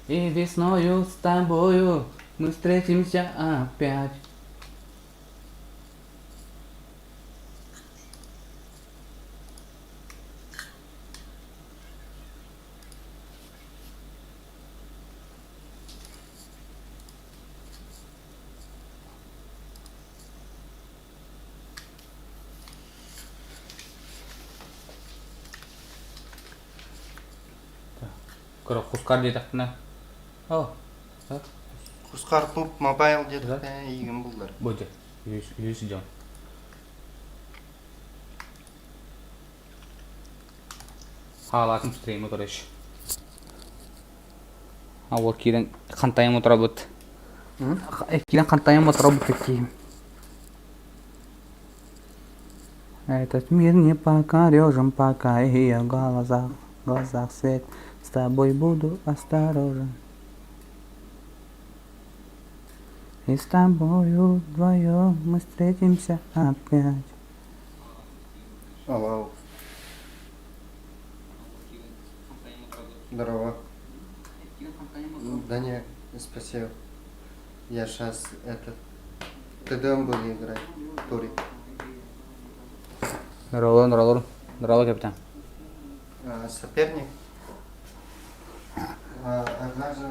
И весною с тобою мы встретимся опять. Кरो кускар дейді ақтына. О, так. Кускар туп мобайл дедік те егін бұлдар. Буде, үйесі жан. Халатын стримі көреш. Ол кейден қантайым отыра бұд. Кейден қантайым отыра бұд кейім. Этот мир не покорежен, пока ее глазах свет. С тобой буду осторожен. И с тобою вдвоем мы встретимся опять. Алло. Здорово. Да не, спасибо. Я сейчас ТДМ буду играть. Тури. Здорово, капитан. Соперник. Однажды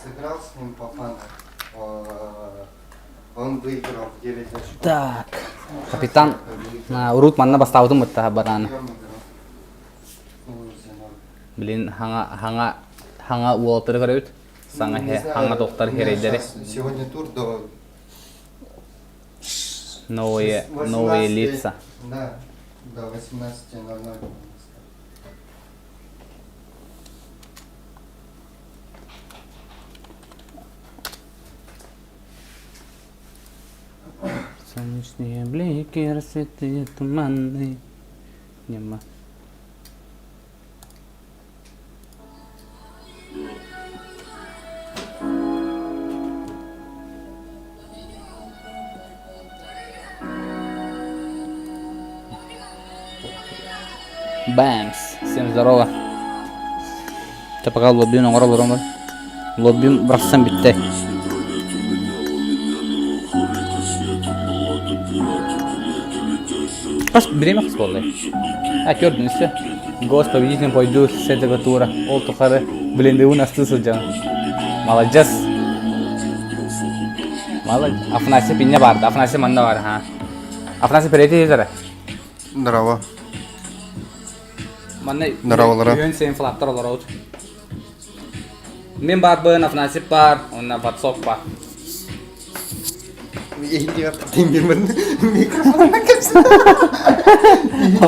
сыграл с ним по фану. Он выиграл в 9 очков. Так, капитан, урут манна бастаудым бытта бараны. Блин, ханга уолтер көрөбүт. Саңа ханга доктор херейдери. Сегодня тур до... Новые лица. Да, до 18:00. Солнечные блики, рассветы туманные. Нема. Бэмс, всем здорово. Ты пока лобби номер лоромар. Лобби бросам битте. Pas время школы. Gördünüz mü? Ghost победителем пойду с этого тура. Ол тухары блинды у нас тысяча. Молодец. Молодец. Афнаси пиння бар. Афнаси манна бар, ха. Афнаси перейти изера. Здорово. Манна. Здорово. Юн сейм флаттар олар. Мен бар бен Афнаси бар. Онна батсок бар. Ini tinggiman mikrofon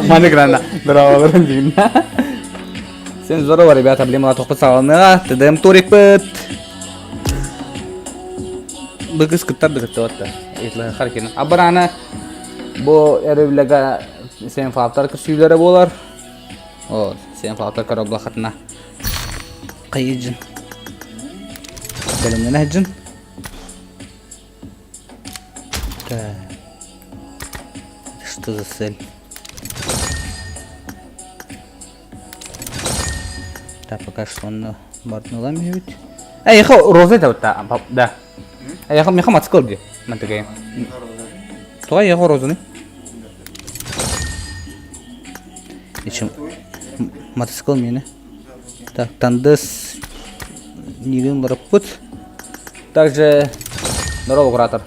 Mana крана? Здорово, Рандина. Всем здорово, ребята, блин, молоток пацаны. ТДМ турик бит. Быгыз кыттар дыгыттаватта. Этлер харкин. Абарана бу эревлега сен фаптар кысүйлөрө болар. О, сен фаптар караблахатна. Кайыжын. Белемнен хаджын. Что за цель? Так, пока что он бартнула мьют. Я роза это вот да. Я меха мацколди. Мантыгай. То я роза не. Ичим мацкол мене. Так, тандес нигин барапут. Также здорово, куратор.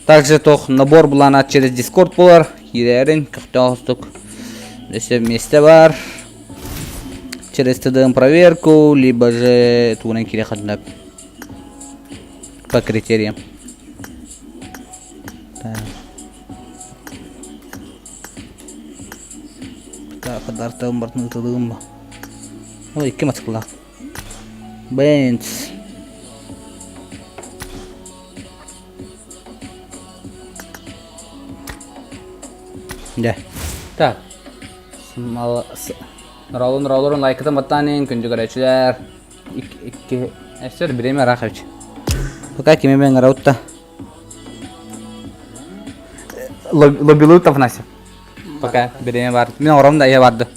Также тох набор булана через Discord болар. Кирерин, кахтостук. Здесь вместе бар. Через ТДМ проверку, либо же тунен кирехаднап. По критериям. Так, кадарта умбартны ТДМ. Ой, кем отскла. Бенц. Да. Так. Нұралын лайкыты мұттанын күнді көрәчілер. Әстер біреме рақавич. Пока кеме бен ғараутта. Лоббилу тафнаси. Пока біреме бар. Мен орам да ия барды.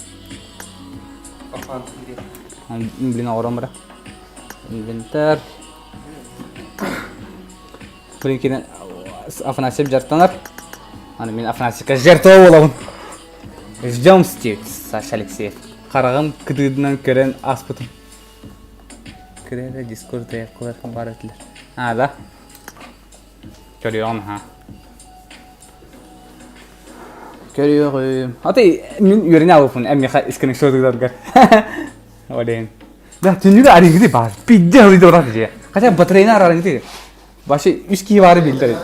Блин, орам бара. Inventar. Birinkinden Афанасьев жартанар. Аны мен Афанасьевқа жартау боламын. Ждем істейді, Саша Алексеев. Қарағым кідігінен көрен аспытым. Кіреді, дискорд аяқ қылатын бар өтілер. Да. Көрüyorum ha. Görüyorum. Hatta min yürüne alıpın. Emniha iskinin sözüdürler. Olayın. Da tünlüğü arayın gidi var. Pidde hızlı olarak diye. Kaça batarayını arayın gidi. Başı 3 kişi varı bildirir.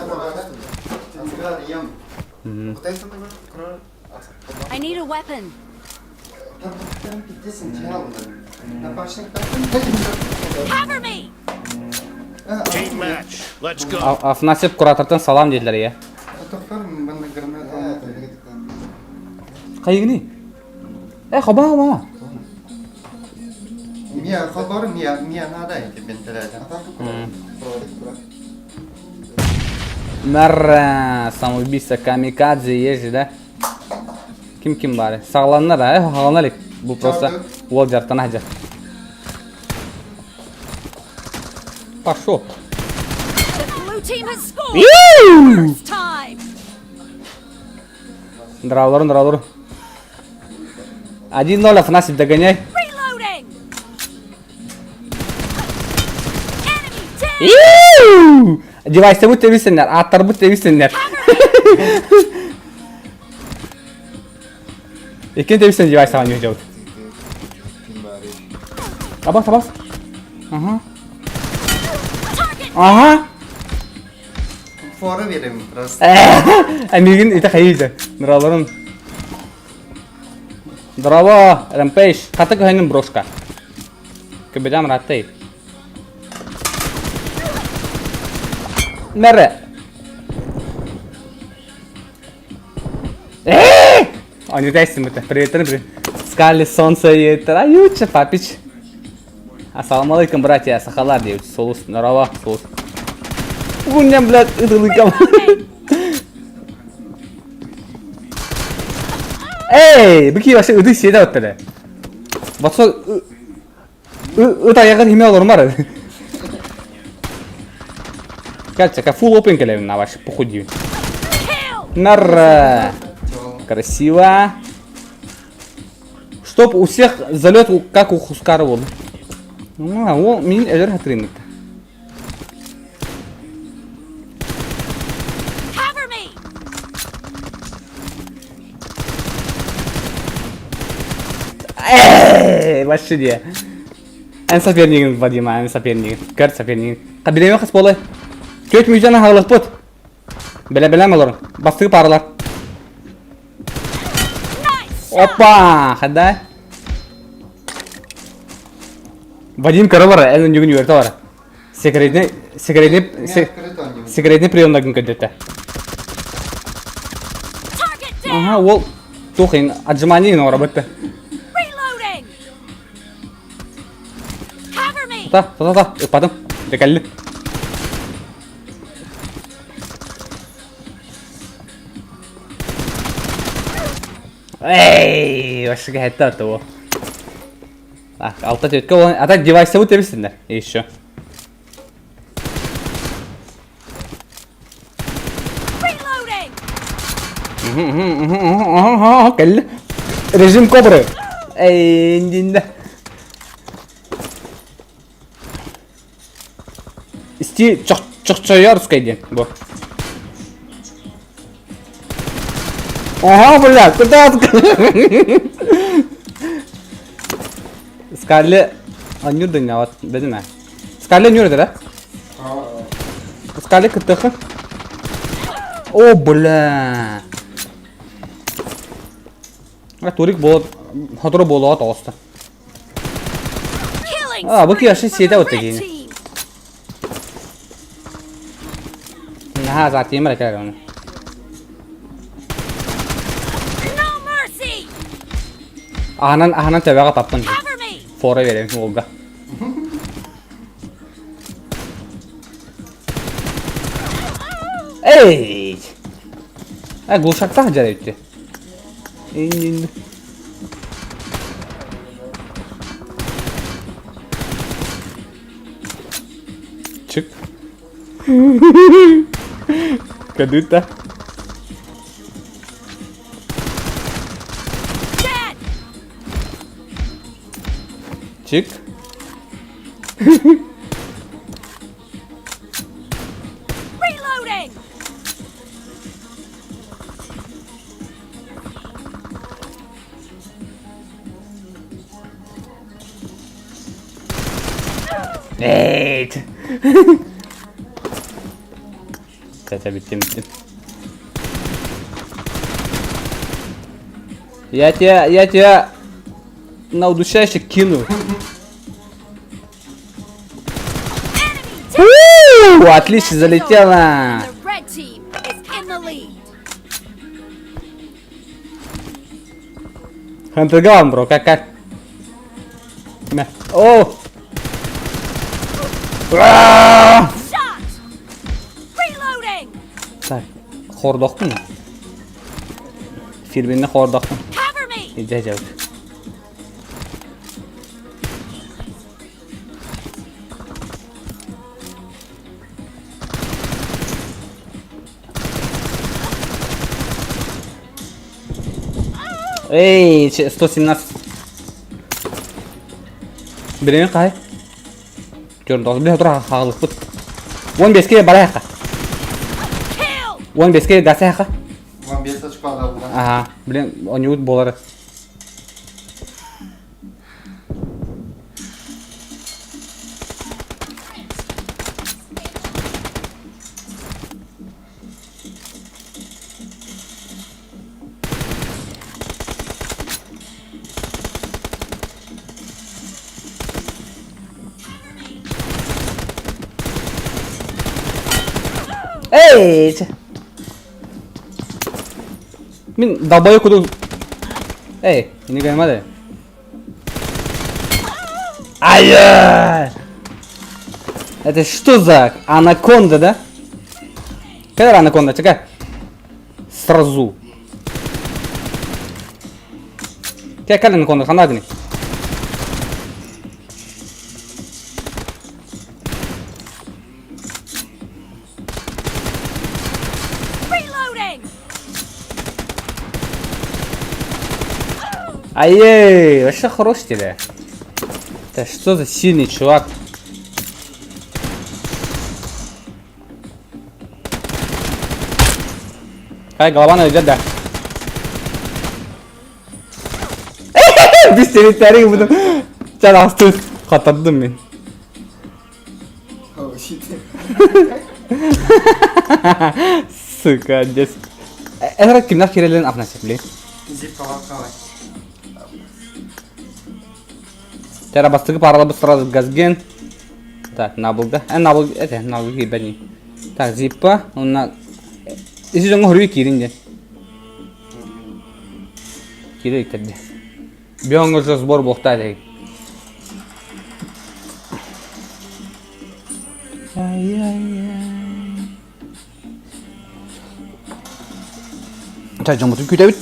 I need a weapon. Cover me. Team match. Let's go. Afnasip kuratordan salam dediler ya. Kayak gini. Khabar apa? Mia khabar Mia nada itu bentelada. Merre самоубийство камикадзе есть, да? Kim bari? Sağlanlar ha, sağlanlar. Bu просто wall jartan aja. Пошел. The blue team has scored. First time. Дралор. 1-0 Афанасьев догоняй. Reloading. Enemy dead. Девайсты bu temizsinler, atlar bu temizsinler. İkinci temizsin device falan yok cevap. Tabas. Aha. Fora verim biraz. Amigin itu kayıcı. Дралорun. Драло, Rampage. Kata kehenin broska. Kebedam ratai. Nere? Они дайся мы-то. Привет. Скали солнце и траюча, папич. Ассаламу алейкум, братья. Сахалар девять. Соус, нарава, соус. Гуням, блядь, идолыкам. Эй, быки вообще ыды седа вот тогда. Вот сол... Ыда яган имел нормально. Кажется, как full open келем на ваши похудивы. Нара. Красиво. Чтоб у всех залет как у Хускара был. О, мин элер хатринет. Вообще не. En сопернигин Вадима, en сопернигин. Көр сопернигин. Кабилеме хас болай. Көт мүйжана хағылық бұд. Біле-білем олар. Бастығы паралар. Опа! Хада. Вадим кәрі бар, әлін жүгін өрті бар. Секретный приемдагын көдетті. Ага, ол тоқин, отжиманиян ора бітті. Та, ұпадым. Декәлі. Эй, вообще какая-то того. Так, алта тетка, а так девайсы вот темizsinler. Еще. Келли. Режим кобры. Эй, индинде. Исти чок-чок-чоярская день. Во. Ага, бля, куда ты? Скали... А, нюрды не, вот, бедина. Скали нюрды, да? Скали кытыхы. О, бля. А, турик болот... Хатуру болот оста. А, бұки ашы седа вот такие. Ага, затем ракар он. Ahnan tevaga taptın. Fora verelim olga. Ey! Gulşakta hacar etti. İndi. Çık. Kadutta. Dead. Çık. Reloading. Evet. Kaça bittim. Я тебя на удушающий кину. Отлично, залетела. The red team is in the lead. Хантерган, бро, как? О! Shot. Reloading. Так, хордоқтың. Фирменне хордоқтың. Cover me. Иджа. Эй, 117. Біреме қай? Көрді, бір тұра қағылық бұд. 15-ке бара яққа. Kill. 15-ке гаса яққа. 15 açık bağlar bunlar. Aha, bilen oynuyor boları. Hey! Min dabaya kudu. Эй, не гаймады. Ай! Это что за анаконда, да? Какая анаконда? Чекай. Сразу. Какая анаконда? Ханагни. Reloading. Ай-ей, вообще хорош тебе. Это что за сильный чувак? Ай, голова найдет, да. Biz seni tarih buldum. Sen astın. Katladım ben. Oh shit. Сука, дес. Это kimler kirelerin afnası bile. Zip kavak kavak. Тера бастыгы паралабы сразу газген. Так, набылды. Набыл, это, набыл гибани. Так, зиппа, онна... Иси жоңго хөрүй киринде. Кире иктерде. Бёңгөр жо сбор бохта дейк. Так, жоңготун күйтө бит.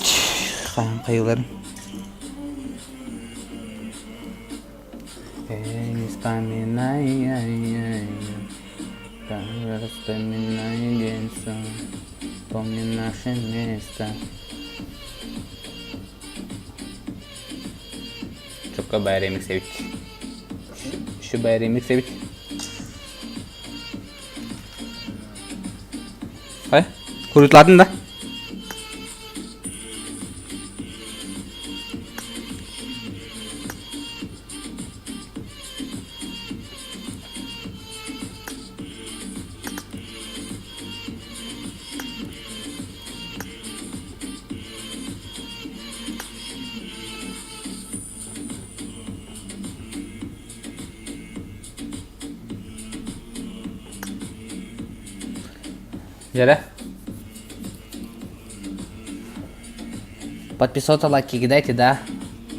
Кайыларын. Вспоминай детство, помни наше место. Çok bayramı sevdik. Şu bayramı sevdik. Hay, kurutladın da. Жаре. Подписываться, лайки кидайте, да.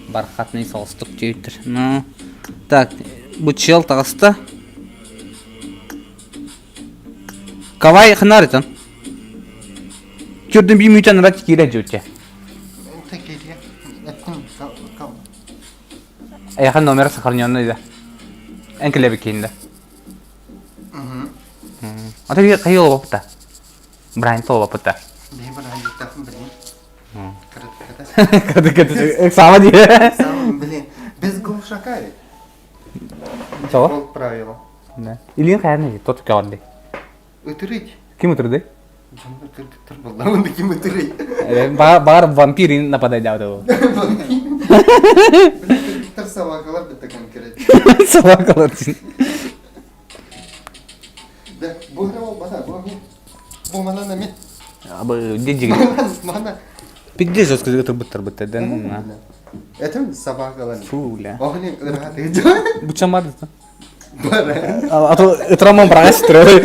Бархатный солстук твиттер. Ну, так, bu чел тағыста. Кавай хынарытын. Көрдім бей мүйтен рат кире жөтте. Tek geliyor. Ettim kal. Аяқын номері сохраненный да. Энкілебі кейінді. Ата bir kayı olup apıta. Brian olup apıta. Ben bana yıktım bileyim. Kadı kadı. Sama diye. Сам, блин, без глушака. Çava? Вот правило. Ne? İliğin kayar ne? Tot kârdı. Утырыть. Kim oturdu? Ты кем утырыть? Bağır vampirin нападать авто. Виктор Савакалар бітті конкрет. Salak kalırsın. Bu hırava bana, bu mana ne mi? Abi diyecek. Mana. Pidde söz kızı götür bıttır bıttır den. Это mi Савакалар? Фуля. Oğlum ırhat ediyor. Bu çamardı. Bara. Atau ıtıramam pragas terus.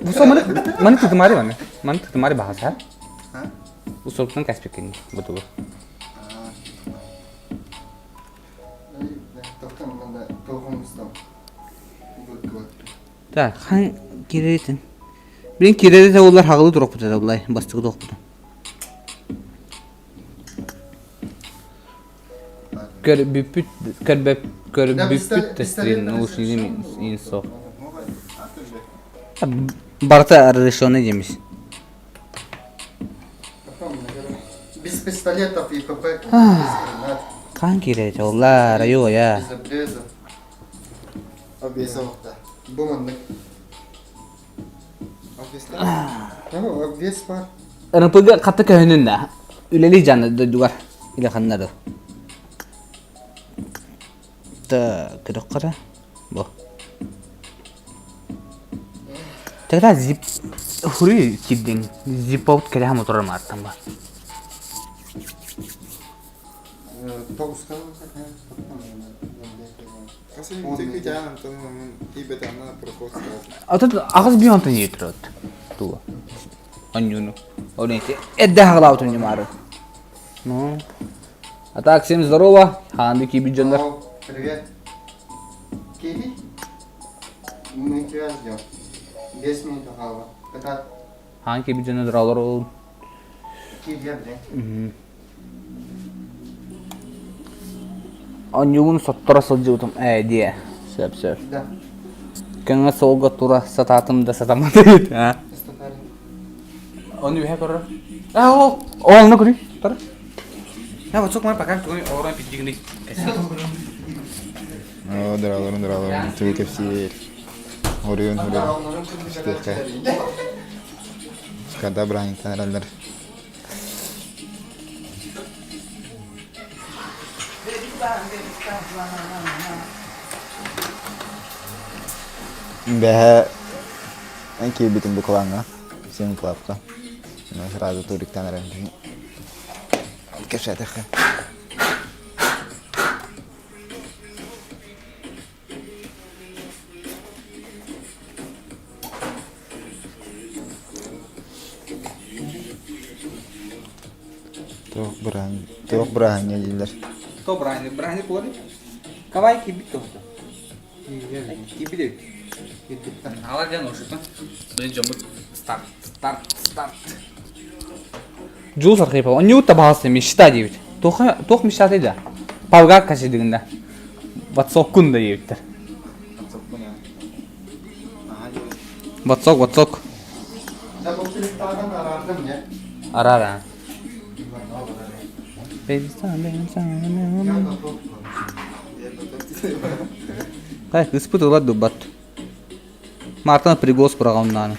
Bu sama mana tuh kemari mana? Mana tuh kemari bahasa? Bu sorutan kasih pekin betul. Тоқтам мында тоғымыздан. Так, хан kiretin. Bilen kirede de onlar haqlı durup bu da vallahi bastığı da okudu. Kör büpüt testrin uşini inso. Barta arışonu demiş. Без пистолетов и ПП, без гранат, Kan kirede onlar ayo ya. без обрезов. Обвесов, да. Буманных. Обвес бар. Orang pega kata kehenin dah. Uleli jangan da dugar. Ila khanna do. Ta kedok kara. Bo. Tekrar zip huri kidding. Zip out kaya motor martam ba. Тоғызға Kasi çünkü canım tanımamın iyi betanına propose kaldı. Atau akas bir antan yetrot. Tuh. Anyunu. O neyse. Edde haqla otun jumaru. No. Ata Аксим здорово. Ханды кибиджандар. Привет. Киви? Мы тебя ждем. 10 минут хава. Когда Хан кибиджандар алар ол. Киви, блин. Anyunu sottara sılcıvdım. Diye. Söp. Да. Kanga solga tura satatım da satamadı. Ha. Стакарин. Onu bir hakor. O onu kuri. Tar. Ya bak çok mana pakai tuh orang pijing nih. Дыраларым. Түбі кепсиер. Орыйын. Штетке. Скада Брайантан аралдар. Бәһә әнке битін бұқылаңа. Сен құлапқа. Сразу туриктан аралдар. Кепсетеқі. Тоқ бұрағын елдер. Кто брани? Брани кори? Кавай кибит то. Кибит. Алар жан ошутун. Мен жомут старт. Жул сархипа. Он юта баасы мишта дейбит. Тох мишта дейди. Павга кашидигинде. Ватсоккун да дейбиттер. Ватсок. Да, бұл телефондан арадым, не? Арара. Benim sana. Кай, испытывала дубат. Мартан пригос программнан.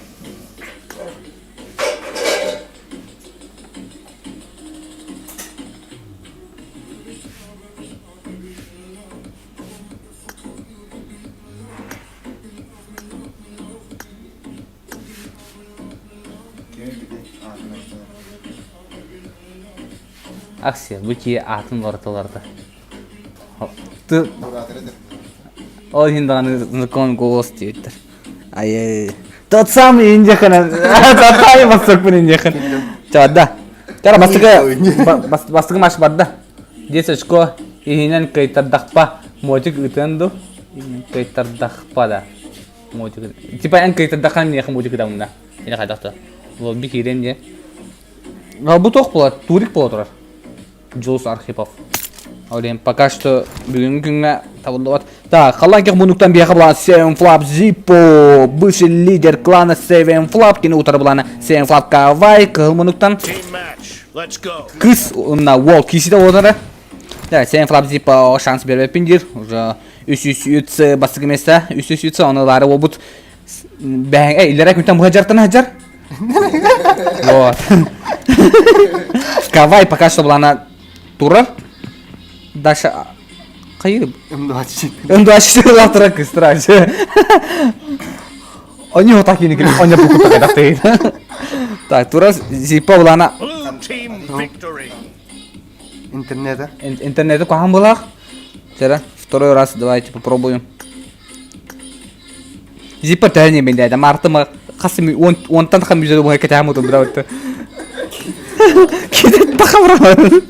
Аксия, бүки атын орталарда. Ты ол хинданы знаком голос дейдер. Ай. Тот самый индихан. Тот самый мастер индихан. Чада. Кара бастыгы маш барда. Десечко ихинен кайтардақпа мотик үтенду. Кайтардақпа да. Мотик. Типа эн кайтардақан не мотик да мында. Эне кайдакта. Ол бикирен же. Бу ток болот, турик болот турар. Джулс Архипов. Олен, пока что бүгүнкү күнгө табылды. Так, халанки мунуктан бияка булан Seven Flap Zippo, бывший лидер клана Seven Flap, кини утары буланы Seven Flap Кавай, кыл мунуктан. Team match. Let's go. Кыз на Wall кисиде отары. Да, Seven Flap Zippo шанс бербеп пиндир. Уже үс бастык эмес-те, үс анылары болбут. Бәң, илерек мүтен буга жартан хаджар. Вот. Кавай пока что булана турар. Даша кайыр. Önde açışları attırak kıstıracı. Onu otakini girip onu bu kutu kadar değil. Так, тура Zippo булана Blue team victory. Интернета. интернеты кахан булак. Жара, второй раз давайте попробуем. Zippo тәне менде да мартыма касым 10 хам жүзө буга кетем оту бирауты. Кидет тахавра.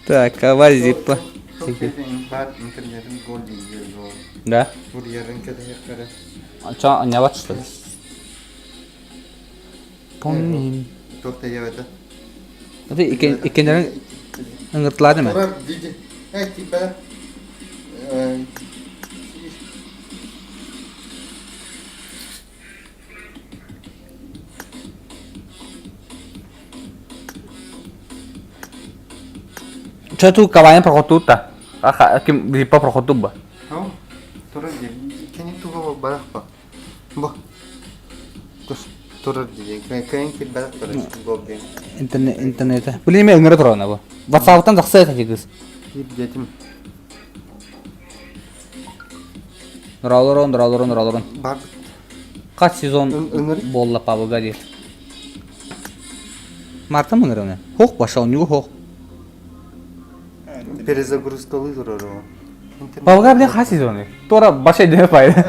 Так, Кавай Zippo. Бар интернетин гол дейгер гол. Да? Бурьерин кеде хеккара. Ача, не бат что ли? Помним. Топта ебеті. Это икендерин ыңгыртылады ма? Турар видео. Типа. Что тут Кавайын прохотута? Аха, ким Zippo прохотуба? Ау. Турар де. Кені туға барақ ба. Бо. Кус. Турар де. Кені ки барақ барақ. Гол де. Интернеті. Блин, мен ыңгыры тұрауына бұл. WhatsApp-тан жақсы айтады кыз. Кип детім. Нұралырын. Бар. Қат сезон Ыңгыры? болла пабыға дейт. Мартым ыңгыры өне? Хоқ баша, он юғы хоқ. Перезагрузкалы турар о. Пабыға білен қат сезоны? Тора баша едеме пайды.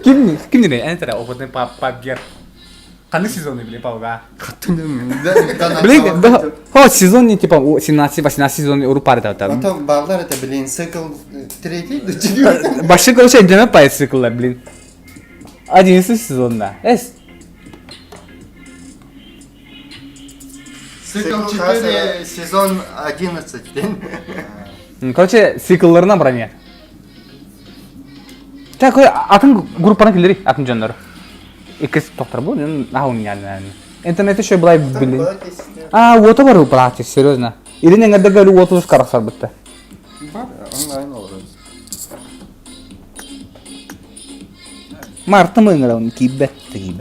Ким дене? Әне тәрі опытын пабгер. Қаны сезоны білен пабыға? Блин, хо сезон не типа 17-18 сезон уру пары тавта. Ото балдар это, блин, цикл третий до четвертый. Башы короче едеме пайды циклы, блин. 11 сезонда. Цикл 4, сезон 11. Короче, циклларына броня. Так, атын группаны келдери, атын жонлары. Икес тоқтар бұл, нахуын ялын. Интернет еще былай білін. Оты бар у платис, серьезно. Или не гада галу оту скарасар бітті. Бар, онлайн olur. Марты мыңыра оны кейбетті.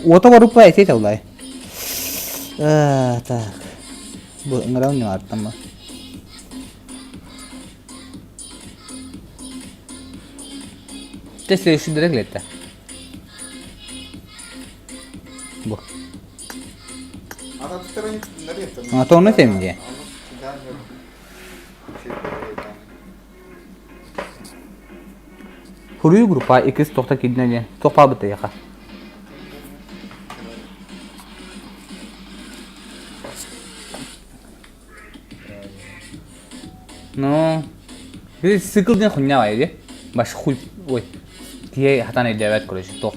Оты бар у платис ет аулай. Так. Бұл ыңыра оны марты мı? Те следующий директ летті. Bu. Ana tutarın nereye yaptın? To onu temdi. Huruyu grupa ikisi tohta kidneli. Tohpa bıttı yaka. No. Bir sıkıldığın хуйня var ya. Baş хуй. Ой. Diye hatan edebiyat koleji. Тоқ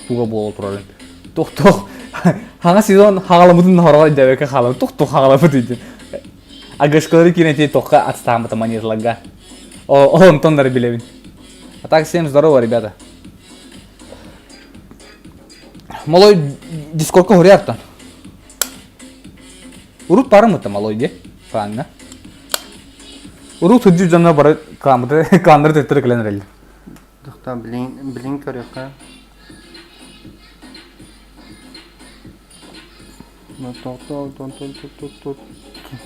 туға бол тұрарын. Тоқ. Хаңа сезон хағаламыдың хорға дәвеке халам. Тоқ хағаламы дейді. Агашкалары кинете тоққа отстамыта монеталарға. Он тондар білевін. А так всем здорово, ребята. Малой дискордқа хұрияқтан. Урут парымыта малой де. Правильно. Урут хүджіп жанна бары кландыр төттірі кілен рәлі. Тоқта, блин көріққа.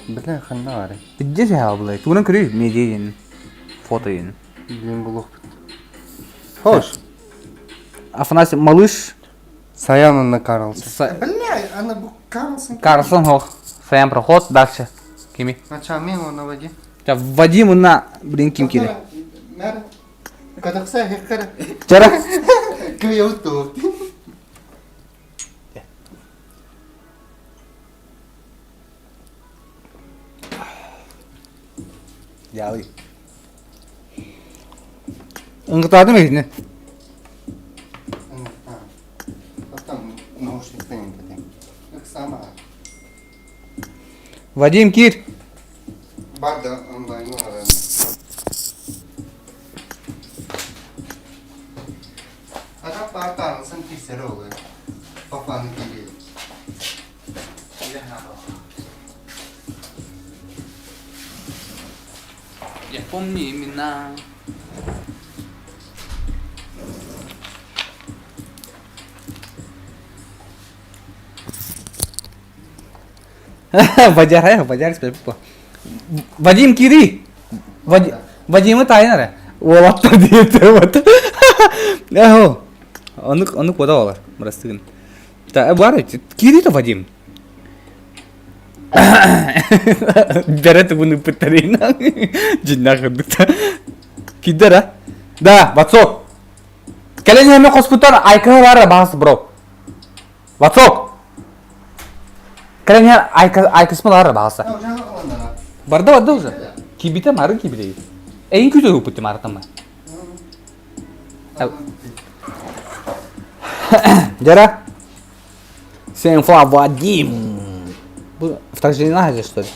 Блин, қанда бары. Бидде же абылай. Туғынан көрей медиа ен. Фото ен. Блин, бұлық. Хош. Афанасий, малыш. Саян на Карлсон. Бля, она был Карлсон. Карлсон хох. Саян проход. Дальше. Кими? Начал мен оны води. Вадим на, блин, ким кири. Нәрі? Кадақса хеккара. Жара. Көй өтті. Ялый. Ыңғытады ма езіне? Там наушник станет. Так сама. Вадим, кир. Бар да, онлайн var. Ada patah, sentik seru. Papan kiri. Я помню имена. Бадяр спел. Вадим Кири. Вадим тайнер. Олатта диете вот. Яхо. Onu koda olar. Burası. Ta var ya Kiri to Вадим. Берет bunu пытарина. Jinna ходута. Кидера. Да, Вацок. Келен хаме хоспитал айка бар бас бро. Вацок. Келен айкасы бар баса. Барда уже. Кибите мары кибите. En kötü huputtum artık mı? Jara. Sen Вадим. Bu вторжение надо что ли?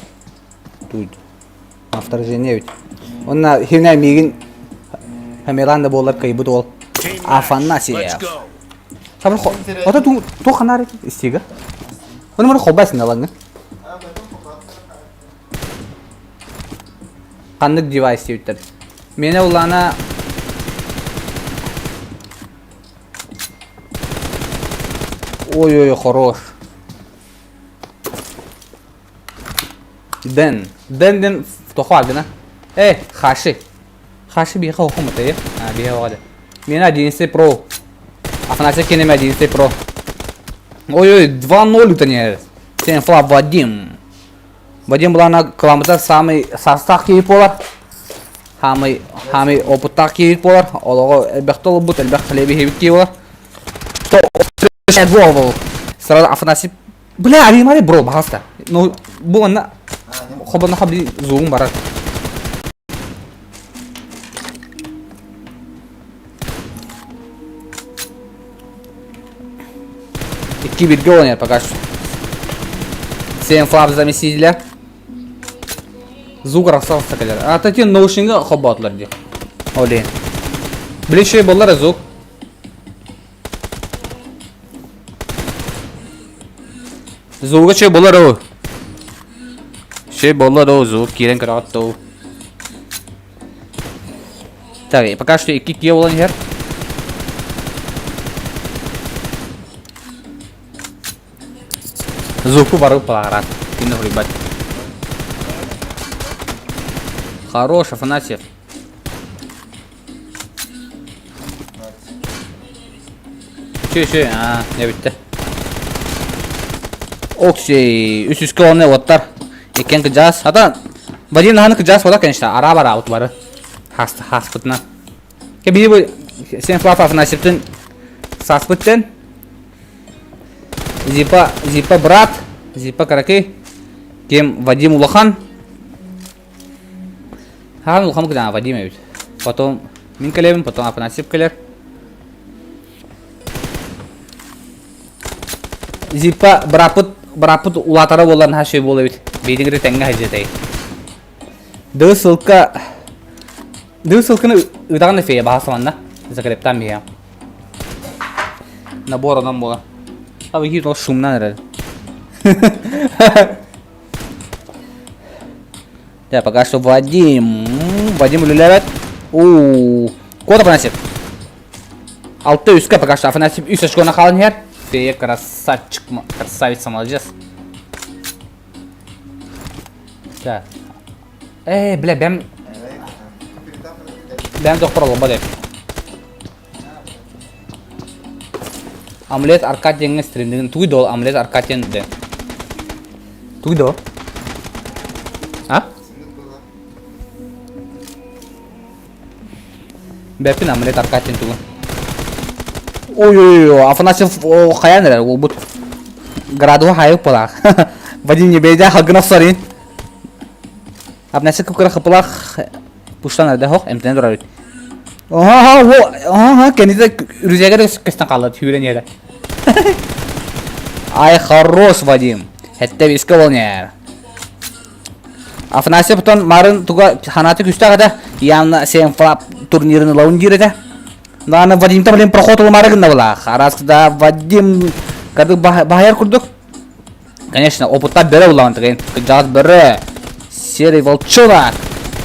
Тут. А вторжение ведь. Он на херня мигин. Хамеланда болар кайбут ол. Team match. Афанасьев. Let's go. Sabır xo. Ota tu xanar istiga. Onu mana xobas nalanga. Qandık device deyiptir. Meni ulana Ой, хорош. Ден втохвагна. Хаши. Хаши биха хумата я. Биха вада. Мен 11 Pro. Афанасьев кинем 11 Pro. Ой, 2-0 утоне. Sen флап Вадим. Вадим была на каламата самый состав кейп болар. Хамы опыттақ кейп болар. Олығы әлбәқті олы бұд, әлбәқті лебі хебік кейп болар. Сразу Афанасьев. Бля, аримари бро, бағаста. Ну, бұл анна хобана хабли зуғын барар. İki birge oynar пока что. Sen flap замесителя. Звук расстался kadar. Атати наушнигы хобатлар ди. Оле. Блише болар звук. Звук че болар о. Şey болар о звук кирен каратто. Так, пока что iki kill olan yer. Звуку бару паларат. Инна хрибат. Хорош, Афанасьев. Че, ne bitti. Okey, üst kolonne otlar. Eken kıcağız. Hatta Vadi'nin hanı kıcağız falan kan işte. Ara var out var. Haspıtına. Ke biri bu sen flap Афанасьев'tin saspıttın. Зипа брат, Зипа караки. Кем Вадим Улахан. Улахан куда Вадим ведь. Потом Мин Калевин, потом Афанасьев Калер. Зипа брапут улатара болан хаши болы ведь. Бейдингре тенга хажетай. Ды ссылканы ыдаган фея бахасаманда. Закрептан бия. Набор адам бола. Abi git o şumdan herhalde. Ya пока что Вадим улюлевет. Код Афанасьев. 6 üstte пока что Афанасьев üst очкона қалын her. Фея красавица молодец. Так. Бля, ben doktor olma deyip. Amulet Arkadyen'in stream'den tuydu ol Amulet Arkadyen'de. Tuydu. Ha? Bepin Amulet Arkadyen tuğu. Ой, Афанасьев хаян нерер ол бут. Граду хайып палах. Вадим не бейда хагына сарин. Афанасьев кукра хапалах пуштан нерде хох эмтен дурар. Kendisi rüzgarı kıstan kaldı tüyren yere. Ay хорош Вадим. Это виска волнер. Афанасьев потом марын туга ханаты күстагада явно сен флап турнирын лаун дирете. Наны Вадим-то блин проход улмарыгын да была. Хараскда Вадим кады бахаяр курдук. Конечно, опытта бере улаун теген. Кыжат бере. Серый волчонок.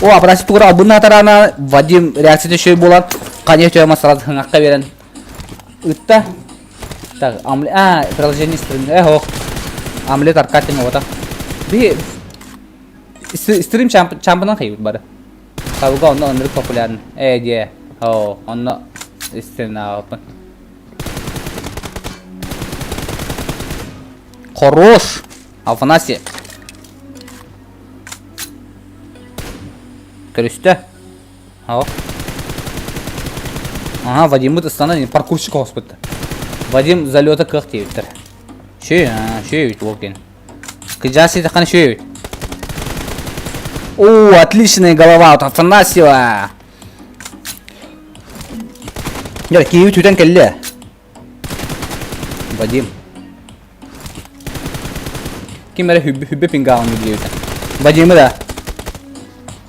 О, Афанасьев тугра абынна тарана Вадим реакцияда шөй болат. Конечно, масалат хыңакка берен. Ытта. Так, омлет, приложение стрим. Ох. Омлет аркатинг вот так. Би стрим чампионан кайып бары. Кабыга онно онры популярен. Де. О, онно стрим апын. Хорош. Афанасий. Крюсте. О. Ага, Вадим это станет паркурщик господи. Вадим залета как тевтер. Шею, волкин. Кыджаси тахан шею. О, отличная голова от Афанасьева. Я киев тютен келле. Вадим. Кимера хюббе пингаун не Вадим да.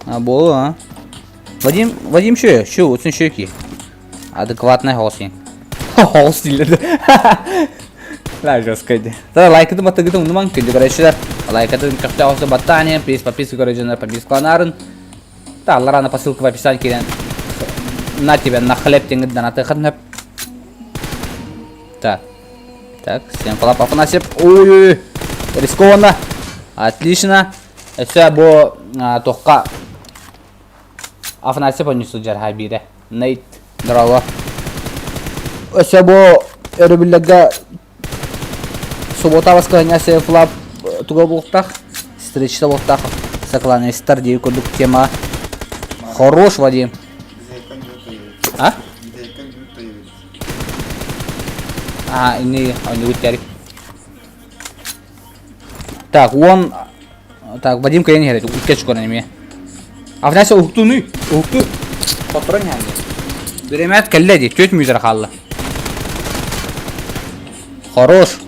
А. Вадим шею, вот сын шеюки. Адекватный холстинг. Холстинг. Lah жестко. Да, лайк это бата gitu untung mangkin juga reaction. Лайк это kerja usah batanya, please подписывайся на подписку канален. Да, лара по ссылке в описании киден. На тебя на хлеб тянет да на ты хатнеп. Так, всем флап Афанасьев. Ой, рискованно. Отлично. Это бо тоққа Афанасьев понесу жархай бире. Нейт, здорово. Это бо эрбилlega Суббота воскресенье флап туга болтах, встреча болтах, сокланяй стар девку дук тема. Хорош, Вадим. А? Ini утяри. Так, так, Вадим кayaknya hari itu catch kau nih. Афанасьев ухту nih, ухту. Kotorannya nih. Beremet kelle di, çöt müzer kalla. Хорош.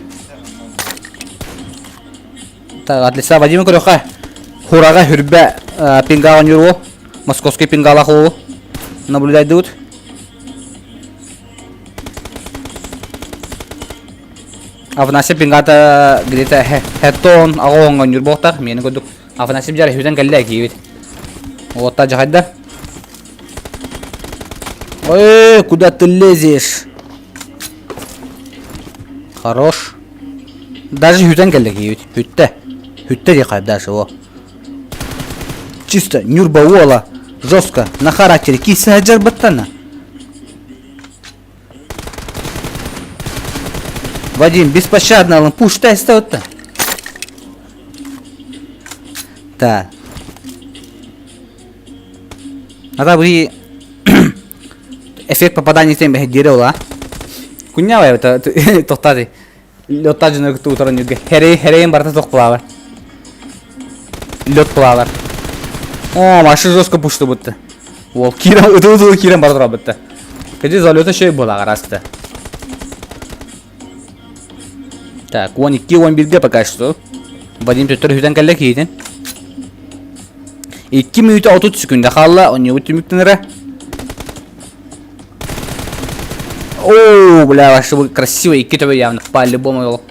Так, отлично, Вадим Курёха. Хурага хюрбе пингаван юру. Московский пингалаху. Наблюдать дают. Афанасьев пингата где-то хеттон агонган юрбохтар. Мен годук. Афанасьев жар хюден калле кивит. Вот та жахадда. Ой, куда ты лезешь? Хорош. Даже хюден калле кивит. Хютте дикай даже о. Чисто нюрбауола, жестко, на характере, киса аджар баттана. Вадим, беспощадно, он пуштай стал-то. Так. Надо бы эффект попадания тем дерева, а? Кунявая это тохтати. Лётажный кто утром не херей барта тохплава. Лед плавар. О, машина жестко пушты будто. Ол кирам, это кирам бардыра будто. Кеде залета шей была гараста. Так, 12-11 пока что. Вадим төттөр хүтен калле кейден. 2 минут 30 секунд халла, он не утимиктенере. О, бля, вообще красиво и китовый явно по-любому.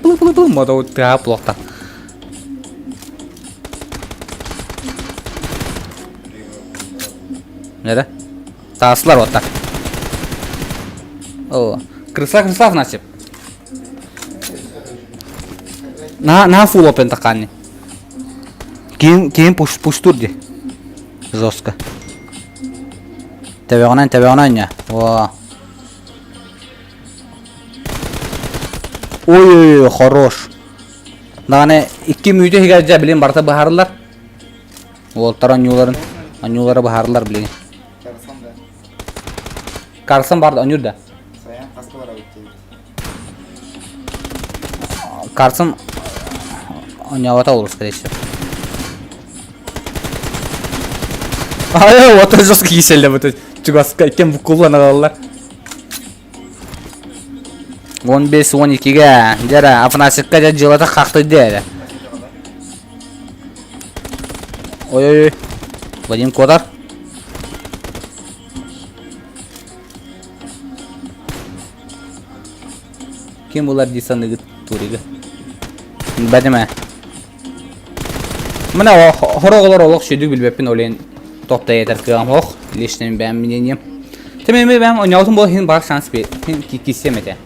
Мода вот плохо. Да? Таслар вот так. О, крыса Афанасьев. На фул опен такани. Ким пуштур де. Жестко. Тебе онanya. О. Ой, хорош. Даганы 2 минут хигажа билен барта бахарлар. Ол таранюларын, анюлары бахарлар билен. Карсан барды анюрда. Saya pasti ora uti. Карсан анявата olur скорее всего. Ай, вот это жестко киселде вот чугаска кем кулланалар. 15-12-га жара Афанасьевка жылата какты деді. Ой-ой-ой. Вадим Кодар. Kim bular deysan nigit turiga. Badima. Mana horoqlar oloq şöydük bilbepin olen topta yeter kıvam hoq. Leşten ben mineniyim. Tememe ben oynayalım bu hin bak şans bir. Hin kistemete.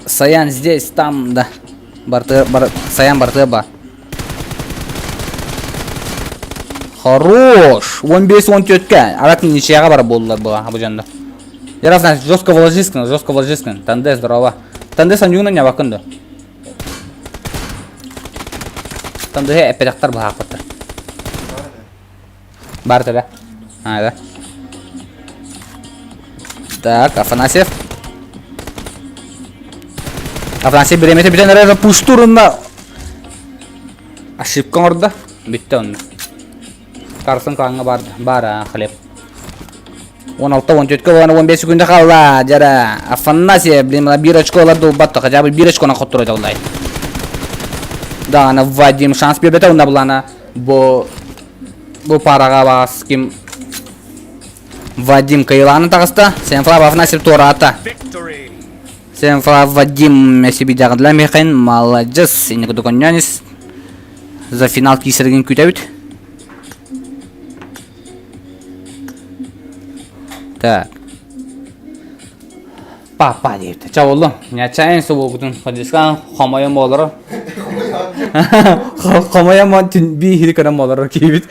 Саян здесь, там, да. Саян Бартеба. Хорош. 15-14. Арак ничьяга бар болдылар bu janda. Ярасын жестко вложискін. Танде здорово. Танде санжуңна не бакынды. Танде эпедактар бұл хақпыттыр. Бар да. А, да. Так, Афанасьев. Афанасьев біремете бітен әрі пуштурында. Ашипкан орда. Бітті онды. Қарсын қаңға бар хлеб. 16-14 болғаны 15 секунда қалда. Жара Афанасьев білемін 1 очколарды ұлбатты. Қажабы 1 очкона қоттыры жолдай. Да, ана Вадим шанс бербеті онда бұл ана. Бұл параға бағас кім? Вадим Кайланы тағысты. Сенфлав Афанасьев торы ата. Сенфлав Вадим себе жағыдыла мекен. Молодец. Сені күдіконянес. За финал кесірген күйтәбіт. Так. Папа deyipti. Çavulum. Neçəyin su boğdun. Hadiskan xamayam olur. Xamayam bir hili kanam olur kibit.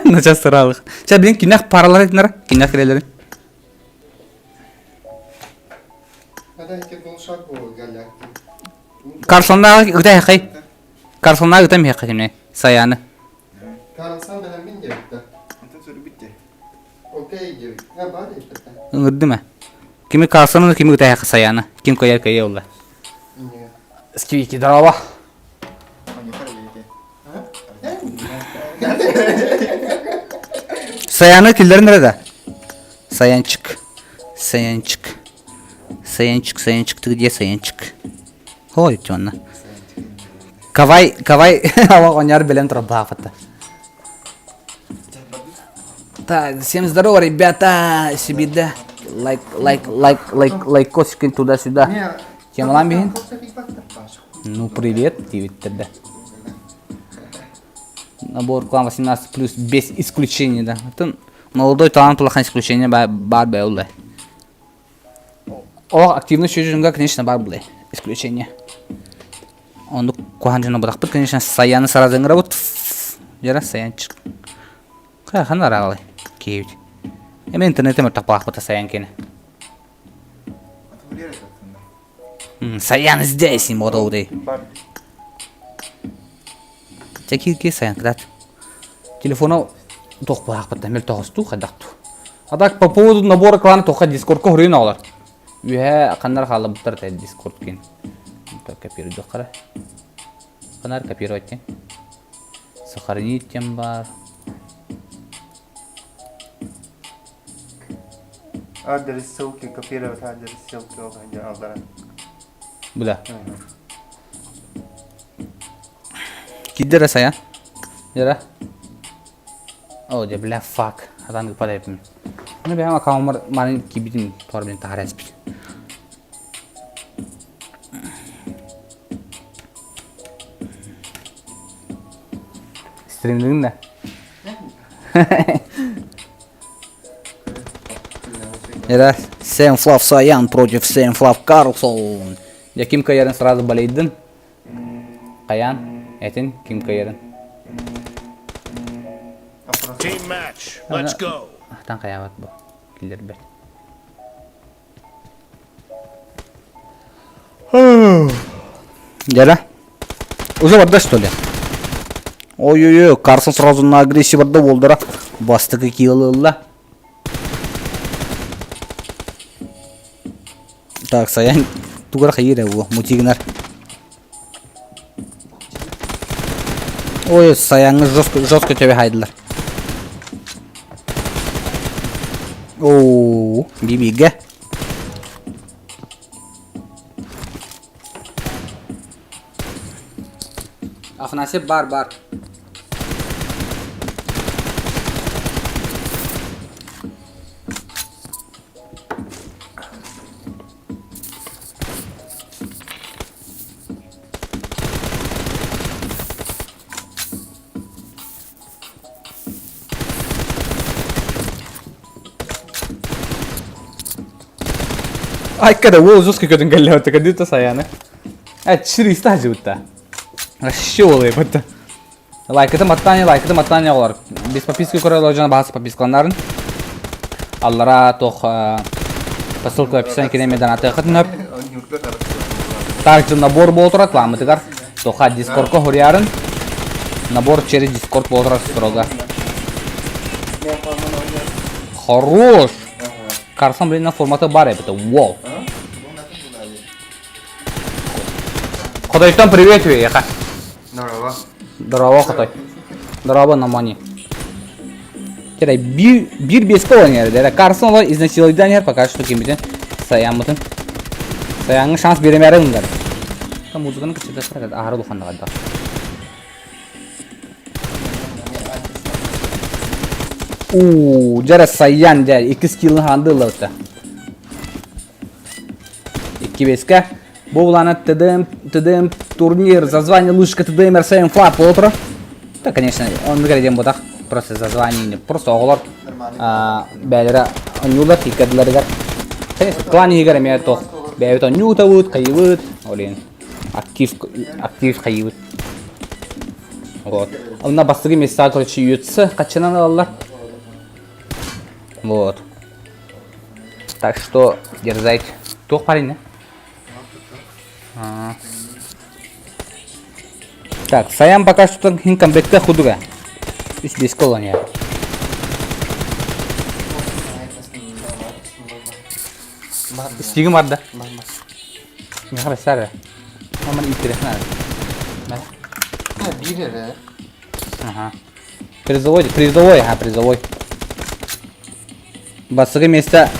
Naças toralıq. Sen bilin kinaq paralar etnara? Kinaq kireleri. Karşılığında gıda haqay. Karşılığında gıda mı haqay demne? Sayanı. Karşılığında ben bin geldi. Ondan sonra bitti. Okey gibi. Ha bari işte. Ngırdı mı? Kimi karşılığında kimi gıda haqay sayanı? Kim koyar koyar ola? Skiviki darava. Sayanı killeri nerede? Sayançık. Sayançık где Sayançık? Ой, тённа. Кавай, ава оняр белем трабафата. Так, всем здорово, ребята. Себе да. Лайкосикин туда-сюда. Кем лам бихин? Ну, привет, твиттерда. Набор клан 18+, без исключения, да. Это молодой талант, плохое исключение, бар бэулэ. О, активно чужинга, конечно, бар блэ. Исключение. Он куханжина бадахпыт, конечно, Саяны сразу играют. Жара Саянчик. Хана ралы. Киевит. Эми интернете мертак бахпыта Саянкины. Саян здесь, не молодой. Чеки Саян, когда телефона тох бахпыта, мел тохсту, хадакту. А так по поводу набора клана тоха дискордка хурин алар. Үе канар халы буттар та дискорд кен. Так копировать дохара. Канар копировать кен. Сохранить тем бар. Адрес ссылки копировать, адрес ссылки алдан. Буда. Киддера Саян. Жара. О, де бля фак. Адан гыпада епим. Мына бяма каумар манын кибитин торбен тахарас бит. Стримдин да. Это Сенфлав Саян против Сенфлав Карлсон. Я Ким Каярын сразу болейдин. Каян, этин Ким Каярын. Team match. Let's go. Ахтан каяват бу. Киллер бет. Жара. Уже варда что ли? Ой-ой-ой, Карсон сразу на агрессии варда болдыра. Басты какие лылла. Так, Саян тугар хайыр его, мутигнар. Ой, Саянны жестко тебе хайдылар. Ооо, бибиге. Афанасьев бар. Ай, когда вы жестко когда галева, так где-то саяны. А, 400 живут-то. Вообще олайбыты. Лайкты маттане олар. Без подписки көрө ложана басы подпискаларын. Аллара тох по ссылке в описании кинеме донаты хатнап. Также набор болтурат ламытыгар. Тоха дискордко хорярын. Набор через дискорд болтурат строго. Хорош. Карсан блин на форматы бар это. Вау. Хотойтан привет яха. Здорово Хотой. Здорово намани. Кирай бир беске ойнайды. Да Карсан олар изнасилование пока что кимбитен саямытын. Саяңы шанс беремеріңдер. Музыканы кычыда сырат ахары духанда калды. Жара саян да 2 скиллны хандылы өтті. 2 беске. Бұл буланы ТДМ турнир, зазвание лучшего ТДМ РСМ флап отыр. Да, конечно, он выглядит вот так. Просто зазвание не просто оғылар. Бәлері онюлар, хикадыларыгар. Конечно, клан егер әме тоқ. Бәйбет онюта өт, қайып өт. Олен, актив қайып өт. Вот. Онна бастығы места, короче, үйетсі. Қатшынан алалар. Вот. Так что, дерзайте. Тоқ парень, да? Так, Саян пока что хин комплектка худуга. Иш без колония. Стигм барда. Не харасара. Мама интересно. Бире. Ага. Призовой. Басыгы места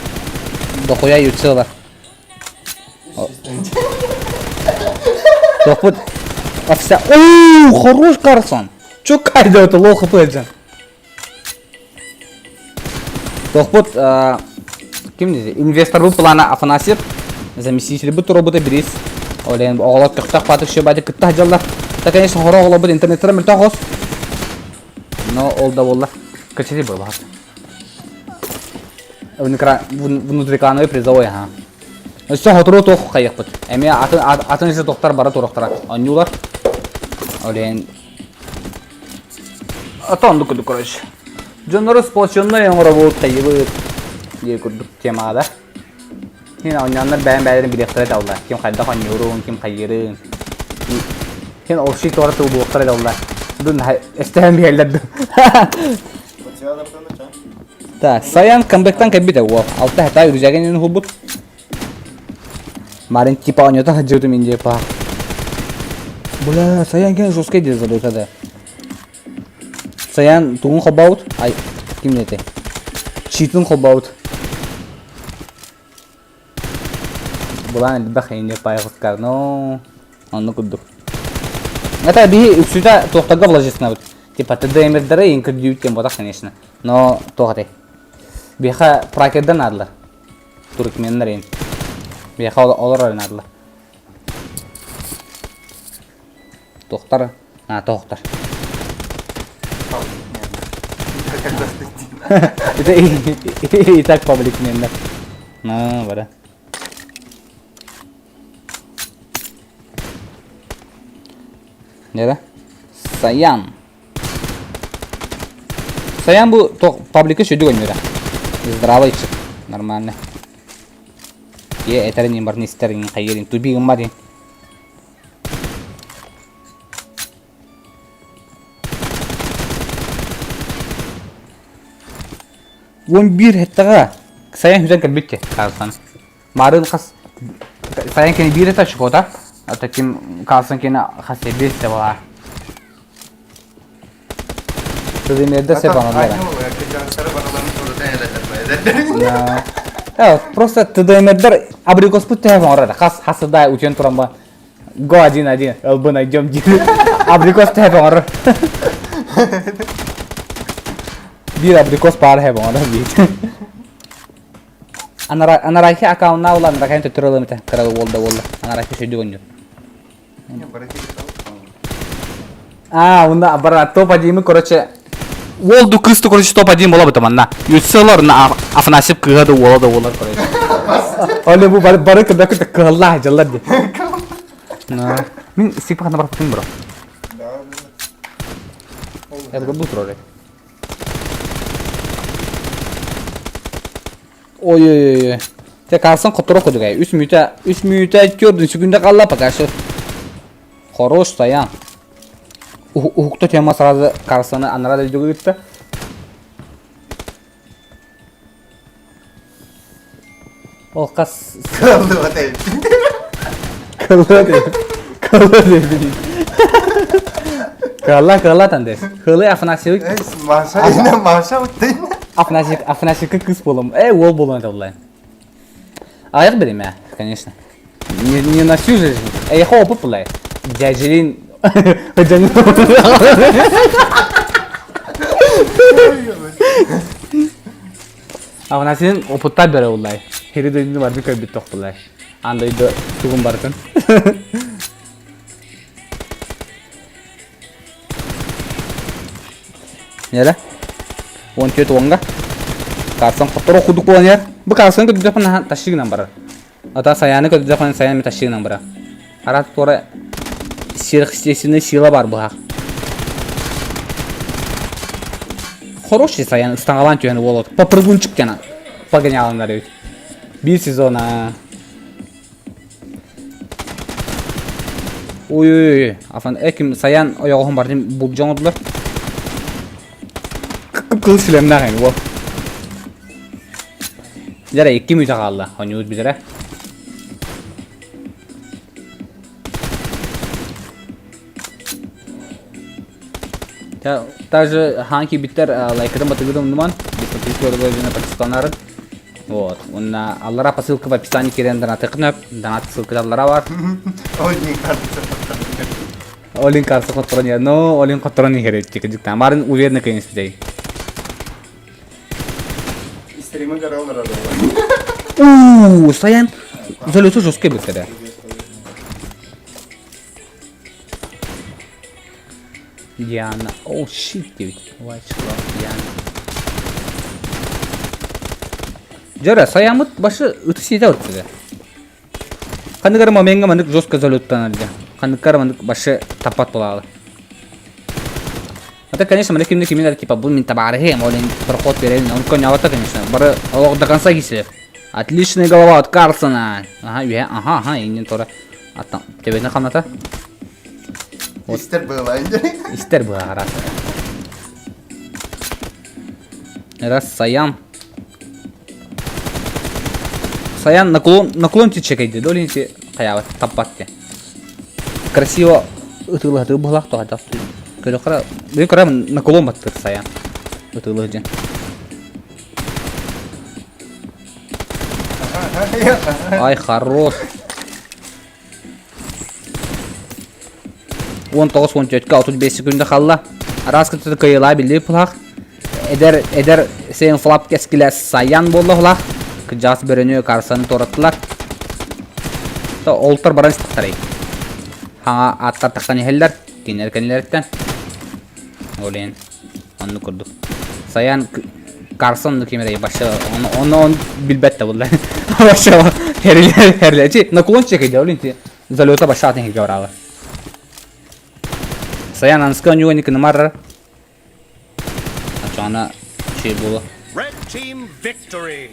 дохуя ютсылар. Тохпут. Офиса. Оу, хорош Карсон. Чё кайда это лоха пэджан. Тохпут ким дейді? Инвестор бұл плана Афанасьев. Заместитель бұл робота берес. Олен оғалар тұқтақ батық шебайды күттақ жалдар. Да, конечно, хоро оғалар бұл интернеттері мүлті қос. Но ол да болар. Качери бұл бағат. Внутрикановый призовой, ага. Все хотыру тоқ қайық бұд. Әме атын жер тоқтар бара тоқтара. Анюлар. Олен. Атанды күді, короче. Жонлары сполченный работ қайығы. Ие күрдік темада. Хин ойнанлар бәлерін білектірет алды. Кем қайда қанюруын, кем қайырын. Хин олши торы тұл бұлықтырет алды. Дұн әстәйін бәлерді. Так, Саян комплектан кәббеді. Алты әтай үржәген ені құл бұд. Марин типа ойнета хаджырды мен де па. Бля, Саян кен жесткой деді задойта. Саян туғын қобауд. Ай, кем нете? Читын қобауд. Бұлан әлді бәқейін де пайғызқар. Но, оны күддік. Это бихи үксүйті тоқтарға вложесіна бұд. Типа ТДМердері ең күрді өткен бұдақ, конечно. Но тоғатай. Беха пракерден адылар. Туркменлер ең. Беха олар орын адылар. Тоқтар. Тоқтар. Это и так пабликменлер. Бара. Неда? Саян. Саян бұл паблика шөді ойнера. Здравый чық. Нормально. Әтәрінен бар нестерінен қайырын. Тубигін бар ең. Он бір әттіға. Саян хүзен кәлбетте. Қарсан. Марын қас. Саян кені бір әті шық ота. Ата кем қалсын кені қас ебесте бала. Сызымерді сеп анадыра. Просто ТДМердер абрикос пут тәйфін орады. Қас хасыдай үтен тұрам ба. Го один. Әлбі найдем дейді. Abrikos da hep var. Bir abrikos par hep var bir. Anaraki account'na ulan rakayın tuturalım ite. Karalı oldu. Anaraki şey diyor. Ya berarti kita Bunda berat top aja mi korece. Oldu kız da korece top aja mola teman na. Yutsalar na afnasip kıha da ola korece. Oleh bu baru kita kelah jalan deh. Nah, min siapa nomor penting bro? Ya bu bro deh. Oy. Tekarsan kotor kodu gay. 3 müte gördün şu günde kalla pakası. Хорош Sayan. Hukukta tema sırada karşısına anlara da video gitti. O kas kalau hotel. Kalla değil. Kalla tandes. Kalla afnasik. Masa hotel. Афнасик кыз болом. Ол болом это онлайн. Аяк берем я, конечно. Не на всю жизнь. Я хопу плей. Дяджелин. Афнасин опытта бере онлайн. Херидойду бар бик бит ток плей. Андайда тугун баркын. Нере? Won cuy tuangga, karsan kotor kudu kuanya. Bu karsan kudu depan tasik number. Atau saya ni kudu depan saya minta tasik number. Arat tora sini sila bar bu hak. Хороший saya setengah cuy ni wallet. Papergunchuk kena. Paganyalan dari. Bir sezona. Uy, afan ekim saya oyağım bardim bulacağım oldular. Kıl silemden yani bu. Jara 2 müte kaldı. Oynuyoruz bizlere. Ya даже hangi biter like'dan batırdım duman. Biz patlıkları böyle Pakistanların. Вот. Он Аллара посылка в описании кирен донаты кнап. Донат ссылка Аллара бар. Олин карсы котрония. Но Олин котрония херет. Тикадик тамарын уверенно конечно сидей. Terima kasih orang Sayang. Zalo itu joske betul ya. Diana. Oh shit dude. Watch out Diana. Jara sayamut başı ıtısıydı ortada. Kanıkar mamenga manık joske zalottan aldı. Kanıkar manık başı tapat bolalı. Это, конечно, мы таким именно типа будем табарахи, молим проход перед он коня вот конечно. Бары лог до конца гисли. Отличная голова от Карсона. Ага, и не тора. А там тебе на комната? Истер было aja. Истер было раз. Раз Саян. Саян наклоньте чекайте, долинте каява тапатте. Красиво утылах ты булах то хата. Dia kira na kolom batter saya. Betul aja. Ay хорош. Вон тогос вон чётка 35 секунда қалла. Раз кытты кыйла билди пулах. Эдер сен флап кескиле Саян болду пулах. Кыжас берөнү карсаны тораттылар. Та олтар баран стактарай. Хаңа аттар тактан хеллер, кинеркенлерден. Olin, onu kurduk. Sayan Carson kimere başa onu bilbette bunlar. Başa herleci. Nakulon çekedi olin ti. Zalota başa atın ki görava. Sayan anskan yuva nikini marar. Açana şey bulu. Red team victory.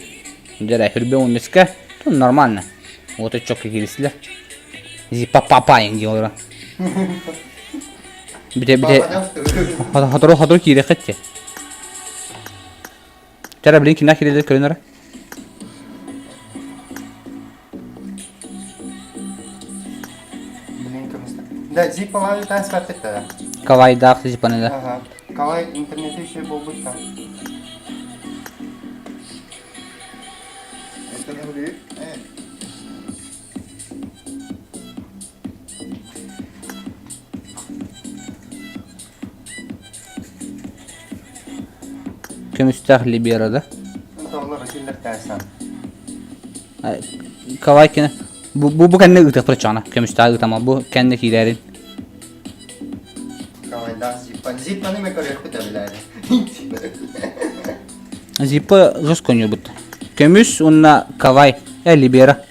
Jere hürbe un miska. Tu normal ne? O da çok ilgilisiler. Zi papa yengi Bir de hatırı kiri kıtçı. Cara bilin kimler kirileri körünere? Да, зипа лави таа спатета. Kavay dağ zipanı da. Ага. Калай интернете ще болбута. Это не будет. Kömüstah Libera'da. Tağlar akiller tersen. Kavay kene. Bu kendi ıtık fırçana. Kömüstah ıtama. Bu kendi hilerin. Kavayda zippa. Zippa ne mi koruyor bu tabilerdi? Zippa göz konuyor bu. Kömüs onunla kavay. Libera.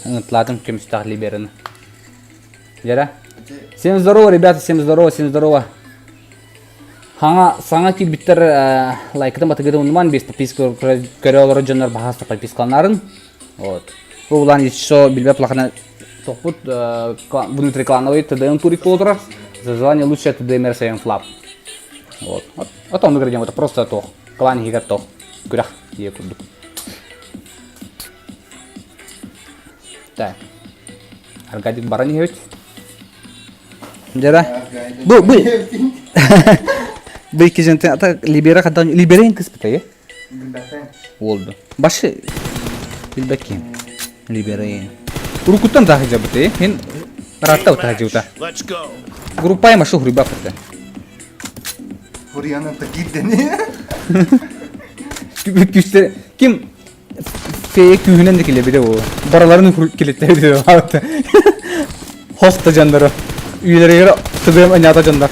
Anlatladım Kömüstah Libera'nı. Jara. Всем здорово, ребята, всем здорово. Саңа килбиттер лайктан батыгыда унман без подписка көрөөлөр жонор баасы подпискаларын. Вот. Бу улан еще билбеп лахана топут внутри клановый ТДМ турик болдура. За звание лучший ТДМР Сейн Флап. Вот. Вот он говорит, это просто то. Клан игр то. Курах я курду. Так. Аргадик барани хевит. Jara. Bu. Bu iki jente ata Libera kadar Libera en kısmı ya. Oldu. Başı bilbeki. Libera. Grukutan daha jabı te. Hen ratta uta juta. Let's go. Grupaya maşhur riba fırta. Huriyanın da giddeni. Küçler kim feye kühünen de kilebide o. Baraların kilitleri de var. Hosta canları. Üyeleri göre tıdığım anyata canlar.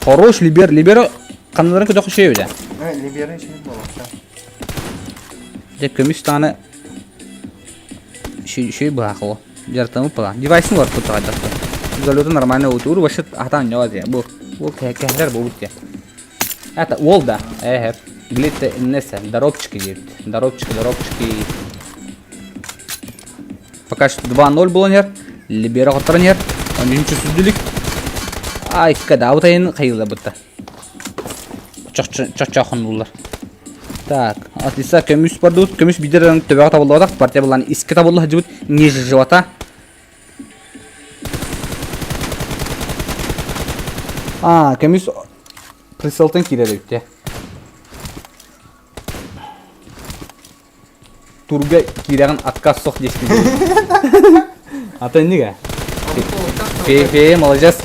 Хорош, Libera kanalların kötü şey öyle. Evet, Libera'ya şey mi olur? Kömüş tane şey bırak o. Jartamı pala. Device'ın var kutu kadar. Güzel нормально otur. Başat atan ne var ya bu. Bu kehler bu ya. Это Волда. Глите несе. Доробчики есть. Доробчики. Пока что 2-0 был нер. Libera қатар 13 sürdülük. Ay kada avtayın kayıldı butta. Çok bunlar. Так, atlisa kömüş var dut. Kömüş biderin töbeye tabulladak. Partiya bulan iski tabullah jibut. Niye jivata? Kömüş Prisaltın kireli bitti. Turga kireğin atkas sok geçti. Ata ne ga? Feyim alacağız.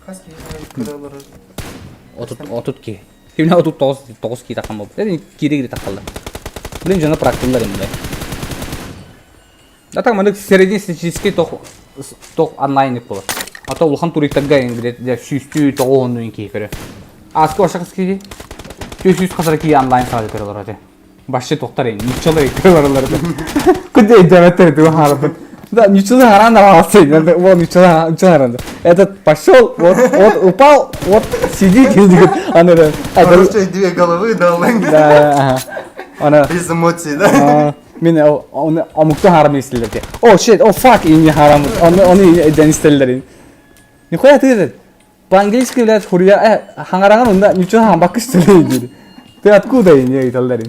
Kaç kere kırılır? Otut ki. Şimdi otut 9 ki takam oldu. Dedi kiri takaldı. Bunun canı bıraktılar şimdi. Zaten manık serinin statistiği tok online yapılır. Hatta ulhan turiktaga ingre süstü toğunun keyferi. Askı başka ki 500 kadar ki online sadece kırılır hadi. Başta toktar yani. Niçola kırılırlar da. Kudde demetler diyor harapın. Да, ничего гаранда валсей, вот ничего гаранда. Этот пошел, вот упал, вот сидит и говорит, она Просто две головы дал. да, она Без эмоций, да? Меня он амукта харам истелер. Oh shit, oh fuck, ini haram. Onu den isteller. Нихуя ты этот по-английски блядь хурия хангараган унда ничего хам бакыш төлөйдү. Ты откуда ini италдар?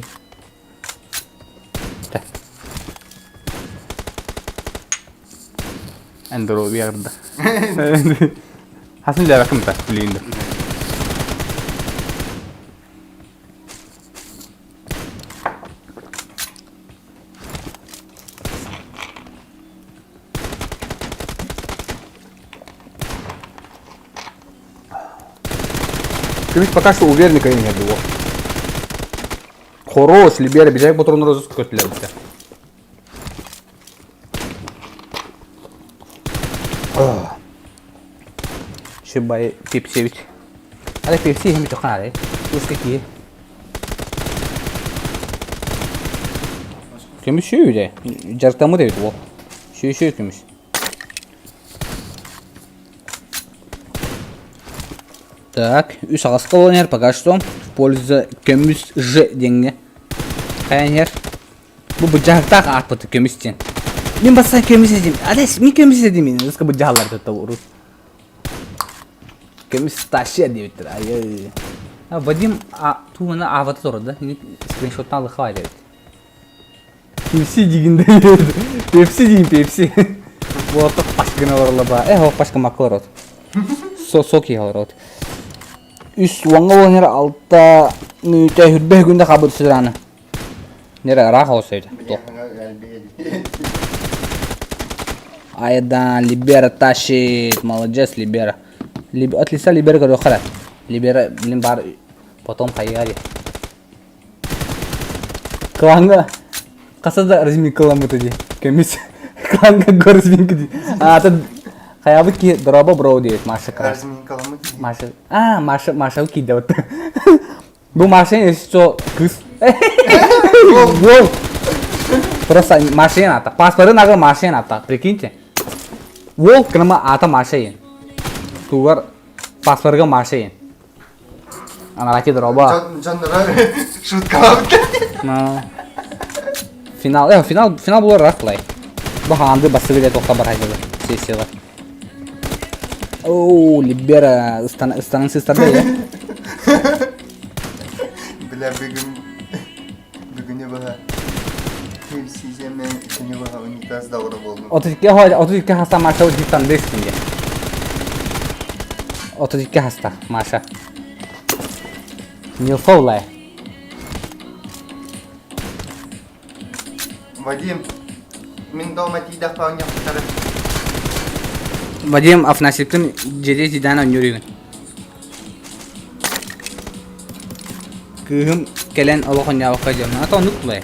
Andro bir yerde. Hasan cevap kim tak bilindi. Кимис пока что уверенный конечно его. Хорош, Libera бежать потом на розыск көтіледі. Шибай Пепсевич. Ada Pepsi yang cocok ada. Terus kaki. Kömüş öyle. Jartamı değil bu. Şey kömüş. Так, üç ağızlı oynar пока что в пользу kömüş J деньги. Kayner. Bu bıçakta atmadı kömüşten. Ben basa kömüş edeyim. Ades mi kömüş edeyim? Nasıl bıçaklar da vurur. Kömüş taşı diyor bitir. Ay. Vadim tu bana avatar orada. Yine screenshot'tan alık var evet. Pepsi diginde. Pepsi diyeyim Pepsi. Bu orta başkına var ola ba. O başka maklar ot. Sok iyi olur ot. Üst wanga oynar altta mütehürbe günde kabul sırana. Nere rahat olsaydı. Aydan Libera тащит, молодец Libera. Отлично Libera говорю, хорошо. Либера, блин, бар, потом хайгари. Кланга, касада разминкаламы тоді, көмес. Кланга гор разминка дейді. Аты, хаябы ки дроба броу дейді, Маша крас. Разминкаламы дейді. Маша, Маша ки да вот. Бұл машина если что, кыз. Воу. Просто машина ата, паспорын ағы машина ата, прикиньте. Воу, кінама ата машина. Туғар паспорға машина. Анараки дроба. Жаннара шуткалап Финал болар рақлай. Бұл ханды басы біле тоқта бар хайдылы сессияға. Оу, Либера ұстаның сыстарды е. Біля бүгіне бұға сезем мен үшіне бұға унитаз дауыры болдым. 32 хаста Маша ұдиттан дейсің де. 32 хаста Маша. Нилфаулай. Вадим, мен дома тидақ бауын яқтары. Вадим Афнасиптің жеде зидана өнерігін. Күйім келен олығын яуыққа жемін. Ата онық бұлай.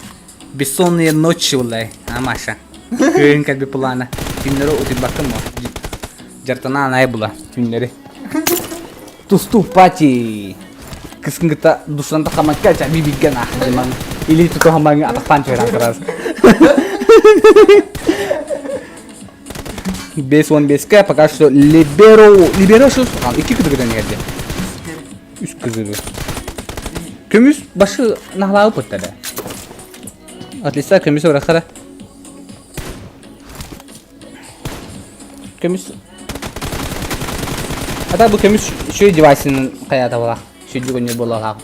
Бессонные ночи бұлай. Маша. Күйім кәлбі плана. Фильмдері өтіп бақым о. Жартана анай бұла. Фильмдері. Тусту пати. Кыскынгыта душранда хамакка чаби бигген ахдыман. Или туто хамагын атақтан чойран қыраз. 5-15-ке пока что Либеро что? 2 кызыгыдан geldi. 3 кызыгы. Көмүс башы нахлауып өттеді. Атлиса көмүс орақыра. Көмүс. Ата бұл көмүс шөй девайсының қаята бола. Шөйді көнер бола.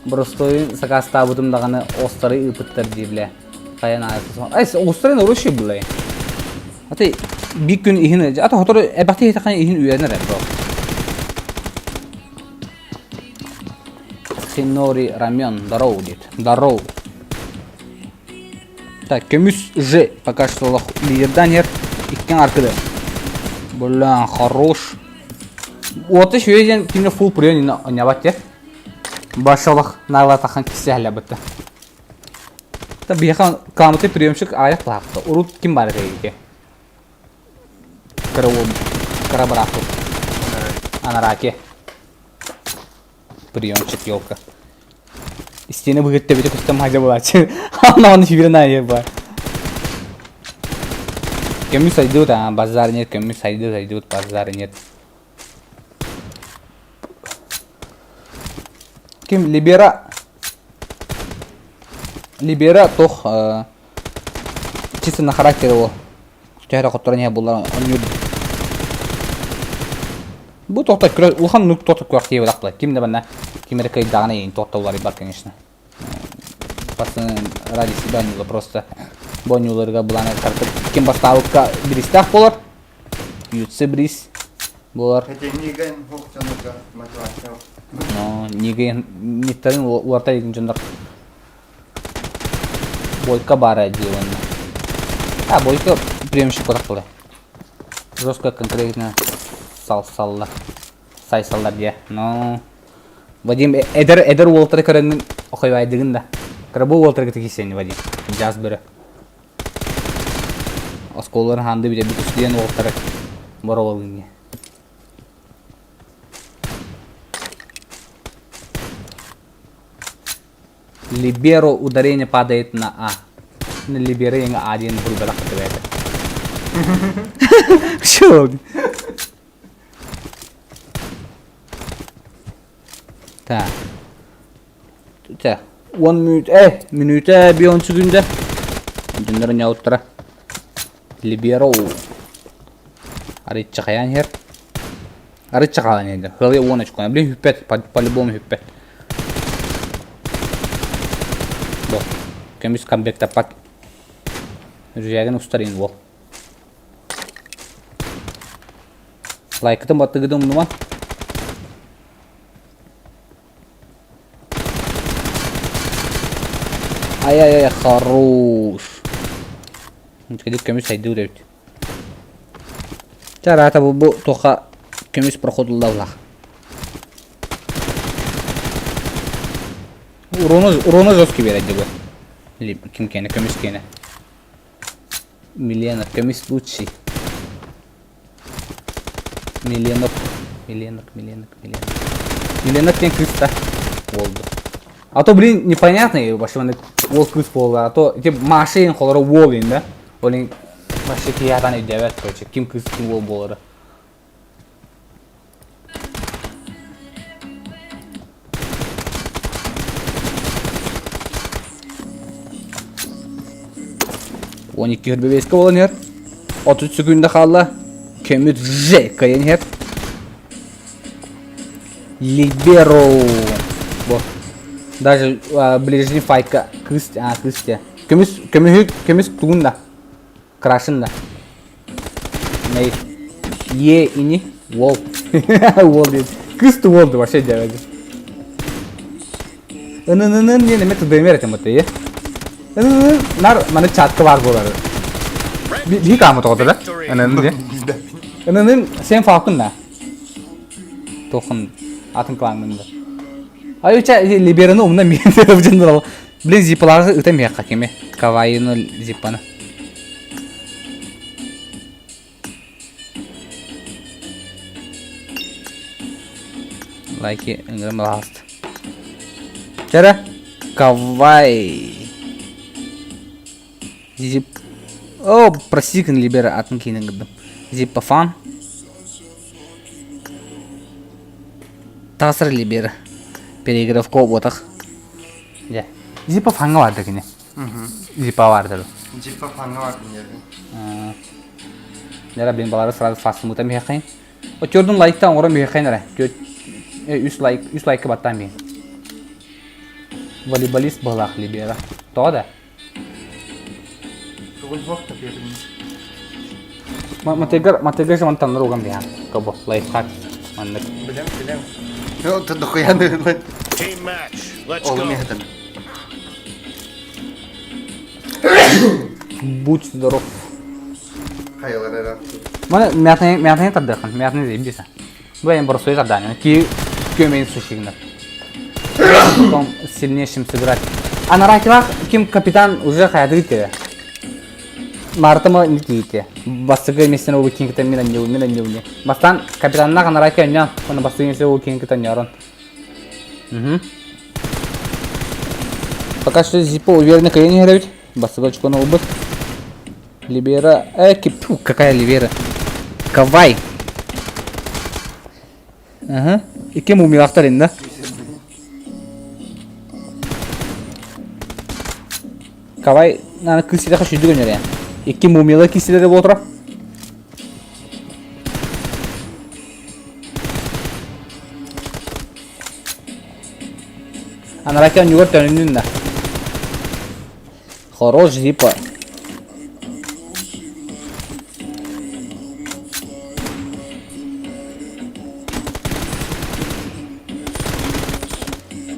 Бростойын сақаста бұдымдағаны остары ұпыттар дейбілі. Қаян айқысы. Айс, остарын орышы бұлай. Ата bir gün ihin. Ata hotor ebati hetakan ihin üyener bro. Хинори рамен, здорово, дед. Здорово. Так, көмүс Ж пока что лидердан ер. Иккен аркада. Блин, хорош. Вот еще один фильм фул прием не абатте. Башалах нагладахан кисяля бітті. Та бияхан камыты приемшік аяқ лақты. Урут ким бар дейке? Карабараку. Анараке. Приемчик елка. Стены выгодят тебе кустом хазя была. Она он фибрина еба. Кем сойдут, а базар нет, кем сойдут, базар нет. Кем Либера тох чисто на характер его. Чайра который не было, он не. Bu tohta kürek, ulhan nuk tohta kürek diye bıraktılar. Kim de bana, kim de kayıt dağına yiyin tohtaları var, конечно. Пацаны ради себя не просто бонюларга буланы тартып ким бастабыкка бристах болар. Ютсы брис болар. Хотя неген хокчанга мотивация. Но неген ниттарын уарта егин жондар. Бойка бара диван. А бойка приемщик отак болар. Жестко конкретно саллар. Сайсаллар дия. Но Вадим эдер Уолтер көрөнүн окуйбайдыгын да. Крабу Уолтер кеткесен Вадим. Жаз бөрө. Осколлар ханды биде бүтүстен Уолтер боролгунге. Либеро ударение падает на А. На Либере на один выборах ответа. Что? Так. Так. 1 minute. Minute bir 10 секунда. Жөндөр не утра. Либеро. Арыч чакаян хер. Арыч чакаян енді. Хылы 10 очко. Блин, хүппет, по-любому хүппет. Бо. Көмүс камбек тапак. Жүйәген устарин бол. Лайкытым баттыгыдым нума. Ай-яй-яй, хорош. Кедик көмүс айдуу деп. Жарата бу тока көмүс проходулда була. Урона жесткий берет диго. Ким кене, көміс кене. Миленов, көміс лучший. Миленов кен крыста болды. А то, блин, непонятно, вообще ол крыс болды. А то, тип, машин холора ол енді. Олин, вообще киятан өйдебет, короче. Ким крыс, ким ол болары. Он 245 болан ер. 30 секунда қалды. Көмір же кайын ер. Либеро. Вот. Даже ближний файка крысте. Көміс тугунда. Крашында. Ней. Ини. Вол. Вол дейді. Крысты волды вообще деведі. Не метод беймер етем өте, е. Нар мана чатка бар болары. Bir kamı toğdu da. Ananın sen farkın da. Toğun atın klanında. Ayıça liberanı umda mi yapacağındır o. Blin zipaları ötem ya kakime. Kavayını zipana. Like engram last. Cara kavay. Zip. О, просикан либера атын кейнен кірдім. Зиппафан. Тасыр либера. Переграфка отақ. Ja. Зиппафанға барды кене. Зиппа барды. Зиппафанға барды деді. Жара білін балары сразу фастын мұта мейқайын. О, көрдің лайктан ора мейқайын ара. 3 лайкы баттан бейін. Волейболист бағлақ либера. Тоға да? Матегар zaman tanır oğlum ya. Kabo, lifehack. Anlık. Bilem. Yok, tutuk uyandı lan. Team match. Let's Oğlum go. yahdın. Будь здоров. Hayırlar herhalde. Mana meyatanya tadakın. Meyatanya zeyim deysen. Bu en борсой задание. Ki көмейін сушигнер. Потом сильнейшим сыграть. А на ракелах ким капитан уже хаяды гитке. Мартыма не киите. Бастыгы месен ол кингтен мен не. Бастан капитанна гана раке оннан. Оны бастыгы месен ол кингтен ярон. Пока что зипа уверенно кайын геребит. Бастыгы очконы убыт. Либера. Фу, какая либера. Кавай. Ага. Ике мумилақтар енді. Кавай, наны кісілі қашүйді көнер я. Ике мумилы кісілері болтыра. Анаракен югар төнінін да. Хорош зипа.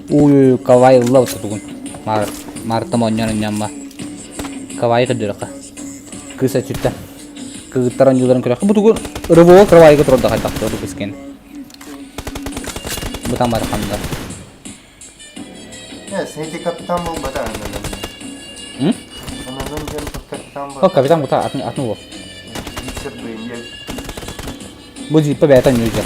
Ой, кавай лав tutun. Marta monyan nyamba. Kawai keduraka. Kisa cita. Kegetaran jualan kerja. Betul revo kawai keterus dah tak tahu biskin. Betul mata kanda. Ya, saya di kapitan mau baca anda. Anda jangan kapitan. Oh, kapitan betul atnu wo. Bisa berinjal. Buji pebatan juga.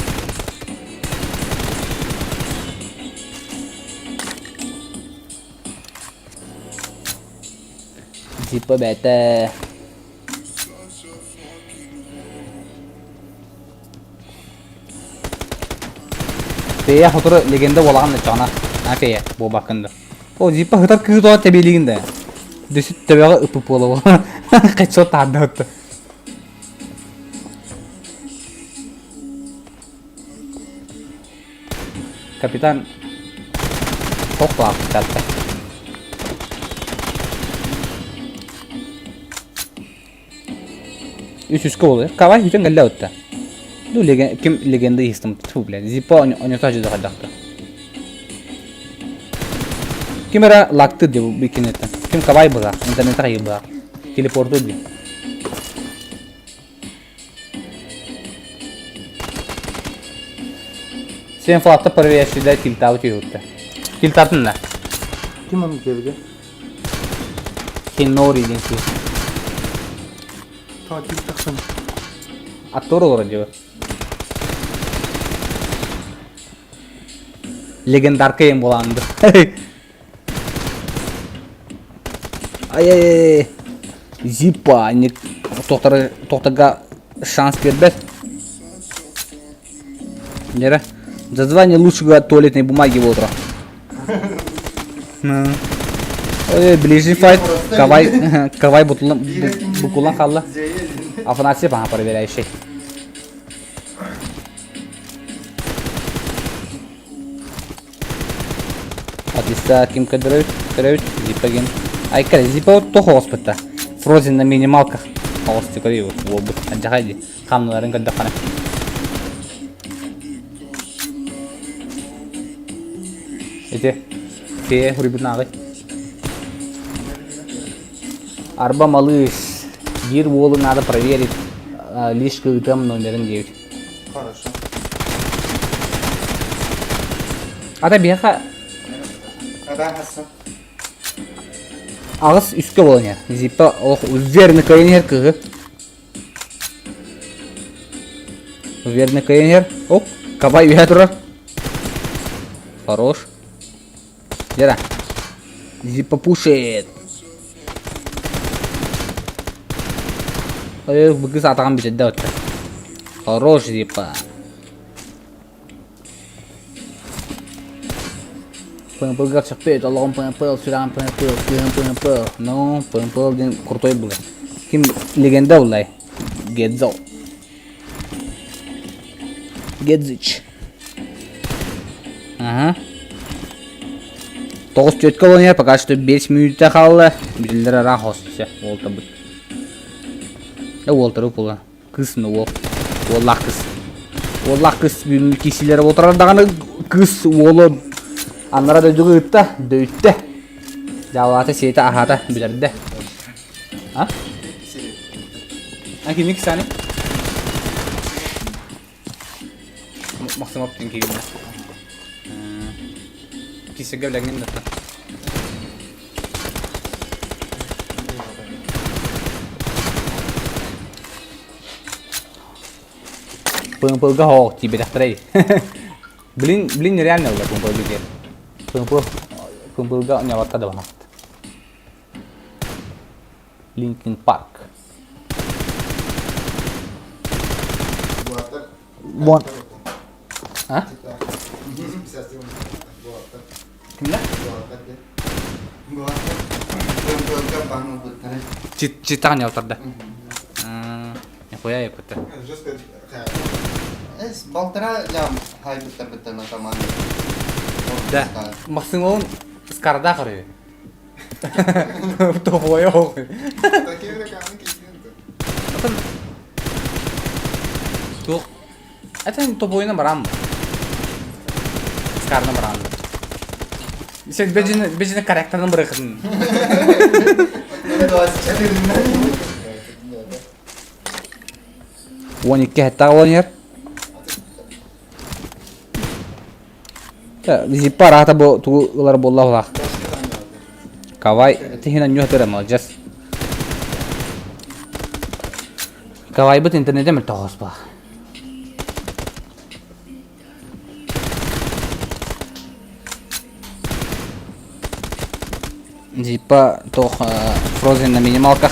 Zipper better. Feya fotoğrafı legenda olan da cana. Ha feya bu bakında. O zipper hıtar kızı doğa tebeliginde. Düşüp tebeğe ıpıp ola. Kaço tadı hatta. Kapitan çok laf zaten. Üç oluyor. Kavay hiç engelle otta. Du kim legenda istem tuble. Zipa onu tacı da kadakta. Kimera laktı diye bu bikinetten. Kim kavay bırak. İnternete kayı bırak. Teleportu diye. Sen falatta parve yaşıyla tiltavı ki yurtta. Tiltatın ne? Kim onu geldi? Хинори деген сөз. Ta tip taksana. Актер олар диyor. Legendarka ем bolandı. Ай. Зипа, не тоқтарға шанс бербет. Нера? За звание лучшего туалетной бумаги в утро. Ближний файт. Кавай букулан қалды. Афанасьев аңа проверяющий. Отлично, Ким Кадрович, Зипа ген. Айкар, Зипа вот то хоспитта. Фрозен на минималках. Холосты кривы, лобы. Аджахайди. Хамнуларын каддахана. Эти. Фея, хурибут нағай. Арба малыш. Bir волу надо проверить. Лишь там номерин 9. Хорошо. Ата бияқа Когда Хасан? ағыз үске болын ер. Зипа верный кайынер кығы. Верный кайынер. Оп, кабай үйе тұрар. Хорош. Дера. Зипа пушет. Бігіз атаған бітеді өтті. Хорош Зипа. Пэмпл как шахпет, аллахом пэмпл, сюрам пэмпл. Ну, пэмпл ден крутой был. Ким легенда улай. Гедзо. Гедзич. Ага. Тоғыз тетка болын пока что 5 минутта қалды. Білдері рақ остысы. Олта бұд. Олтырып олы. Кысыны ол. Оллақ кыс. Оллақ кыс кесілері отырардағаны кыс олы. Аннара дөйдігі үтті, дөйтті. Жалаты сейті ахата білерді. А? Кемі кісәні? Мақсым аптың кегімді. Кесігі біләгінен дұтты. Пымпылға хоқ тебе дақтырай. Блин, нереально ұлы пымпылғы дер. Пымпылға ұняватқа да бағақты. Линкин Парк. Вон. А? Кімді? Читаған яутырды. Нихуя епітті. Балтыра жам хай бітір на команду. Да, мақсың оғын скарда қыры. Топой оғы. Такие рекламы кисенді. Туқ. Әтен топойына барам ба? Скарына барам ба? Сен бәжіне корректорын бұрықын. 12 hektar olan yer. Zippa rata bu tuğlar bolla ola. Kavay tehina nyuhtere maljas. Kavay bu internete mi tohos ba? Зипа тох фрозен на минималках.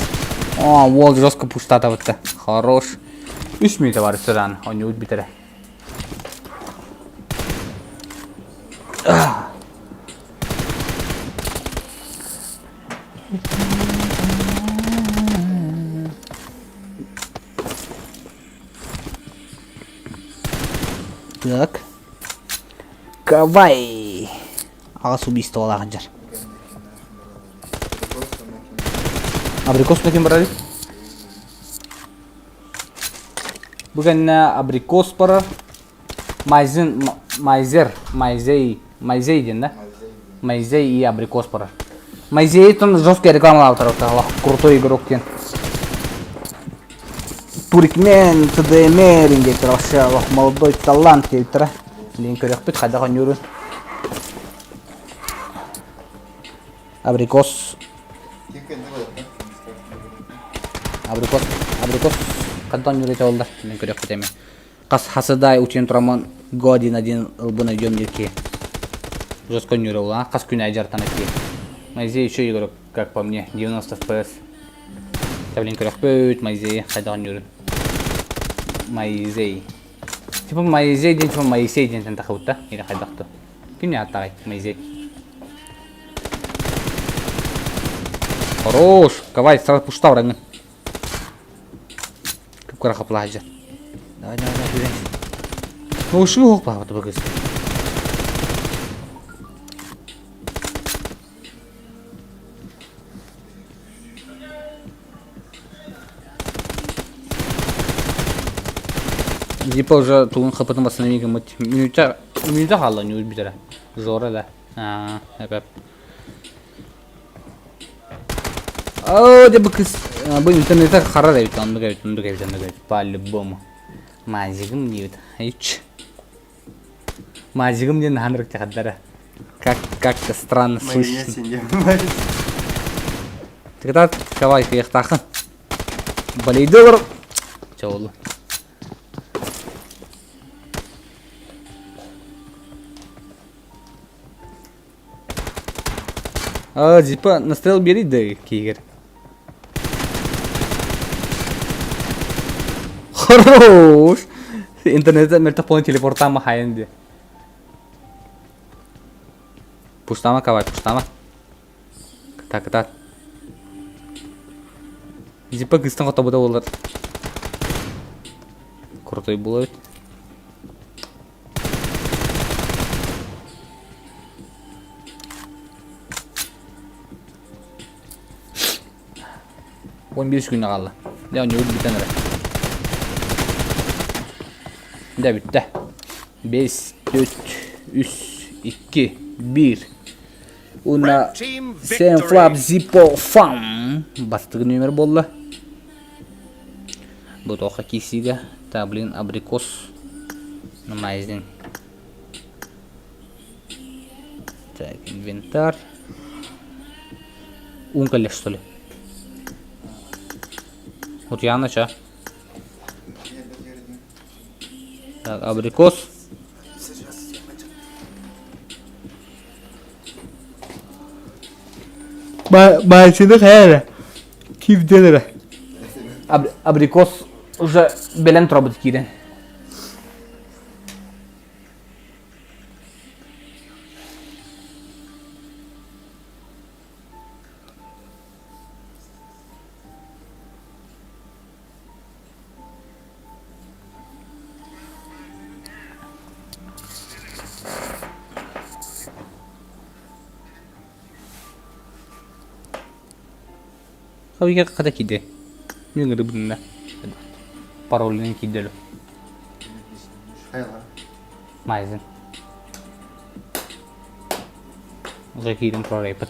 О, вол жестко пустата вот. Хорош. 3 минута var restoran. Он не убитер. Так. Кавай. Ағас убийство алған жар. Абрикосны кем барады? Бүгін абрикос барар. Майзей дейін да? Майзей и абрикос барар. Майзей тон жесткий реклама алып тарапта. Крутой игрок кен. Турикмен, ТДМ рингеттер вообще молодой талант келтір. Лен көрек бет, қайдаға нүрін. Абрикос. Тільки не видно. Абрикос. Кантон юрете олдар. Мен көрөк кетеме. Кас хасыдай учен тураман годин один ылбына жөм дирки. Жоскон юре ула. Кас күн айжартан эти. Майзе еще игрок, как по мне, 90 FPS. Таблин көрөк бөт, майзе хайдаган юрен. Майзе. Типа майзе ден, типа майсей ден тахаута. Или хайдакты. Ким не аттагай, майзе. Хорош! Кавай, сразу пуштав рангын. Көп кара хаплах жер. Давай, жүрен. Ну, уши хоқпа, баты бүгіз. Дипа уже тугун хапытын басына мега минута қалды, не убитера. Жора, да. Әпәп. Деп кыз бұл интернетте қарар әйт, онды кәйт. По-любому. Мазигым дейт. Айч. Мазигым ден ханрық тақаддары. Как-то странно слышно. Тігітат, кавай, қиықтақын. Балейді ұрып. Чаулы. Типа, настрел бери, да, кигер. Хорош! Интернетте мертаполный телепортама хайенде. Пуштама, кавай, пуштама. Так. Типа, кыстан қотобуда олар. Крутой болады. Он бириш күнне қалды. Да, он өз біттен әрі. Да, бітті. 5, 4, 3, 2, 1. Una sen flap zipo fam. Бастығы нөмір болды. Бұл тоқа кесігі. Таблин абрикос. Намайзден. Так, инвентар. Ункалеш, что ли? Вот я начал. Так, абрикос. Мальчины хайра. Кив денера. Абрикос уже белен тробот кирен. Кабиге када киде. Мен гырыбында. Паролын кидело. Хайла. Майзен. Уже кидем прорепет.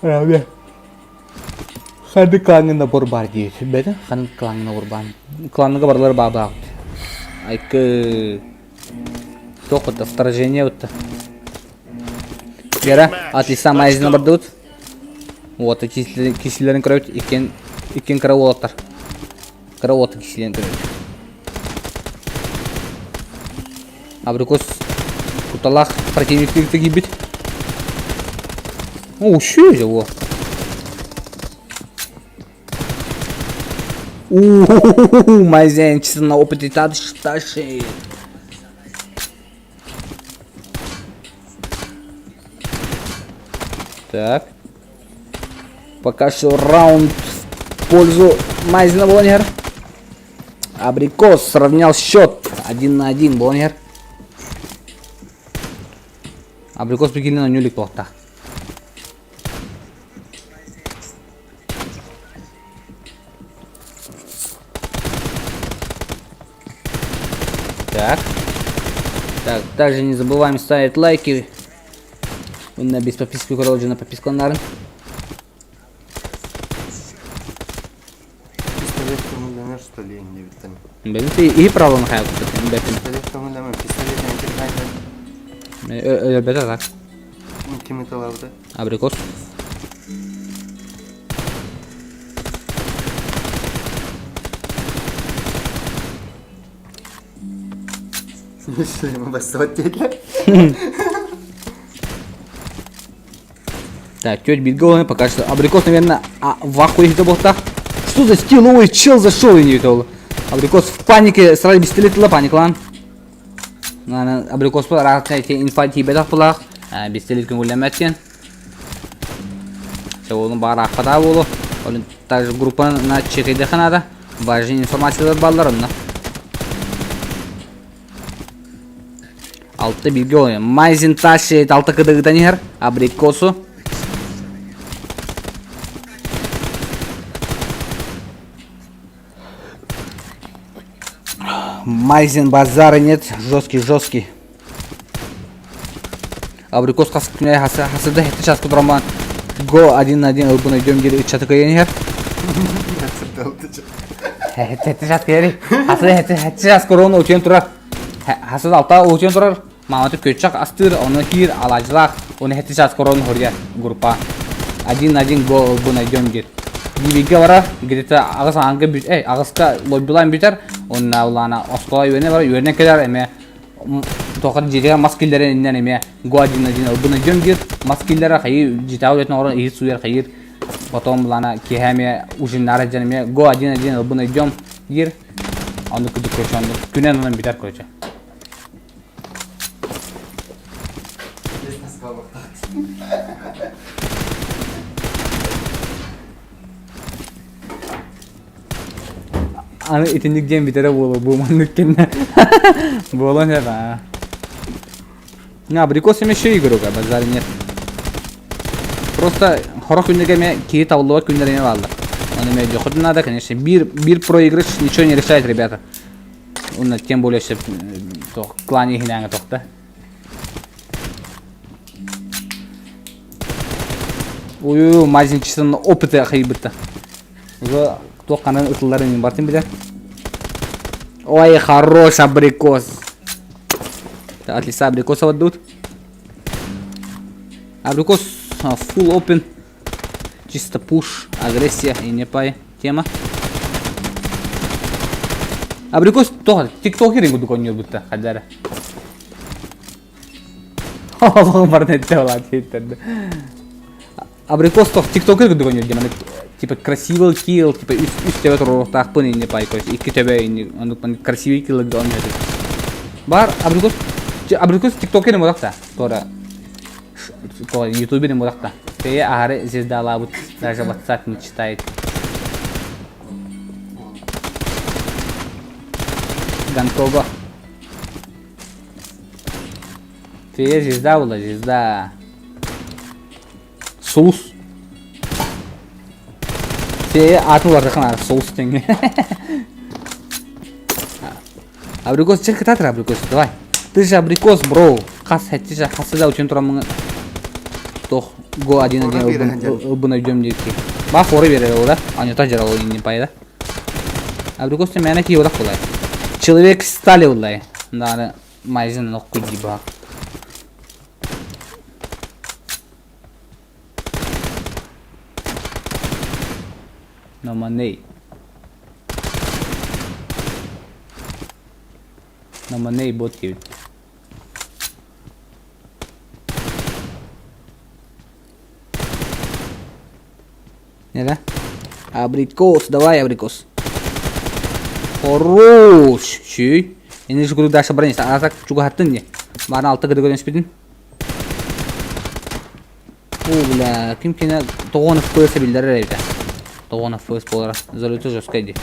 Рабе. Хады клаңында борбар дейт. Беді? Ханы клаңына борбан. Клаңныға барлар баба. Айкы. Тоқыты, вторжение өтті. Вера, атлиса майзина бардут. Вот, киселерін көрөт, икен карауаттар. Карауатты киселерін көрөт. Абрикос, куталах, противниктікті гибит. О, что это его? Майзен, чисто на опыте тадыши. Так. Пока что раунд в пользу Майзена Блонгер. Абрикос сравнял счет 1-1 Блонгер. Абрикос прикинул на нюлик плохо. Так. Так, также не забываем ставить лайки. На без подписки королджи на подписку на рынок. Пистолет кому что ли, не витамин. Бен ты и право на хайку. Пистолет кому пистолет. Ölbet atak. Kim italardı? Abrikos. Ему бассот dediler. Так, тёть бит головой пока что. Абрикос, наверное, в ахуе это был так. Что за стиловый чел зашел и не видел? Абрикос в панике, сразу без телетла паниклан. Абрикос по раратка эти инфати бедах пулах. Без телеткин гулямяткен. Все, он бара ахпата болу. Он также группа на 4 ханада. Важная информация от балларына. Алты бит головой. Майзин таши алты кыдыгдан ер. Абрикосу. Майзен базара нет, жесткий. Абрикос каскуня хасыда хетти сейчас кудраман. Го 1-1 ылбын өйдөм кери чатыка енер. Хетти сейчас кери. Хасыда хетти сейчас корона учен турар. Хасыда алта учен турар. Маматы көчак астыр, оны кир алажлак. Оны хетти сейчас корона хорья группа. 1-1 го ылбын өйдөм кери. Дивиге бара, где-то агыс аңга бүт, агыска лоббилан бүтер. Онна улана оскола юене бар, юене келер эме токар жиреге маскиллере иннен эме гуадина дина убуна жөмгир маскиллере хайыр житау этне орон ийит суер хайыр потом булана кехеме ужиннары жанеме гуадина дина убуна жөм гир анды күдүк көчө анды күнен анан битер көчө. Аны итинник жем битере болу, булмандык кенне. Болон я. На абрикос эме шей игруга, базар нет. Просто хорок күндеге ме киит авлова күндер эме балды. Оны ме жокут надо, конечно, бир проигрыш ничего не решает, ребята. Он тем более что клане хинанга токта. Ой, мазин чистен опыты хайбытта. Уже тоққанын ытылдарын бартын билер. Ой, хорош абрикос. Отлиса абрикоса отдут. Абрикос full open. Чисто пуш, агрессия и не пай тема. Абрикос тоқ тиктокер игуду коньор бутта хадара. Allah'ım var ne de ola tiyetтерді. Абрикос тоқ тиктокер игуду коньор деманы. Типа красивый килл, типа үст тебе туруртак пын не пай койс. Икки тебе аны красивый килл да он жады. Бар абрикос тиктокер модакта. Тора ютубер модакта. Те аре звезда лабут даже WhatsApp не читает. Гантого. Те звезда была, звезда. Сулус. Те атылар жақын соус теңге. Абрикос чек татыр абрикос, давай. Ты же абрикос, бро. Қас хәтті жа қасыда өтен тұрамын. Тоқ го 1-1 ұлбына өдем дейкі. Ба форы берер ода. Анюта жаралы не пайда. Абрикос те мәна кей одақ болай. Человек стали олай. Дары майзын оққы дейба. Номаней. Номаней бот кевит. Не да? Абрикос, давай абрикос. Хорош. Чүй. Эне жүгіру дашы бранес. Аразак жүгі хаттын не? Барын алты кіді көрінс бетін. О, бля. Кім кені 9 FPS білдері рейді. 9 FPS болара. Залюты жесткайди.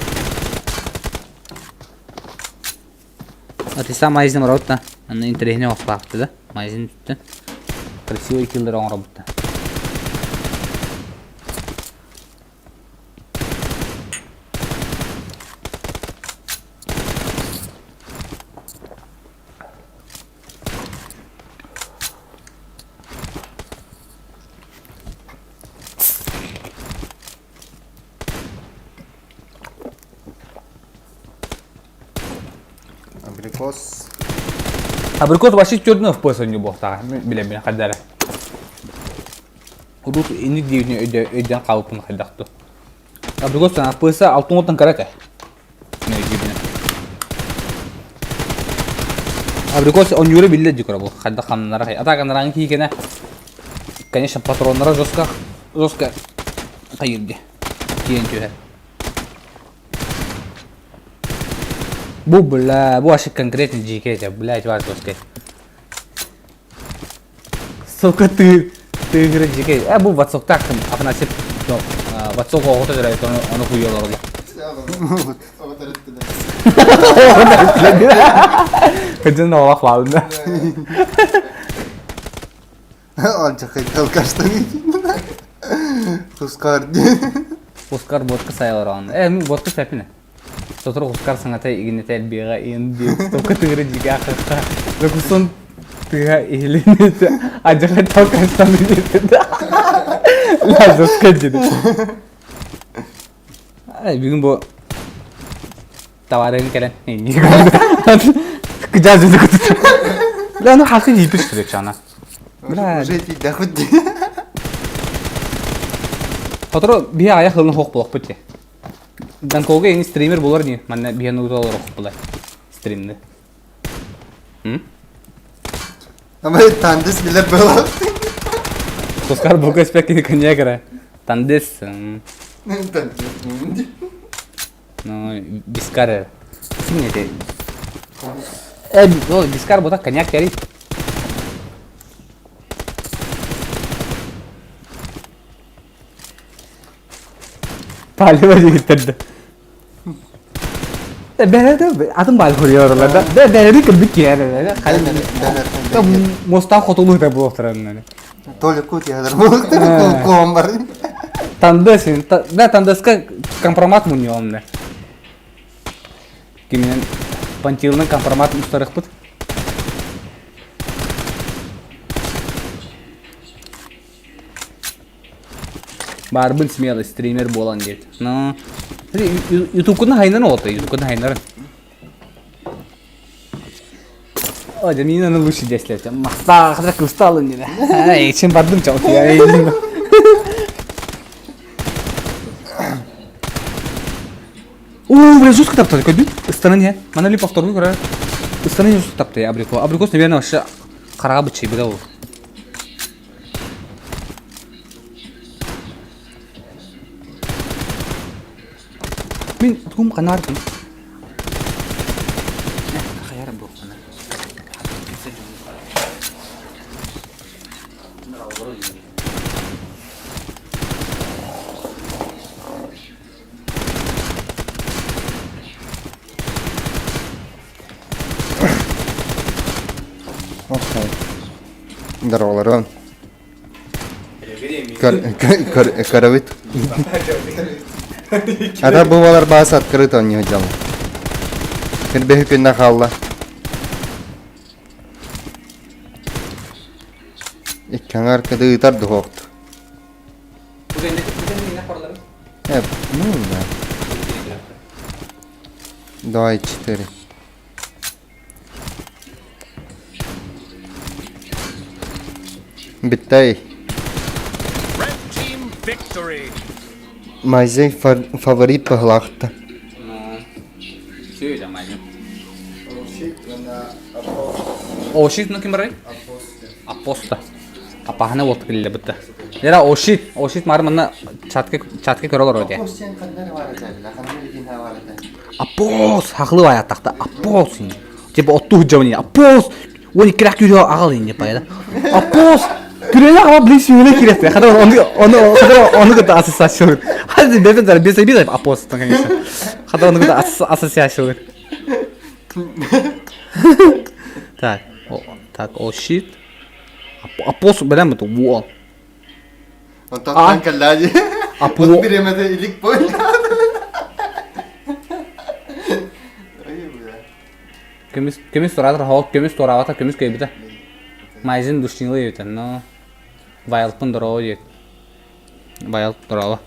Атиса майзин работа. Аны интернетне вафлақты да. Майзин түтті. Красивый киллер он работа. Абрикос. Абрикос баши чёрный FPS у него та, биле кадара. Рут ини дивне өйдөн калыпын кайдакту. Абрикос тан FPS 6-тан карата. Не дивне. Абрикос он юре биле дикора бу. Кайда камнара кай. Ата канаран кийгене. Конечно, патроннары жестко кайырды. Кийин жөһөр. Бу ошибка конкретно жеке, блядь, ваш жестко. Сука, ты игры жеке. Бу ватсоктак афанасип. Ватсок огото жүрөйт, аны куйолор. Кыжын олақ балында. Анча кайтал каштан екен. Хускар ден. Хускар ботка сайылар аны. Мен ботка сәпіне. Сотыр Хускар саңатай игінеті әлбеға енді. Тоқа тығыры жеге ақыққа. Лөкісон тыға еленеті. Ажыға тау каштан енеті. Ла жостқа жеді. Бүгін бұл товарын кәлін. Күжа жүзі күтіп. Бля, ну халқы жейпіш түрек жана. Уже ти дахуд. Хотро бие аяқ ғылын хоқ болақ бұтте. Данколға еңі стример болар не? Мәнне бие нұғыта олар хоқ болай. Стримді. Ama tandis bile böyle. Хускар бұлға спекені көне кірі. Тандес. Ну, бискар. Кім не де? Бискар бұта коньяк кәрі. Палева жегіттерді. Бәрі атым бал көріyor оларда. Бәрі кірбік кері. Мостав қотылығы да бұл оқтырады. Толик кут ядыр болуктыр. Ком бар. Тандес. Да, тандеска компромат мұн еуымды. Кеменен пантилының компроматын ұстарық бұд. Барбын смелый стример болан дед. Ну, ютуб-кудың хайнарын олды, ютуб-кудың хайнарын. Ода, мен оны лучше деслете. Мақта, қадырақ ұсталын деді. Эйчен бардым чауты я, эйчен. Бля, жестко таптады, көйді? Үстанын, мана ли повторный көрі. Үстанын жестко таптады, абрикос. Абрикос, наверное, вообще қараға бітшей біда ол. Мен тұғым қана артым. Қайарым бұл қана. Окей. Здорово, Рон. Каравит. Ата бывалар басы открыто он не хотел. Кирбехи күнна қалла. Иккен аркады ытар дұғоқты. Ну да. 2-4. Биттай. Red team victory. Майзей фаворит пағылақты. Сөйді майзей. Ошик на Ошит ну кім барай? Апоста. Апағына олты келі бұтты. Ера ошит мары мұнна чатке көрілер өте. Апос! Хақлы бай аттақты. Апос! Тепі отты хүджауын ені. Апос! Оны кірек көрі ағал ені байда. Апос! Күрені ағала білей сүйіне керекті. Оны күтті ассоциациялыр. Хады бәбін зары бесай бейді апостың, конечно. Хады оны күтті ассоциациялыр. Так, ошит. Апос білем бұты, уол. Он тоқтан кәлләді. Он беремеді илік бойды. Кеміз тұрадыр, хауық кеміз тұравата, кеміз көйбіті. Майзин дұшчинлы ейтін, но... Вайлпын дұрауы дейт. Вайлп дұрауы.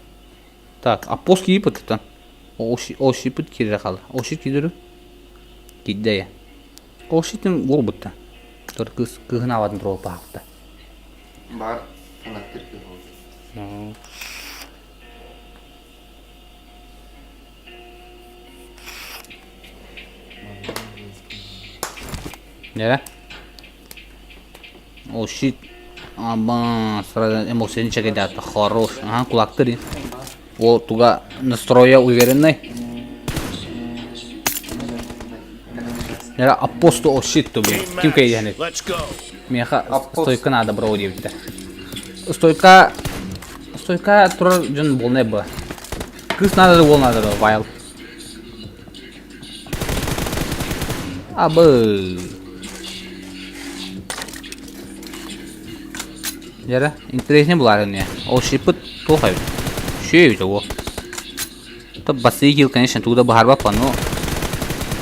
Так, апос кейі бұттыптан. Оши бұт кере қалды. Оши кейдірі? Кейді я. Ошитін ол бұтты. Тор кыгын авадын дроп баапта. Бар фанаттар кылды. Нера? О, щит. Аба, сразу эмоции чекать, хорош. Ага, кулак три. Вот туда настроя уверенный. Нера, апостол, о, щит тобі. Game Ким match. кейдяни? Let's go. Меха, стойка надо бро девте. Стойка турар жон бол не ба. Кыз надо бол надо вайл. Абы. Яра, интереснее булар не. О шипыт плохо. Что это во? То басыгил, конечно, туда бахарба но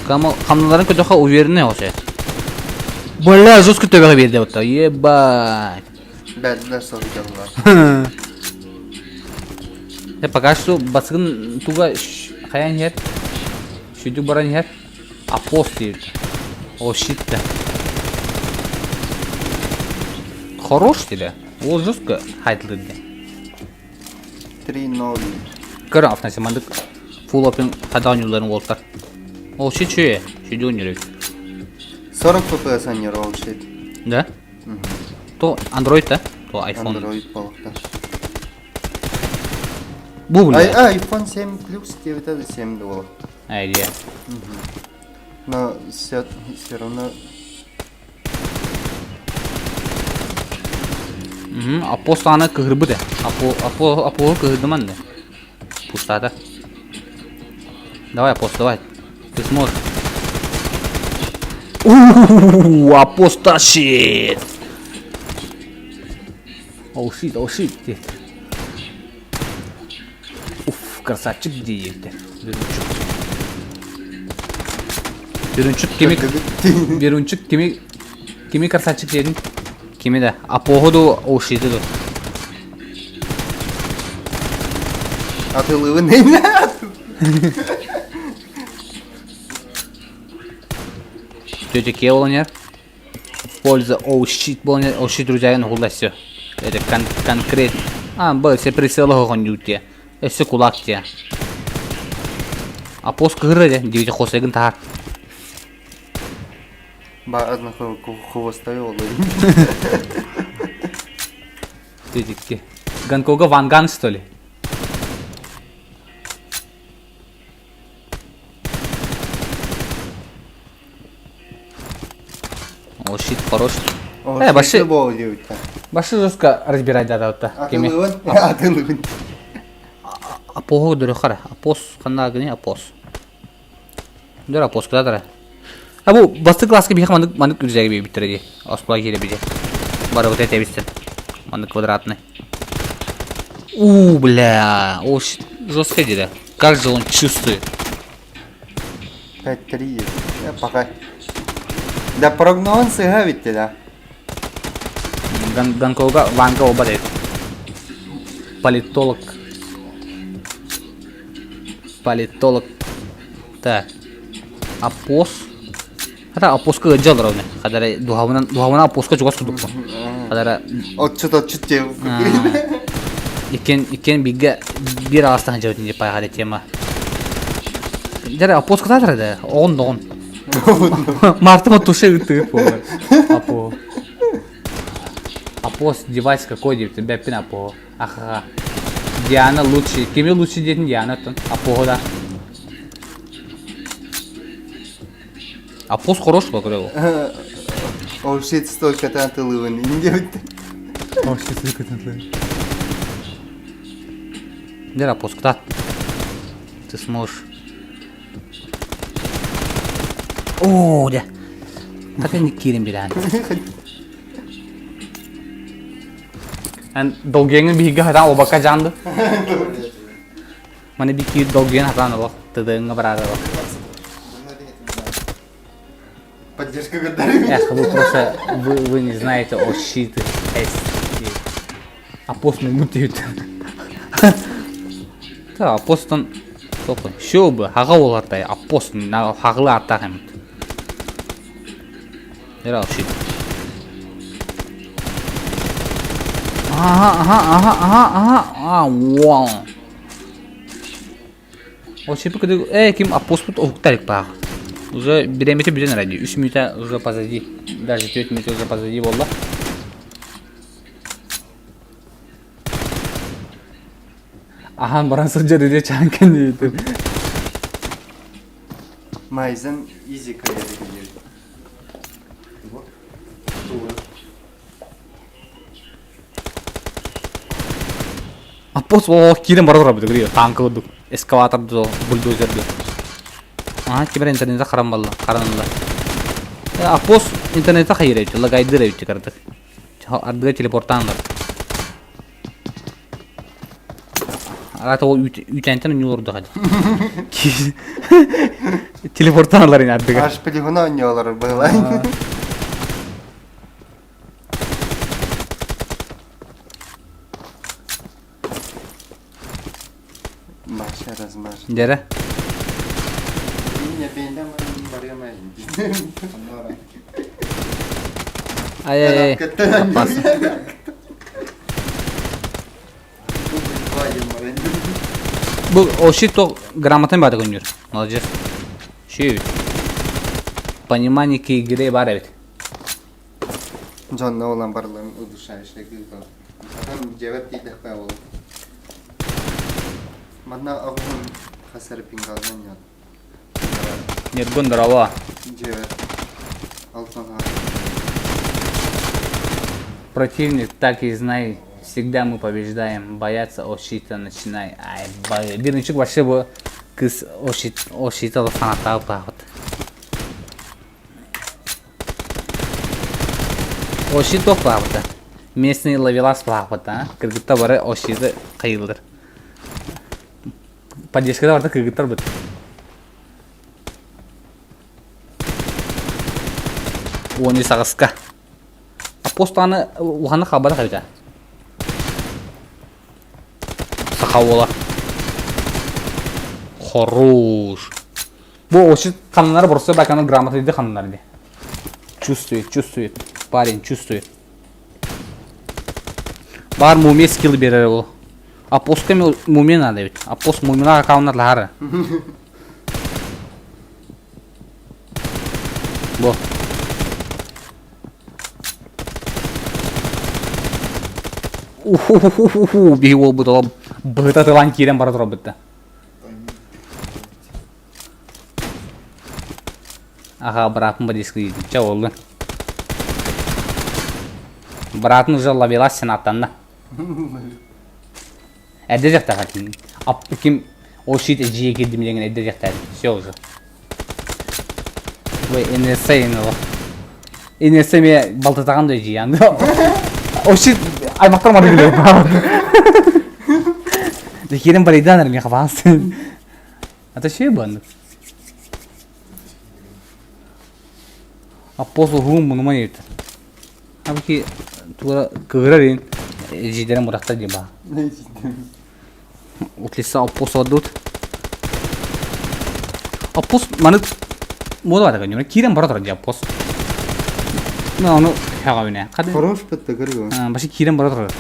камналарын көтөха уверенный вообще. Бля, жестко тебе берди вот. Ебать. Бәділер сылғылар. Я пока что басыгын туга хаян хер. Шүдү баран хер. Апост дейді. О щит-то. Хорош дейді. Ол жестко хайтылды дейді. 3-0. Көрі афнасы мандык. Фул опен хадаунюларын олтар. Ол щит шөе. Шүдү ойнерек. 40 FPS анер ол шет. Да? То Android да? То iPhone. Android балықта. Бұл бля. iPhone 7 Plus девять это 7 долларов. Айдия. Но все равно Апост аны кыгырбы да. Апо кыгырды ман да. Пустата. Давай, апост, давай. Ты сможешь. Апост тащит. Оу щит. Уф, красавчик дейді. Берунчук кими красавчик дедің? Кими да? Апоғыду оу щиті да. атылығы неймін? Тетя ке боланер? Польза оу щит боланер. Оу щит, друзья, ну хулда все. Это конкретно. Бұл все прицелы ғоған юте. Все кулак те. Апост кыгыры де. Девете хосегін тағар. Ба одна хвостой олды. Тетя Ганкога ванган, что ли? О, щит хорош. Башы жестко разбирать да вот так. Атылығын. Апоғы дұры қара. Апос қанда гыне апос. Дұр апос кыда дұра. Бұл басты класска бейхі мандық үрзәге бей біттірі де. Оспыла келе біде. Бары вот это бістен. Мандық квадратный. Бля. О, жестко дейді. Как же он чувствует. 5-3. Пока. Да прогнозон сыға бітті да. Ганкога ванга оба дейді. Политолог. Так. Апос. Хата апоска ғыджал равны. Қадары дұғавынан апоска жұға сұдық бұл. Қадары... Отчыт жеу. Екен биге бір ағастан жауытын деп байғады тема. Жары апоска татырады. Оғын. Мартыма туше үтті бұл. Апо. Апос девайс какой деп бәппен апо. Ахаға. Диана лучше. Кеме лучше дейтін Диана тұн. Апоғы да. Апос хорош ба көрі ол. Ол шет стойка тантылығын. Инде өтті. Ол шет стойка тантылығын. Дер апос кытат. Ты сможешь. О, да. Так не кирим бірән. Долгенің бігі хатан обақа жанды. Мане бігі долген хатан олық. Тыдыңға барады олық. Поддержка гадарим. Эх, вы просто, вы не знаете о щиты. Апост не мутают. Да, апост он... Шо бы, хаға олардай, апост хағылы аттақ емет. Ерал щит. Ага. Вау. О, шипы куда? Ким апостол уктарик па. Уже беремете бюджет ради. 3 минута уже позади. Даже 4 минуты уже позади, волла. Ахан баран сыржады чанкен дейді. Майзен изи каяды gidiyor. Апос о кирен бара тұрады грио. Танкылды, эскаваторды, бульдозерді. Кибер интернетте қарамалла, қаранылла. Апос интернетте хайыр өтті, лагайдыр өтті кардық. Ардыға телепорттанлар. Арата ол үйтәнтен не орды қады. Телепорттанлар ен ардыға. Аш полигона ойnuyorlar böyle. Başarız. Dere. Yine benden varyamayız. Ay. Appas. Bu o то грамотный бады oynuyor. Молодец. Şey. Понимание к игре бар evet. John'la olan barıların uduşan şekilde. Zaten cevap değil de koyalım. Madna ağın hasar pingaldan ya. Нет гондрова. Cevap. Alttan ha. Противник, так и знай, всегда мы побеждаем. Бояться ошита начинай. Ай, бирничек вообще bu kız ошиталы санаттағы бағыт. Ошит тоқ бағыты. Местный ловелас бағыты. Кыргытта бары ошиты қиылдыр. Поддержкада барды кыргыттар бұд. Оны сағысқа. Апостаны ұғаны қабады қайда. Сақауыла. Хорош. Bu ошит қанынлары бұрысы бәканы грамоты дейді қанынлары дейді. Чувствует. Парень чувствует. Бар мумия скилл берер ол. Апостқа мумия надо ведь. Апост мумияға қауынар лары. Бұл. Бейі ол бұд олап. Бұғыта тылан керен бара тұра бұдды. Аға братым ба дескі дейді. Ча олды. Братым уже ловелас сен аттанды. Әді жақта қатын. Апты кем о шит жие келді мелеген әді жақта әді. Все уже. Ой, энесе ені ол. Энесе ме балтатаған да жие анды. О шит аймақтар мады келеді. Керен бар еді анар мен қапағансың. Ата ше банды. Апосыл ғуым мұныман еді. Абыки тура кығырар ең жидерін бұрақтар дей ба. Отлиса апосыл адуд. Апос маны мода бады ғаню. Керен бара тұрады апос. Оны қаға өне. Хорош бітті кіргі. Башы керен бара тұрады.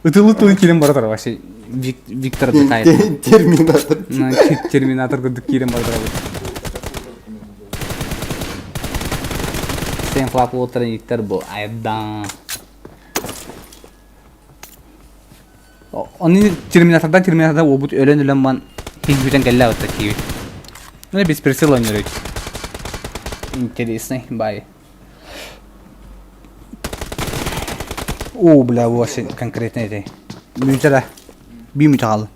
Үтілі керен бара тұрады. Башы Виктор дұқайды. Терминатор. Терминатор күдік керен бара тұрады. Sen flap отырын ектер бұл айдан. Onun Terminator'dan obut ölen ban hiç birden geldi avta ki. Ne biz persel oynuyoruz. Интересный бай. О, бля, вообще конкретно это. Мютера. Бимутал.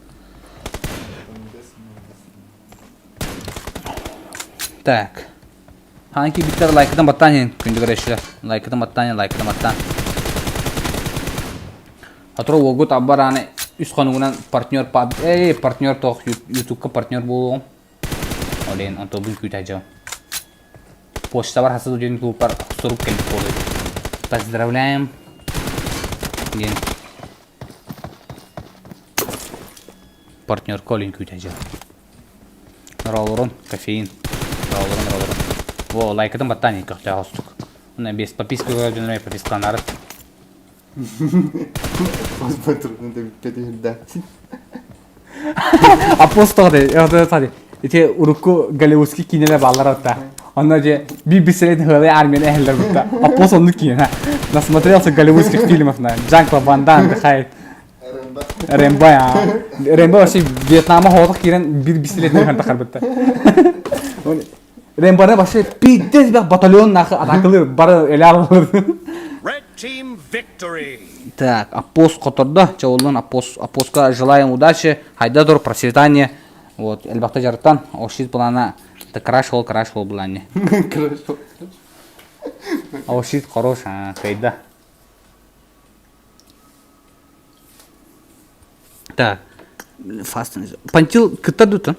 Так. Hangi bitter like'dan battanyen gündür eşler. Like'dan battanyen. Hatırla o gün abbarane üst kanundan partner toq YouTube'ga partner buldum. Olen antobun kütacağım. Почта бар хасад уден клубар соруп келіп болды. Поздравляем. Ген. Партнер Колин kütacağım. Роллорон, кофеин. Роллорон. Во, лайкадан баттан екі қылжа қостық. Оны без подписка өдінірмей подпискаланары. Посмотрим, это пятый. Апостол де, это тади. Ите урукку Голливудский кинелер баллар отта. Он же BBC хылы армияны эхлер бутта. Апостол ну кине. Насмотрелся голливудских фильмов на Джан-Клод Ван Дам, Хай. Рэмбо я. Рэмбо вообще Вьетнама ходок кирен BBC-летний ханта харбытта. Рэмбоны вообще пиздец бак батальон нахы атакылыр бары элер. Red team victory. Так, апост которда, чаулын апостка желаем удачи, хайдадор, процветания. Вот, эльбахта жарттан, ошит плана, да краш хол булане. Хорошо. Ошит хорош, хайда. Так, фаст. Пантил кытадута.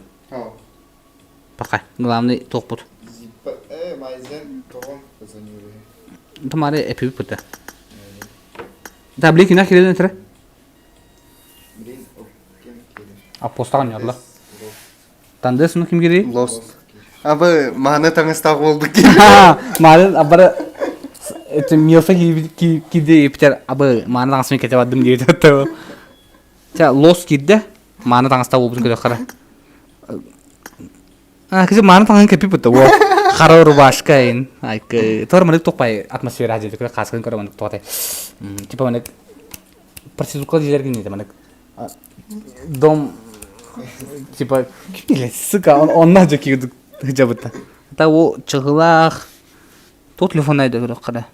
Пока, главный топут. Майзен, Торон, позвонили. Тамаре эпи пута. Да, блики на хилен тре. Блин, кем келер? Апостан ярла. Тандес ну ким гири? Lost. Абы маны таңыстағы болды ки. Малын абара это милфа киде питер абы маны таңысымен кете бадым дейді тәу. Та лос киде маны таңыста болбыз көде қара. Кеше маны таңын кепи бұты о. Қара рубашкаин. Айк тор маны тоқпай атмосфера жеді көде қасқын көре маны тоқтай. Типа маны проститутка жерлерге не маны дом типа кипиле сука он же киду хижабыта. Та о чыгылах то телефон найда көде қара.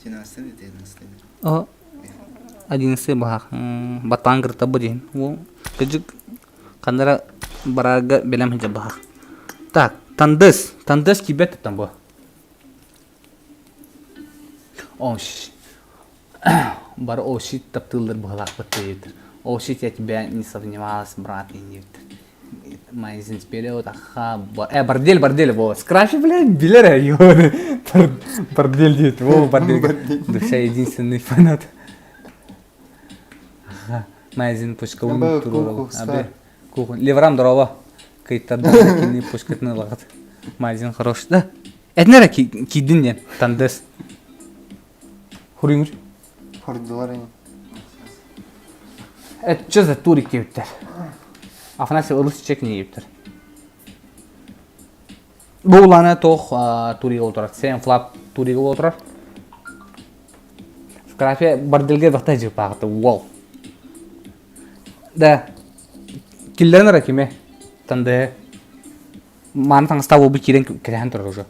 Сен астын ете, астын. О 11 бах батангыр табыдин. О кыжык кандара барага белем хижабах. Так, тандес кибет там бо. Ош. Бар ошит таптылдыр бахлак бытыйт. Ошит я тебя не сомневалась, брат, и нет. Майзин вперед, аха, бордель, во. Скраши, блядь, билера, ё. Бордель, дед, во, бордель. Душа единственный фанат. Аха, Майзин пушкалым туру. Абе, кухон. Леврам дрова. Кайттарда кине пушкатны лагат. Майзин хорош, да. Этнера кидин не, тандес. Хурингур. Хордылар ені. Это что за турик кептер? Афанасий ылыс чек не кептер. Бұл лана тоқ туриға отырады. Сен флап туриға отырады. Скрафия борделге вақта жеп бағыты. Уау. Да. Киллерін ара кеме? Танды. Маны таңыста ол бұл керен керен тұрыр уже.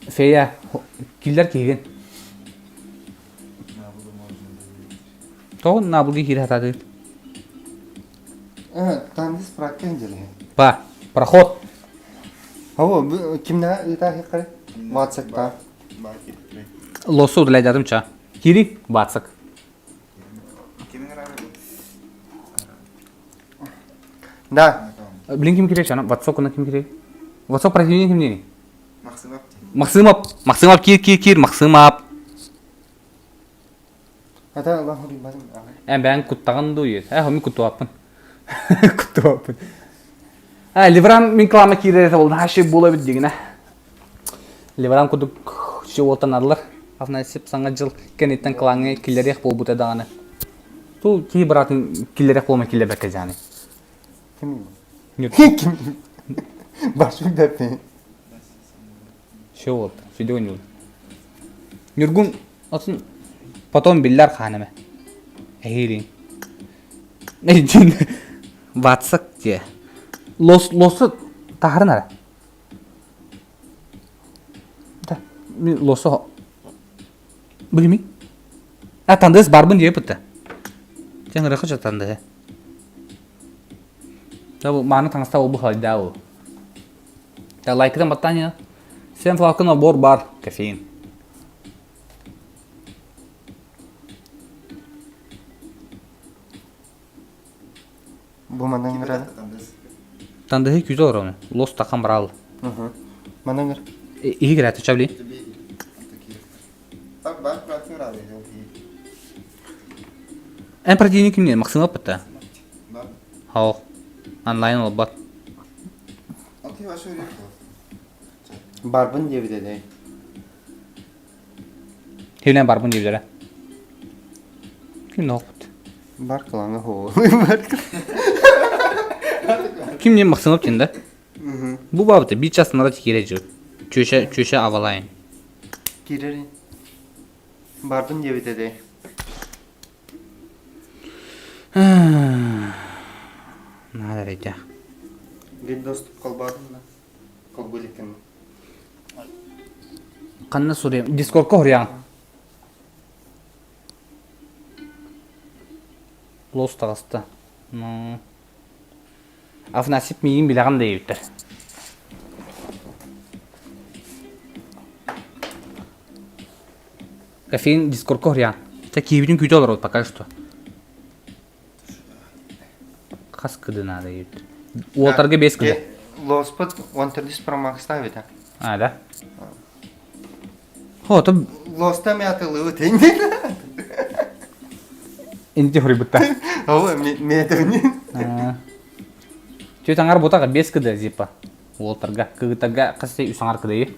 Фея. Киллер кеген. Тоғын набылды хири хатады. Тандыс праккен желе. Ба, проход. Ау, кимна итахи қары? WhatsApp-та. Маркетпен. Лосу удалайдадым ча. Хири, бацак. Кемің рағыр? Да. Блин, ким керек чана? Ватсок кына ким керек? Ватсок противник ким нені? Мақсым апты. Максимов, кир, Максимов. Ата Аллаху рибадым. Бәң құттаған дойыз. Хоми құттуаппын. Құттуаппын. Ливрам мен клама киререте болды. Хаши бола бит деген. Ливрам құттук ше олтан адылар. Афнасип саңа жыл кенеттен клаңы киллерек бол бұта дағаны. Ту кей баратын киллерек болма киллер бәкке жаны. Ким? Нет. Ким? Башу бәпе. Ше олды. Шедеу не олды. Нюргун отын потом биллар ханаме. Эхирин. Эйдин. Ватсак те. Лосы тахарын ара. Да. Мен лосы білмей. Тандыз барбын деп бітті. Жаң рақы жатанды. Да бұл маны таңыста ол бұл халда ол. Да лайкыдан баттан Сен флакына бор бар кофеин. Бұл мандан ғырады? Тандығы күзі орауны. Лос таққан біралы. Мандан ғыр? Игі кірәті чабли. Так, бар праккен рағыр. Ән противник кімнен? Максимов бітті. Бар. Хау. Онлайн ол бат. Аты вашу рек. Барбын дебі деді. Hevlen var bunu diyebilirler. Kim ne okut? Бар кылаңы хо. Бар. Kim ne maksimum tinde? Bu babıda bir çasınlara tikireceğim. Köşe avalayın. Кирери. Бардым деп айтады. Надо рейтя. Гет доступ калбадым да. Кабыл экен. Kanna sorayım. Discord'a horyan. Lost ağızda. Afnasip miyim bilağım deyiptir. Kafein Discord'a horyan. İşte kibinin gücü olur o пока что. Kas kıdına deyiptir. Уолтерге 5 kıdı. Лоспот Wanderlust Pro Max ставит. А, да? О, то Лоста мятылы өтейін. инде хори бутта. Ова метөвні. Чё таңар ботаға 5 кыды зипа. Уолтерга кыгытага касы үсаңар кыды.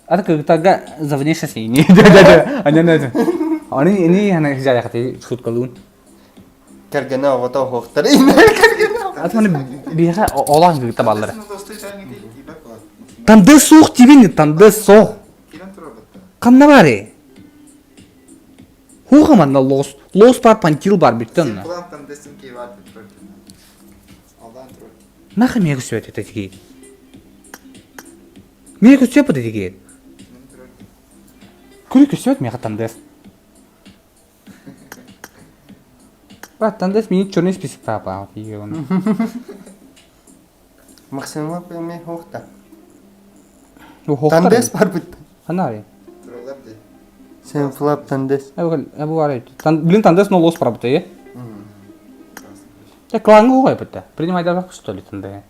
Ата кыгытага за внешность не. Да. Аня. Они не хана хижая хати шуткалун. Кәргені авата хоқтар. Ата маны биха олан кыгыта баллары. Досты тәңі дейін, ибәк бар. Танды соқ тибин, танды соқ. Кирен тұра бітті. Қанна баре? Хуға манна лос. Лос бар пантил бар биттен. План тандесім кей бар бі тұрар. Алдан тұрар. Нахай мега сөйт это тиги. Мега сөйт это тиги. Мен тұрар. Күлік сөйт мега тандес. Брат, тандес мені черный список папа. Максимум пеме хоқта. Тандес? Тандес бар бұд. Ханари. Тұралар де. Сен флап тандес. Әбу барайты. Блин, тандес но лос пробыта, е? Я клангу ғой бітті. Принимай да что ли танда.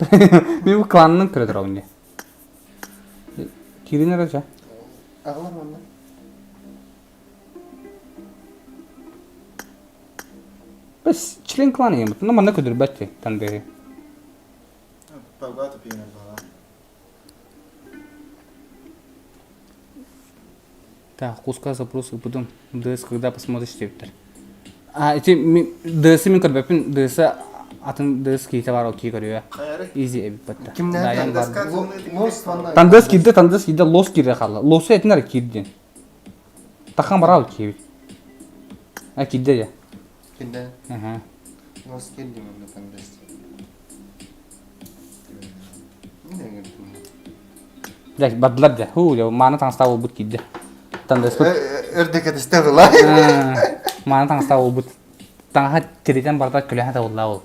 Мен бұл кланның кірі тұра өнде. Кирин әрі Ағылар онда. Біз член кланы емет. Но мана көдір бәтті танда. Багато пігне бала. Так, куска запросы потом ДС когда посмотришь тептер. Эти ДС мен көрбеппин ДС атын ДС кейте бар окей көрüyor. Қайары? Изи эбит батта. Кимнен Даян бар. Лос ванна. Тандес кирде лос кирде калды. Лосу этинер кирден. Тахан бар ал кейбит. Кирде я. Кенде. Ага. Лос келді мұнда тандес. Не гөрдім. Дәк бадлар да. Ху, я маны таңстау ол бут кирде. Тандес бут. Өрдек әдісті ғылай. Маны таңстау ол бут. Таңға тиритен барда күләһә дә улла ул.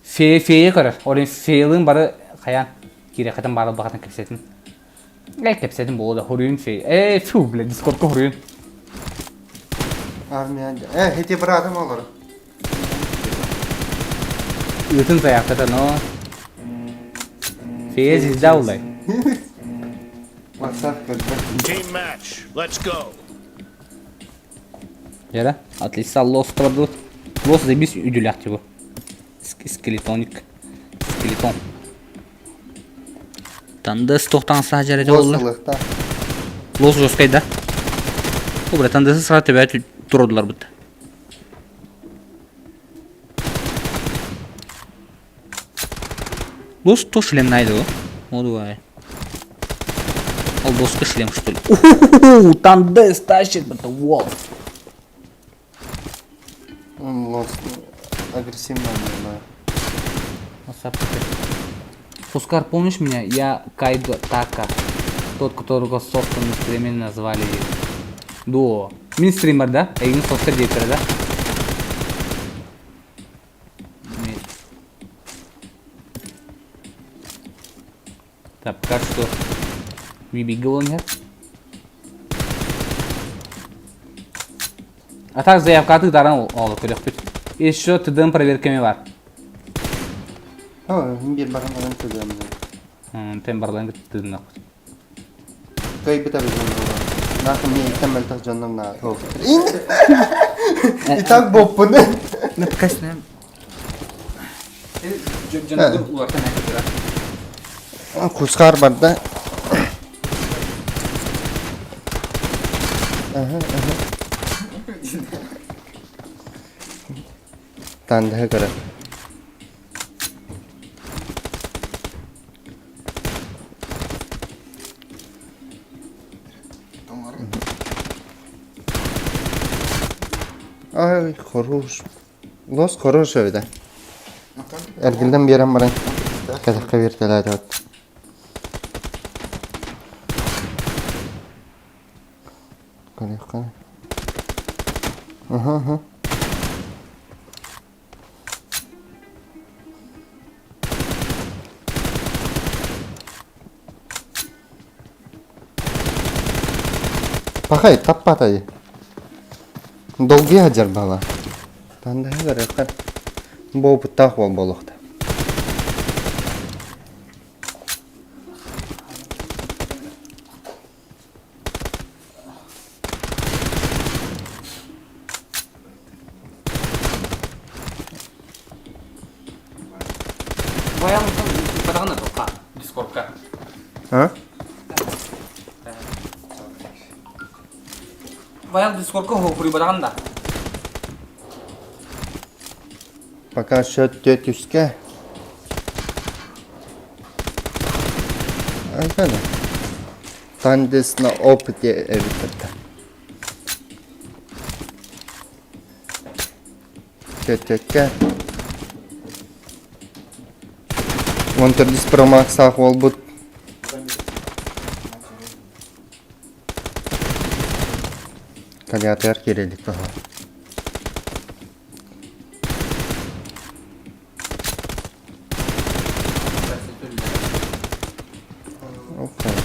Фее көрөр. Орын фейлын бары каян кире катын бары багатын кепсетин. Кепсетин болду. Хорюн фей. Фу, бля, Дискордка хорюн. Армиян. Хете бір адам олар. Ютун заяктата, но фее зизда улай. WhatsApp көрді. Team match. Let's go. Яра, отлично, лос продут. Лос забись удюлях его. Скелетоник. Скелетон. Тандес тоқтан сажар ете олар. Лосылықта. Лос жоскайда. О, бля, тандесі сыра төбә тұрдылар бұд. Лос то шлем найды о. О, давай. Ал доска шлем, что ли? Уху, тандес тащит, бата, вау. Он лос агрессивно, наверное. Пускар, помнишь меня? Я Кайдо Така. Тот, которого софтом на стриме назвали Дуо. Мин-стример, да? Эгин софтер дейтер, да? Так, пока что вибигал нет. А так заявка даран олы көрек бит. Еще тыдым проверками бар. Bir bakamadan çözüyorum. Тем барлан тыдым нахуй. Kayıp tabii canım. Nakım niye temel tak canım na. İtak boppunu. Ne kaç ne? Canım ulardan ne kadar? Kuşkar barda. Tandaha göre. Ay, хорош. Лос хорош öyle. Ergilden bir yerim var. Kadakka bir telade at. Kale. Aha. Pakai tapat aja. Dolgi hajar bala. Tanda hajar kan. Bau petah wal bolok ta. Bayang padahal tuh kak Discord kak. Ha? Bayang Discord kok hukuri padahal dah. Pakai shot 400'ke. Ay kana. Tandesna opet diye evittirdi. Ketke. Монтердис Pro Max ақ ол бұд. Калиатер керелік бұға. Окей.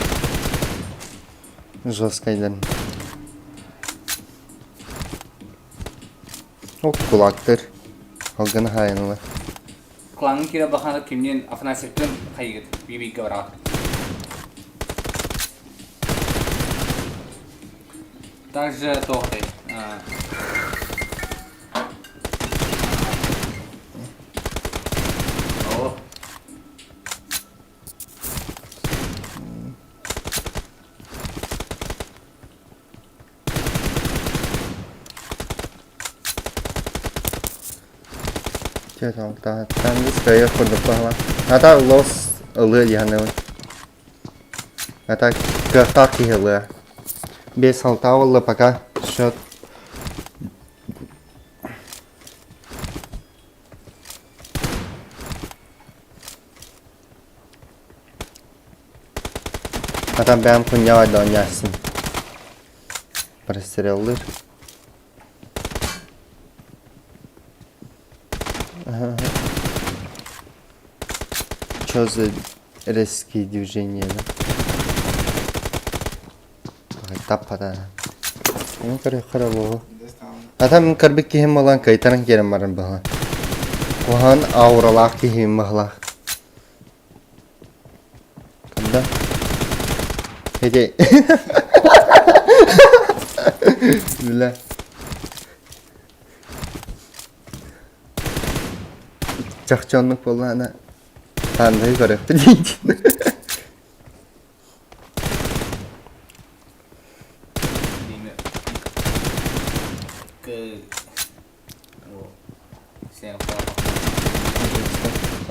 Жесткайдан. О, кулактыр. Алғаны хайынылы. Klanın kira bakana kimliğin afnasiften kayıt bir kavrak. Также тохты. О. Chưa không, ta biết cái phần được qua là ta lost ở lừa gì hả nữa, ta cơ ta khi hiểu lừa, biết sau tao lừa bạc á, shot, ta ben punya ada nyasin, перестрелы. Что за резкие движения, да? Таппада. Ну, хорошо. А там карбики хималан кайтаран керем маран бала. Кухан ауралах ки химмахлах. Когда? Хеде. Бля. Чахчонлuk болана. Tanrı'yı görüktü değil.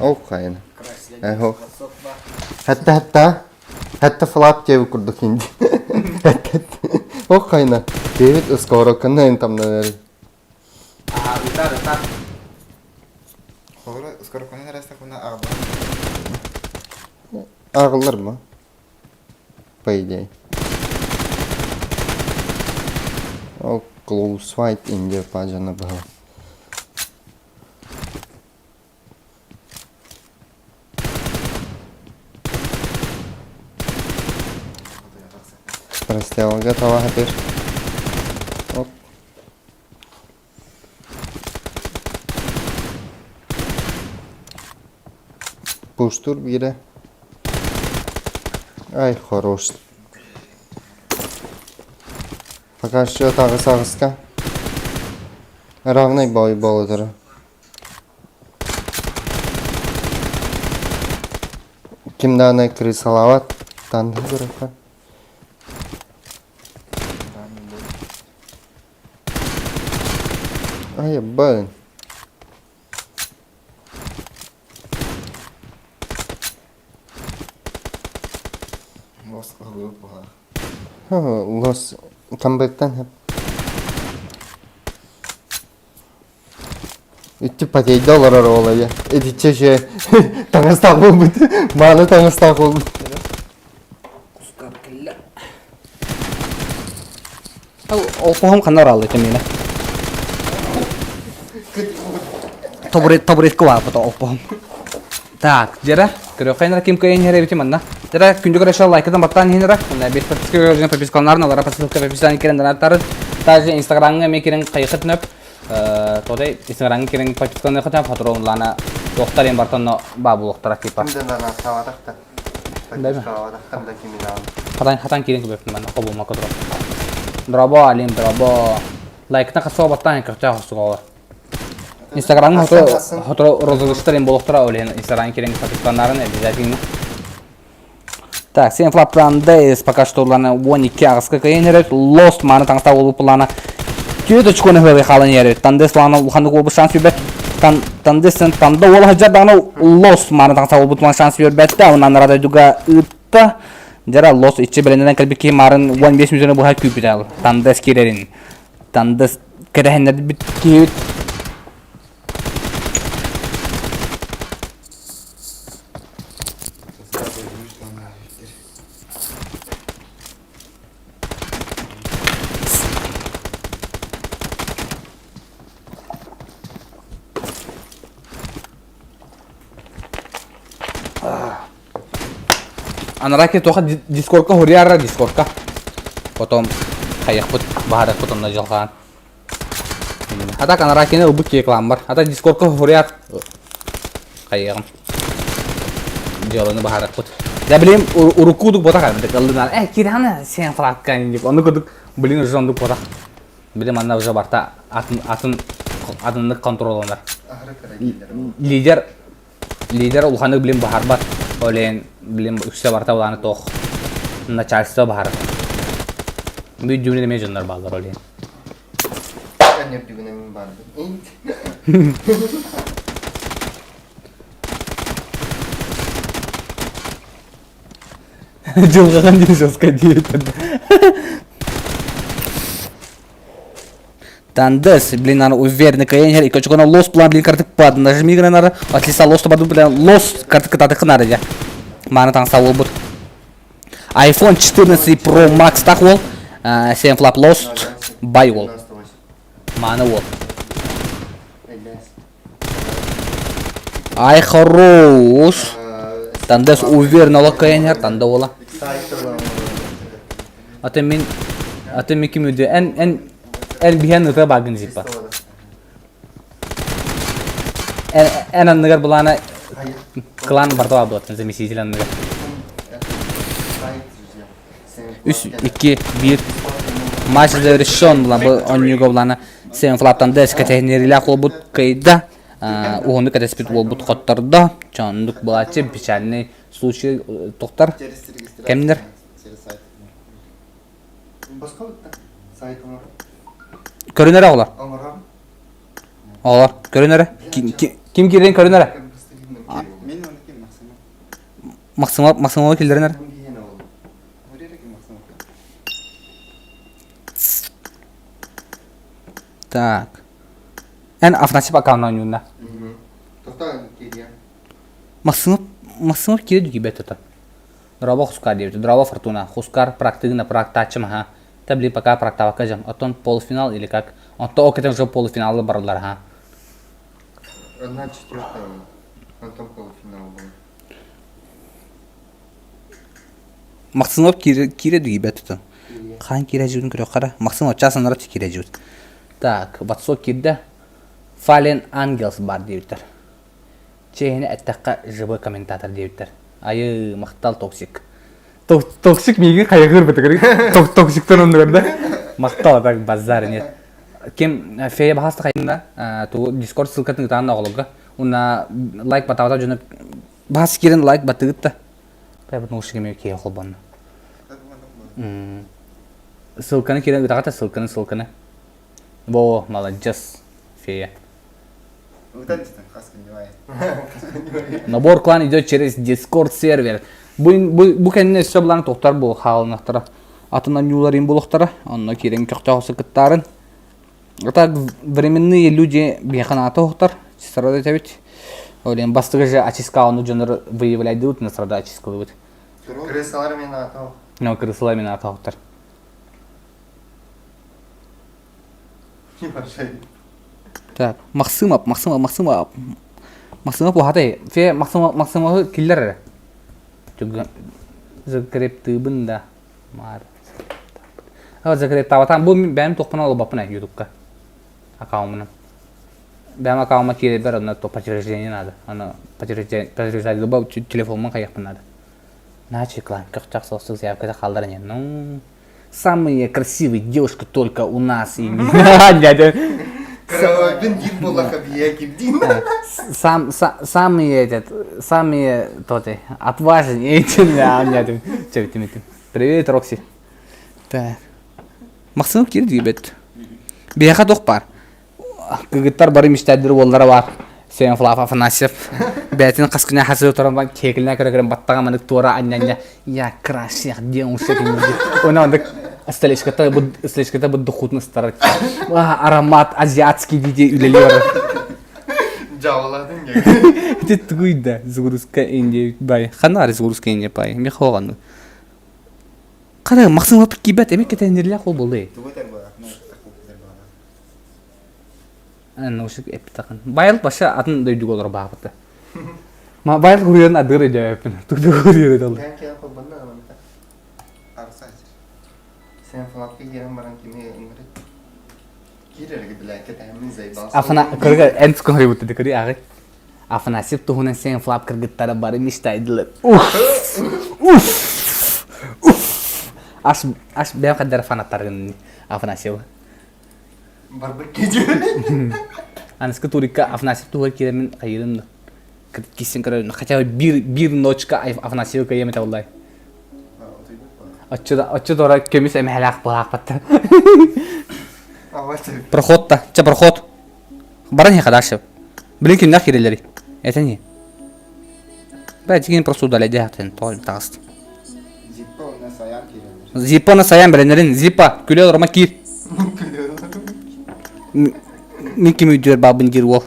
Oh kayın. Hatta flap diye kurduk şimdi. Oh kayın. David ıskavarok'un en tamları. Utar. Ahora, скоро con esa resta con una agua. Ağılır mı? По идее. O close fight ince pajana bağlı. Простял, готова теперь. Оп. Пуштур бире. Ай, хорош. Пока что тагы-сагыска. Равный бой болдыр. Kimdana крысалават танды бұраққа. Ай, ебан. Лос ылы бұға. Лос камбэктан хеп. Үтті патейді олар олай. Эдитче же таңыстақ болбыд. Маны таңыстақ болбыд. Опоғым қанар алды темені. Табуретке var bu da oppoğum. Так, жара, көрөкайнара ким көйен хере бити манна. Жара күндүк решал лайкадан баттан хенера. Мына бет подписка жана подпискаларын алара подписка подписаны керендер аттары. Даже инстаграмга мен керен кайыкытнып. Тодай инстаграмга керен подписканы хатан фоторонлана доктор ен бартан бабулуктара типа. Kimdana savatakta. Savatakta da kimina. Хатан керен көбөптүн манна кобулма кодро. Драбо алим драбо. Лайктан касоо баттан кырча хосуга. Инстаграмга фото розыгыштар ен болуктара олен инстаграмга керен подпискаларын обязательно. Так, сен флаптандайыз пока что лана 12 агыска кайынерет. Lost маны таңста болуп лана. Күйөт чконы хөле халын ерет. Тандес лана улханды болбу шанс бербет. Тандесен танда ол хаджар дана Lost маны таңста болбу тулан шанс бербет. Онан радиодуга ытта. Жара Lost ичи беленден келбеки марын 15 миллион буга күпүтал. Тандес керерин. Тандес керехендер бит күйөт. Анараки тоха дискордка хурьяра дискордка. Потом кайыкпыт баһадакпыт онда жылган. Атак анаракине убук кеклам бар. Ата дискордка хурьяр кайыгым. Жолуну баһадакпыт. Я билем урукудук бота кайым деп алдынан. Кирана сен флаккан деп. Ону кудук билин жондук бота. Билем анда уже барта атынды контролондар. Лидер улханы билем бахар бар. Олен билем үксе барта уланы тох начальство бар. Büyük cümle demeye canlar bağlar olaya. Ben hep düğünemin vardı. Жылғаған дейін жасқа дейін. Тандес, блин, она уверенно кайнер, и кочко на лос план, блин, карты пад, нажми на нара, отлиса лос, то баду, блин, лос, карты кататы хнара, я. Мана там стал будет. iPhone 14 Pro Max так вол, 7 flap lost, buy wall. Мана вол. Ай, хорош. Тандес уверенно ла кайнер, танда вола. Аты мен ким өйді, ән бихен ұта багын зипа. Ән анныгар бұланы клан бартава бұлатын, замеситель анныгар. 3, 2, 1. Матч завершен бұлан, бұл оннюга бұланы 7 флаптан дәс кәтәхінерілі ақыл бұд кайда. Уғынды кәтәспет ол бұд қоттарда. Чондық бұлачы печальный случай тоқтар. Кәмдер? Көрінері оғылар? Оғылар, көрінері? Ким керден көрінері? Мен оны кем максимал? Максимал келдерінері? Так. Ән афнасип аккаунтан юнда. Максимал кереді ге бәт тұтар. Дрова Хускар девять, Дрова Фортуна. Хускар практикна практачым, ха. Табли пока практавака жам. Отон полуфинал или как? Он то окетем уже полуфиналы барлар, ха. 1/4, потом полуфинал был. Максимал кереді ге бәт тұтар. Қан кережудің көрі қара. Максимал часын рати кережуд. Так, батсо керді. Fallen Angels бар деветтер. Чейіні әттәққа жыбы комментатор деветтер. Айы, мақтал токсик. Токсик меге қайығыр біті көрі. Токсиктен онды көрді. Мақтал атақ базар нет. Кем фея бағасты қайында, Discord ссылкатын ұтағын оғылығы. Уна лайк батавата жөніп, бағасы керін лайк батығытты. Прямо наушники мне кей холбан. Ссылканы кире утагата ссылканы. Во, молодец, фея. Набор клан идет через Discord сервер. Bu kendine söblan tohtar bu halınaqtara. Atına nюларин булуqtara. Онна кирен көхтәгысы кыттарын. Это временные люди беханата тохтар. Срада табит. Олен бастыгы же очистка оны жонор выявлять дут на срада очисткалыбыт. Крысалар мен атау. Но крысылар мен атауқтар. Так, Максимов ухатай. Фе Максимов киллер. Juga zakrep tübün da mar. Ha zakrep tavatan bu benim toxpana olub apına YouTube'ka. Аккаунтым. Benim аккаунтыма кире бер ona то подтверждение надо. Она подтверждать любой телефонмен каяқпын надо. Начи клан, как так сосуд заявка халдарне. Ну, самые красивые девушки только у нас и дядя. Крабин гид была хабия гибдин. Самые тоты отважные эти дядя. Привет, Рокси. Так. Максим кир дибет. Бияха тоқпар. Кыгыттар бары мечтадыр оллары бар. Сен флаф Афанасьев. Бәтин қасқына хасыр тұрған кекіліне көрігірін баттаған мәнік туара аннanya. Я красив девушек. Она он так столичката буду худно старать. Аромат азиатский виде үлелер. Жауладың ге. Это туйда загрузка инде бай. Ханар загрузка инде бай. Мехоған. Қара Максим апыр кибет эмек кетендерле қол болды. Наушник эпитақан. Байыл баша атын дөйдүг олар бағыты. Ма байыл көрген адыр жауапын. Туйду көрген ол. Kan kira kau benar mana? Arsa aja. Saya flappi kira barang kimi ingrid. Kira lagi bilang kita hamil zai bas. Афана көрген энс көрген бутты көри ағы. Афанасип туһунан сен флап кыргыттары бары миштайдылар. Аш бәм кадәр фанаттаргын Афанасип. Barbar keju. Анысқы турикка Афанасип туғыр керемін қайырымды. Кисен көрген. Хотя бы бир ночка Афанасип кайемет аллай. Отчы дора көміс әмәләқ бұлақ баттыр. Проход-та. Ча проход. Бара не кадашев. Блин, кем нахерелери. Это не. Бәт деген просто удалять яқтен. Тағыст. Зипа на саян біленерін. Зипа. Күле орма кир. Мен кем үйдер бабын кир ол.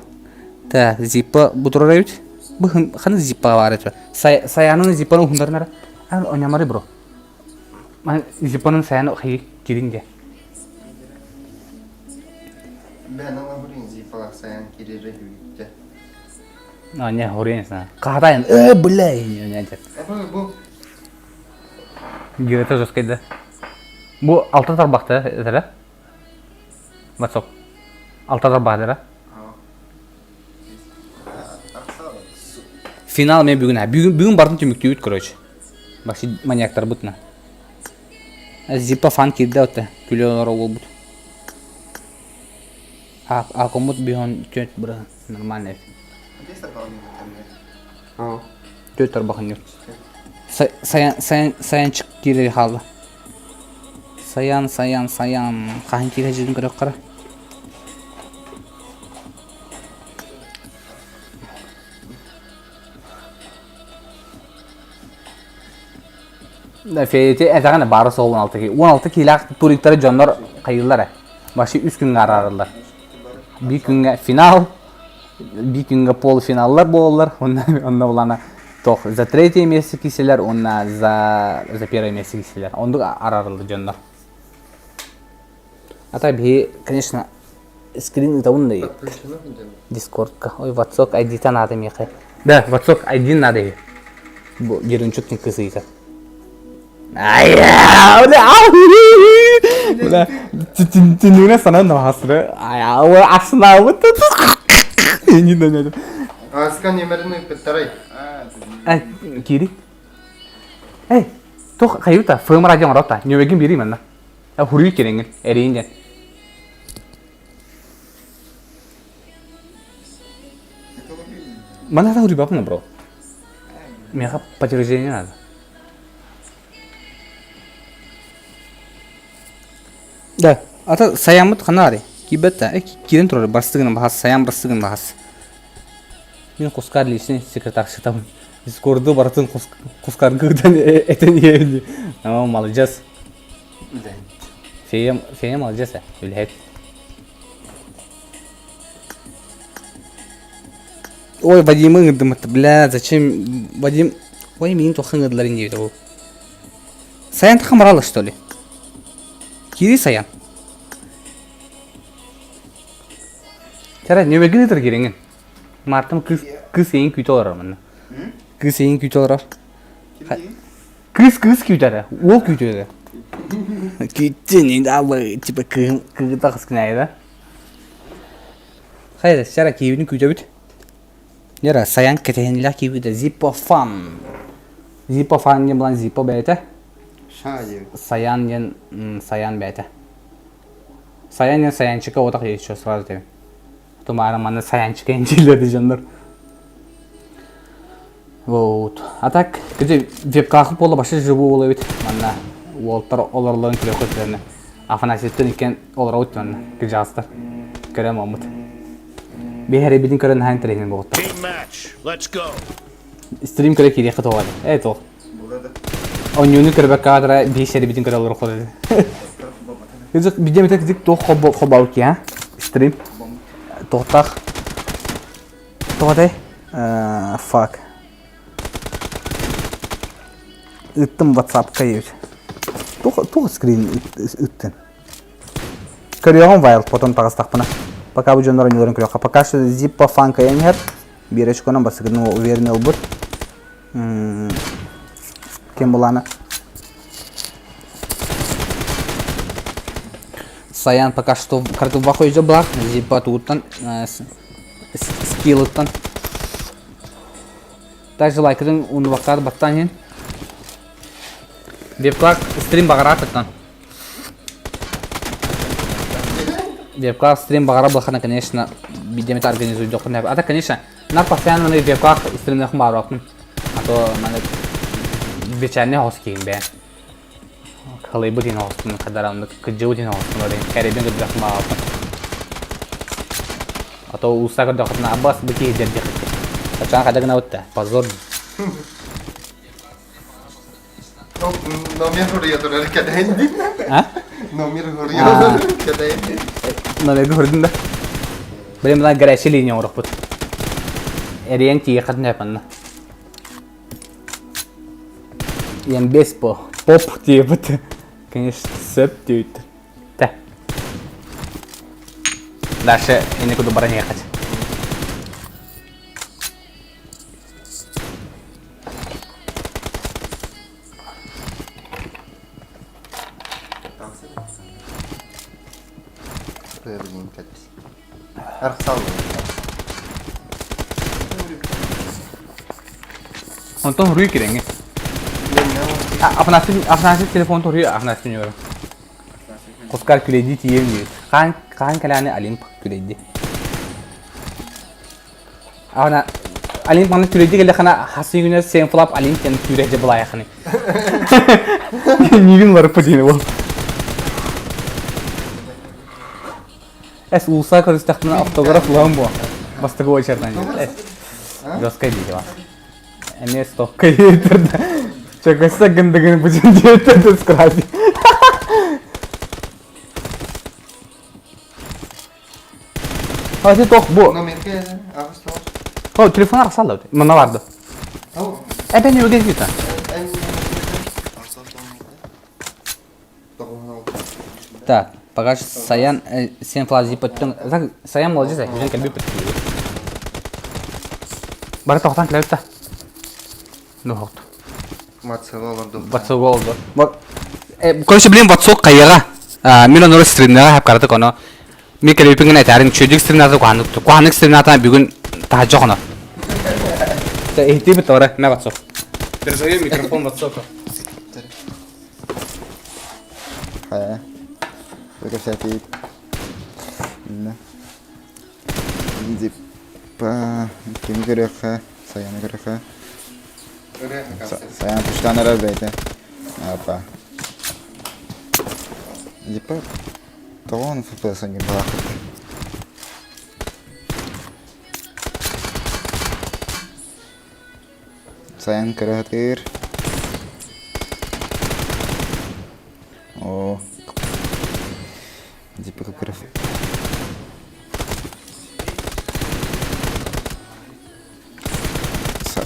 Так, зипа бұтырар әйт. Бұл қаны зипа бар әті. Саянын зипаның хүндарынары. Әл ойнамары бро. Зипаның саяны қайы киринге. Ben ama buraya zipala sayan kiri rehüyükte. Не, хуренсна. Қағатайын. Блай. Apa bu? Гирета жескайды. Бұл алты тарбақты әтірі? Ватсоп. Алты тарбақты әтірі? Финал мен бүгін бардың түмікті өт, короче. Бақшы маньяктар бұтына. Зипа фан кирді өтті. Күлі олар ол бұт. Акомут бігін төт бұры. Нормальный. Где стакан не Төт тарбақын өт. Саян чық кирі қалды. Саян. Қағын кирі жүрін көрек қара. Фейте әтәғаны бары соғын 16 ки. 16 килақ туриктары жонлар қайылар. Башы 3 күнге арарылар. Bir күнге финал, bir күнге полуфиналлар болалар. Онда булана тоқ за третье место киселер, онда за первое место киселер. Онда арарылды жонлар. Ата би, конечно, скрин таунда есть. Дискордка. Ой, WhatsApp ID-та надо меқай. Да, WhatsApp ID надо. Бу жерінчук не кысыйса. Udah, cincinnya sana nahasre. Ayah, asna betul. Ini nanya. Askan yemerini petaray. Kiri. Tuh kayu ta, firm raja ngorot ta. Nyobegin biri mana? Huri kirengin, erinya. Mana tahu huri bapaknya bro? Mereka pacar jennya ada. Да. Ата саямыт ханари. Кибетта. Кирен турар бастыгын бахас, саям бастыгын бахас. Мен кускар личный секретарша там. Из города бартын кускар гыгдан это не. Ама молодец. Фея молодец, үлһәт. Ой, Вадим ыгдым, бля, зачем Вадим? Ой, мен тохан ыдларын дейді ол. Саян тахамралы, что ли? Кири саян. Чара, не бегілетір керенген. Мартым кыз ең күйті олар мына. Кыз ең күйті олар. Кыз күйті ол күйті еді. Күйті не дабы, типа күйті қыз кінай еді. Хайда, чара кейбінің күйті бүт. Нера, саян кетенілі кейбіді Zippo Fun. Zippo Fun не бұлан Zippo бәйті. Шайы. Саян ен саян бәйті. Саян ен саянчыка отақ еші сразу тебе. Тумара мана саянчыка енчелерді жандар. Вот. А так, где веб-кахы пола башы живу олы бит. Мана уолттар оларлығын күлі көттеріне. Афанаситтен екен олар өтті мана. Кіл жастар. Көрем омыт. Бехері бітін көрін хайын тренинг болғытты. Team match. Let's go. Стрим көрі кейде қыт оғады. Әйт ол. Онюны көрбәк кадра бешері бітін көрі олар қоды. Бидем етек дик тоқ қобау ки, а? Стрим. Тоқтақ. Тоғадай. Фак. Үттім ватсапқа еуш. Тоқ скрин үттін. Көріғын вайлд, потом тағыстақ бұна. Пока вы жондар не крёха. Пока что Zippo Fun кайнгер. Беречко нам басыгны уверенный олбут. Кем булана? Саян пока что карту бахой жаблах. Zippo туттан скиллыттан. Также лайкдың уны вақтар баттан ен. Вебклак стрим бағараттан. Веб-класс стрим багара блахана, конечно, бидем это организует доходный. А так, конечно, надо постоянно на веб-класс стримных барокн. А то надо вечерний хоски имбе. Халибу дин хостун, когда он кджу дин хостун, один карибин гудах барокн. А то уста гудах на абас бики дердих. А чан когда гна утта, позор. Номер хуррiyatı kadar. А? Номер хуррiyatı kadar. Номер хуррiyatı. Блин, на горячей линии урок будет. Ориенти ехать не панна. Ям без поп типа. Конечно, сэп тют. Да. Дальше я никуда барани ехать. Он то руи киреंगे. अपना से टेलीफोन तो रुई अपना से नहीं हो रहा. उसका क्रेडिट ये नहीं. कान के लाने अलिम क्रेडिट. अपना अलिम पाने क्रेडिट के लिए खाना हासी गुना सेम फ्लॉप अलिम के क्रेडिट जब लाया खाने. नीविन वर्पती ने वो. ऐसे उसा कर इस्तेमाल ऑटोग्राफ लाऊंगा. बस तक वो चलता है. दोस्त का दीजिए बात. Они столько это. Чего с гандаган будем делать это скраби. А ты тох бо. Номер ke австо. О, телефон арсалды. Мана vardı. Это не выглядит а. Так, пока Саян 7 флази подтён. Саян молодец, я как бы подтён. Бара тохтан клависта. Ну вот. Ватсок oldu. Bak, короче, блин, ватсок кайга. Мен оны стримнага хап карады коно. Мен келип пинген айтарын чөдик стримнада куанык стримнада бүгүн тажа коно. Эти битора на ватсок. Держи микрофон ватсока. Хая. Только всякие. Zippo. Kim görüyor? Sayan görüyor. Sayan tuştan arar beyte. Apa? Zippo. 16 FPS gibi bakıp. Sayan kırahtır. O. Зиппа кырыв.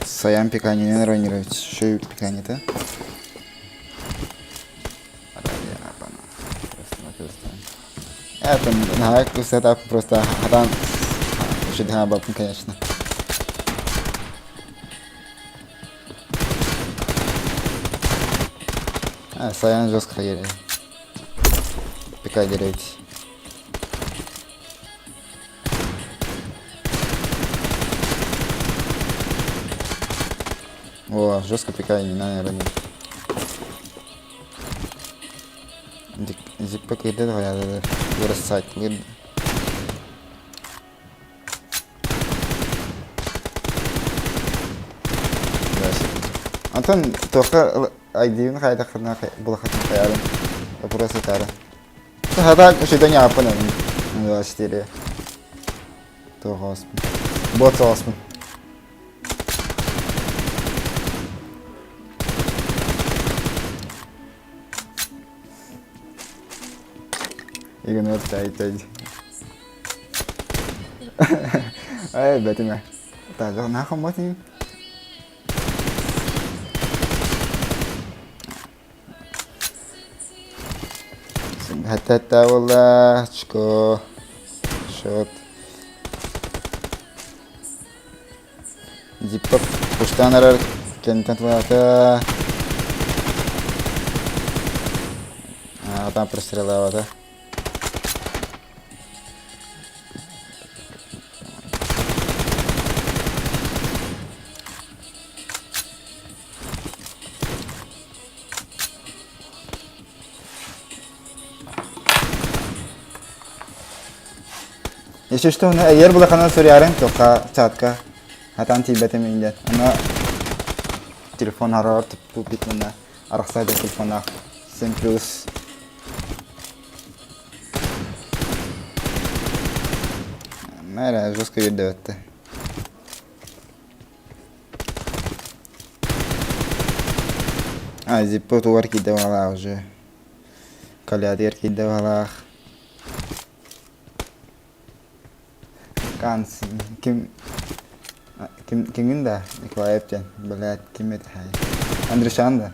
Саян пиканинен ронировать. Что пиканит-то? Это на сетап просто хадан шидха бабн, конечно. Саян жестко едет. Пикай деревья. О, жестко пикай, не надо ранить. Зиппа кыйды да вырастать. Антон, только айдивин хайда хана булахатын каярын. Просто тара. Хада что-то не апана. Да, 4. То хоспин. Вот хоспин. Игнор стоит. Ай, бэтэмэ. Так, нахуй мотим. Хатата вала чко. Шот. Зиппа пуштанарар кентент вата. Там прострелала, да? Если что, я был канал Сурьярен, только чатка. А там тебе это меня. Она телефон орал, тупит на арахсайда телефона. 7+. Мэра жестко видео это. Зиппо туар кидевала уже. Калядер кидевала. Канс ким да Николаевтен, блядь, ким это хай. Андрюшан да.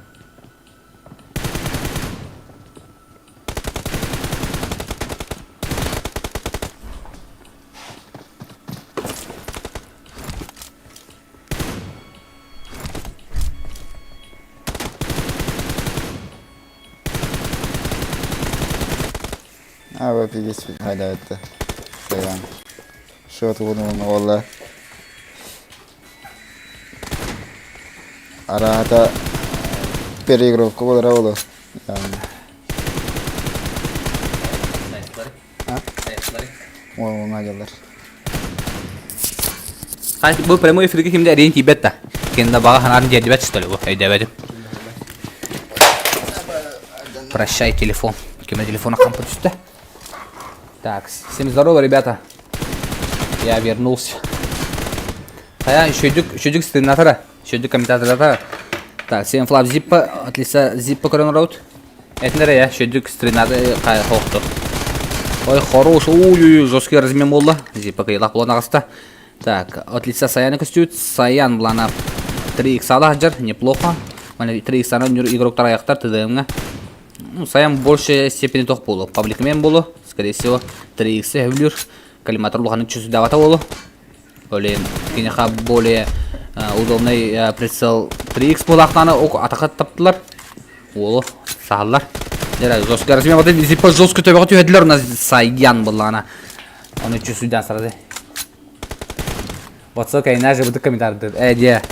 Вот здесь хайда это. Стоян. Шот вынул валла. Арата переигровку выиграла. О, наделар. Хай bu прямой эфирге кимде арен тибетта. Кенда бага ханарын жердебет что ли? Айдабедим. Прощай телефон. Кем телефона кампа түсті. Так, всем здорово, ребята. Я вернулся. Я щедюк стенатора. Щедюк комментатора. Так, всем флап зиппа. От лица зиппа коронарот. Это я щедюк стенатора. Хохто. Ой, хорош. Ой, жесткий размен молла. Зиппа кайлах была нагаста. Так, от лица Саяна костюет. Саян была на 3х алахджар. Неплохо. 3х игрок тараяхтар. ТДМ. Ну, Саян в большей степени тох было. Пабликмен было. Скорее всего, 3х эвлюр. Калиматор луханы чуть сюда ватаволу. Блин, кинеха более удобный прицел 3х булахтаны атакат таптылар. Олу, сағалар. Жестко размен вот эти по жестко төбеға түйеділер на Саян булана. Оны чуть сюда сразу. WhatsApp кайна же буду комментарды. Де.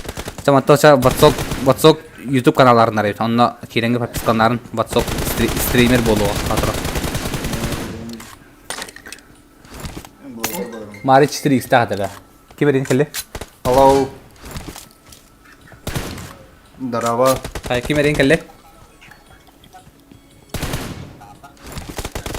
Чама тоша WhatsApp YouTube каналларын арайт. Онна керенге подписканларын WhatsApp стример болуға қатыры. Мари 4х тағдыры. Кеберін келі? Hello. Здорово. Кемерін келі?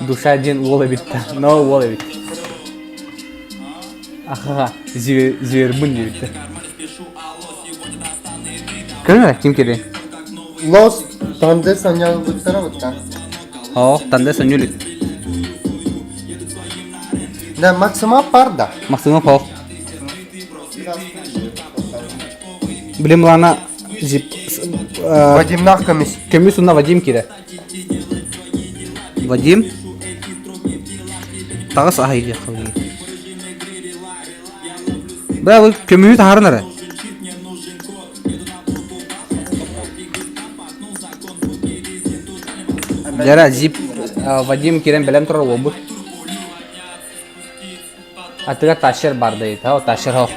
Душа ден ола битті. No ола битті. Аха, звербін битті. Кім кім кеді? Лос танды санял буттара бутта. О, танда сонюлі. Да максима парда. Максимум пол. Білем лана зип... Вадим нахкамис. Көмі сұнна Вадим кеді. Вадим? Тағыс ағай қылды. Бля, бұл көмі тағарын әрі. Жара, зип... Вадим керен білем тұрар ол бұл. Атыға ташыр бар дейді, о, ташыр о.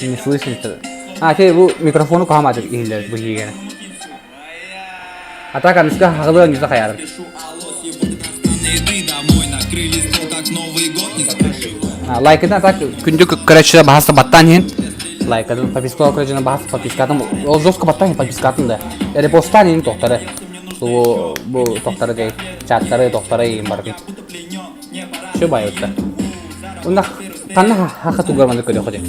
Не слышно что-то. А, те бұл микрофону қоғамады ейлер бұл егені. А так, анысқа хағылы өңізді қаярым. Лайкыдан так, күнді көрәтшіде бағасы баттан ең. Лайкыдан подпискалау көрәтшіде бағасы подпискатын. Ол жостқа баттан ең подпискатын да. Репостан ең тоқтары. Бұл тоқтары дей, чаттары тоқтары ең бар дейм. Шо бай өтті. Онда танна хақы туғарманды көрі қоды.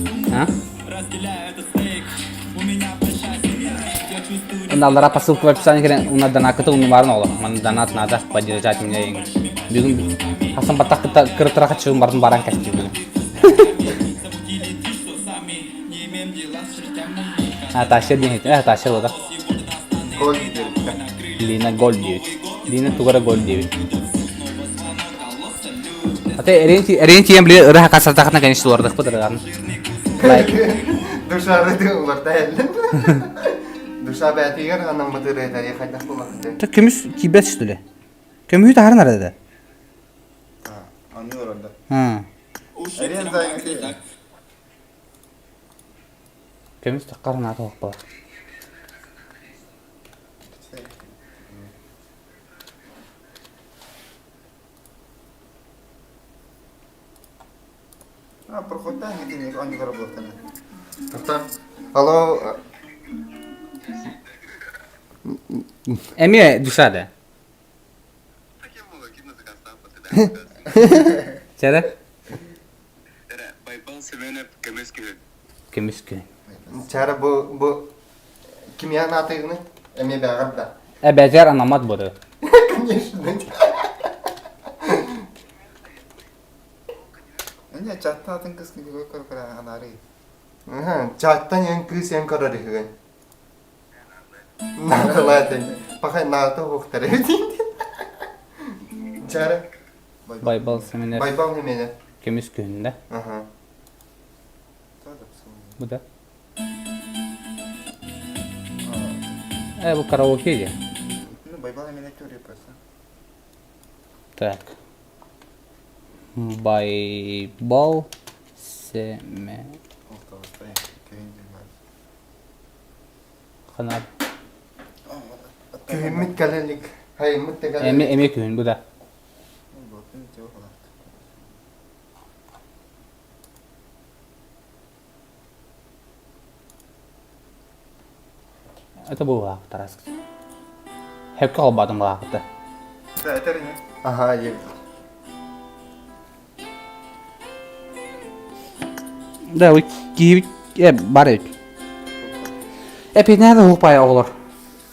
Онда аллара посылка в описании керен, онда донакыты ұны барын олы. Маны донат надо поддержать меня ең. Бүгін Хасан баттақ кіріп тұраға шығын бардың баран кәсті бүгін. Ташыр дейін, ташыр ода. Гол gidiyor. Lina gol diyor. Lina tugara gol diyor. Ate erinti yang beli udah kasar takatnya kayaknya keluar dah putar kan. Like. Dışarı diyorlar da elle. Dışarı betiyor anam mıdır eder ya kaydak bulamadı. Ta kimiz kibet işte. Kimiz de her nerede? Anlıyor orada. Ha. Eriyen zaten şey. Kimiz de karnı atı var. Прохода не они работали. Alo. Emi dışarıda. Çare? Kimiz ki? Cara bu kimya natığını emi bağır da. Becer anlamat bunu. Ini catta atın kız gibi kara anari. Chattan yang kız yang kara dihun. Nakal atın. Пока НАТО ухтары. Жары. Байбал семенер Байбал немене. көмүс күнүндө. Ага. Bu da. Bu караоке де. Ну, байбал именно теория просто. Так. Байбал семе. Канат. Kühümmüt galelik. Hayır, mütte Эме galelik. күн bu da. Это был лак, Тарас. Hep kalmadım lakta. Да, это рынок. Aha, iyi. Да, o gibi bari. Nerede hukpaya olur?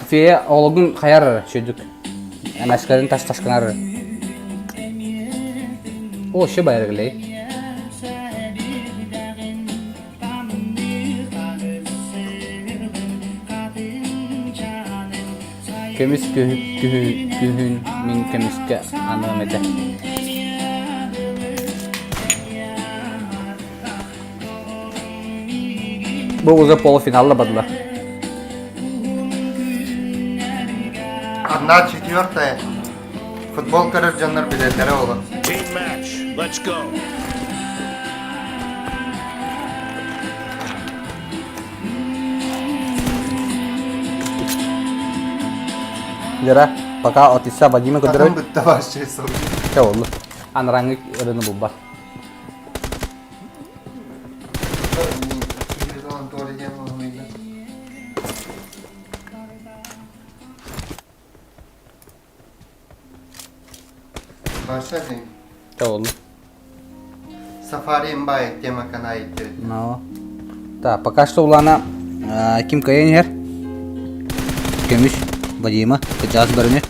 Fiye oğlugun kayar çocuk. Emeşlerin taş kanar. O şey bayar güley. Kömüs gühün min kömüske anlamede. Bu уже полуфинал badla. Одна четвертая. Futbol kararcanlar biletleri olur. Team match. Let's go. Jara, пока отиса Вадима Takım кадровит. bitti başlıyor sonra. Şey oldu. Anrangı ırını bulbar. Başlayayım. Şey oldu. Safari Mbaye тема канаиты. Ну. Так, пока что улана Ким Каенер. Көмүс Вадима, кыжас бәріне.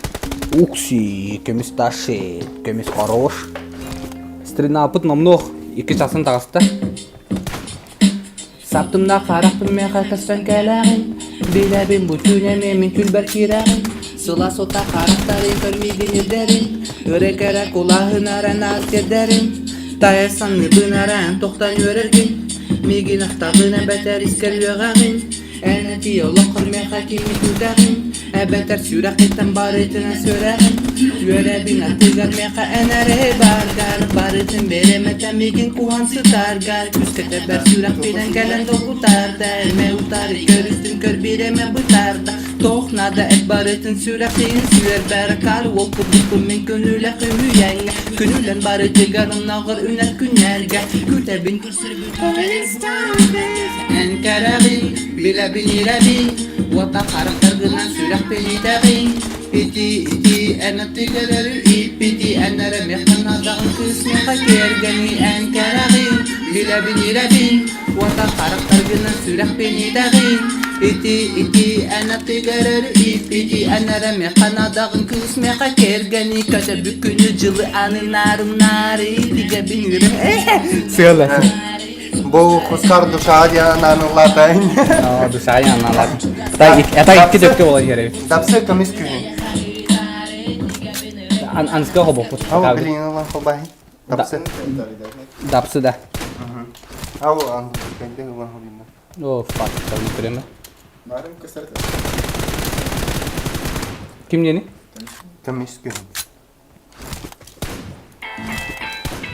Укси, көмүс таши, көмүс хорош. Стрина опыт намнох, 2 часын тағысты. Саптымда қарақпын мен қайқыстан кәләғын. Биләбін бұтүнеме мен күлбәр кирағын. Сұла сота қарақтарын көрмейген ердерін. Өрекәрі құлағын аран аскердерін. Таясанны бұнаран тоқтан өрерген. Меген ақтағына бәтер искәлуғағын. Әні тиолоқыр мен қакемі күдағын. Әбәтер сүрәқеттен барытына сөрәғын. Өрәбін аттығар меқа әнәрі баргар. Барытын береметтен меген куған сытаргар. Күскеті бәр сүрәқ беден кәлін доғытарда. Әлме ұтары көрістін көр береме бұтарда. Тоқнада әт барытын сүрәқтейін сүйер бәрікар. Ол құдықым мен көнілі қүйәңі. Күнілін барытығарым нағыр үнәр күнәрге. Күтәбін күрсір Әнкәрәғин, біләбін ерәбін. Вата қарақтарғынан сүрәқ бені тәғин. Ити, әнәттігілері иппети. Әнәрі меқанадағын күсмеға кергені. Әнкәрәғин, біләбін ерәбін. Вата қарақтарғынан сүрәқ бені тәғин. Ити, әнәттігілері иппети. Әнәрі меқанадағын күсмеға кергені. Көті бүкіні жылы анынарым нары. Тіге бін үрім. Сыйлы. Bu kuşkar duşağı diyen anılardan. Aa, dışarı yanlarlar. Eta iki dökte olan yere. Dapsı kamis künü. Anıska hobo put. Ama bilin Allah hobahi. Dapsı. Dapsı da. Ama anı kendi Allah hobahi. O fuck. Tabii kremi. Барым кыстырды. Kim yeni? Kamis künü.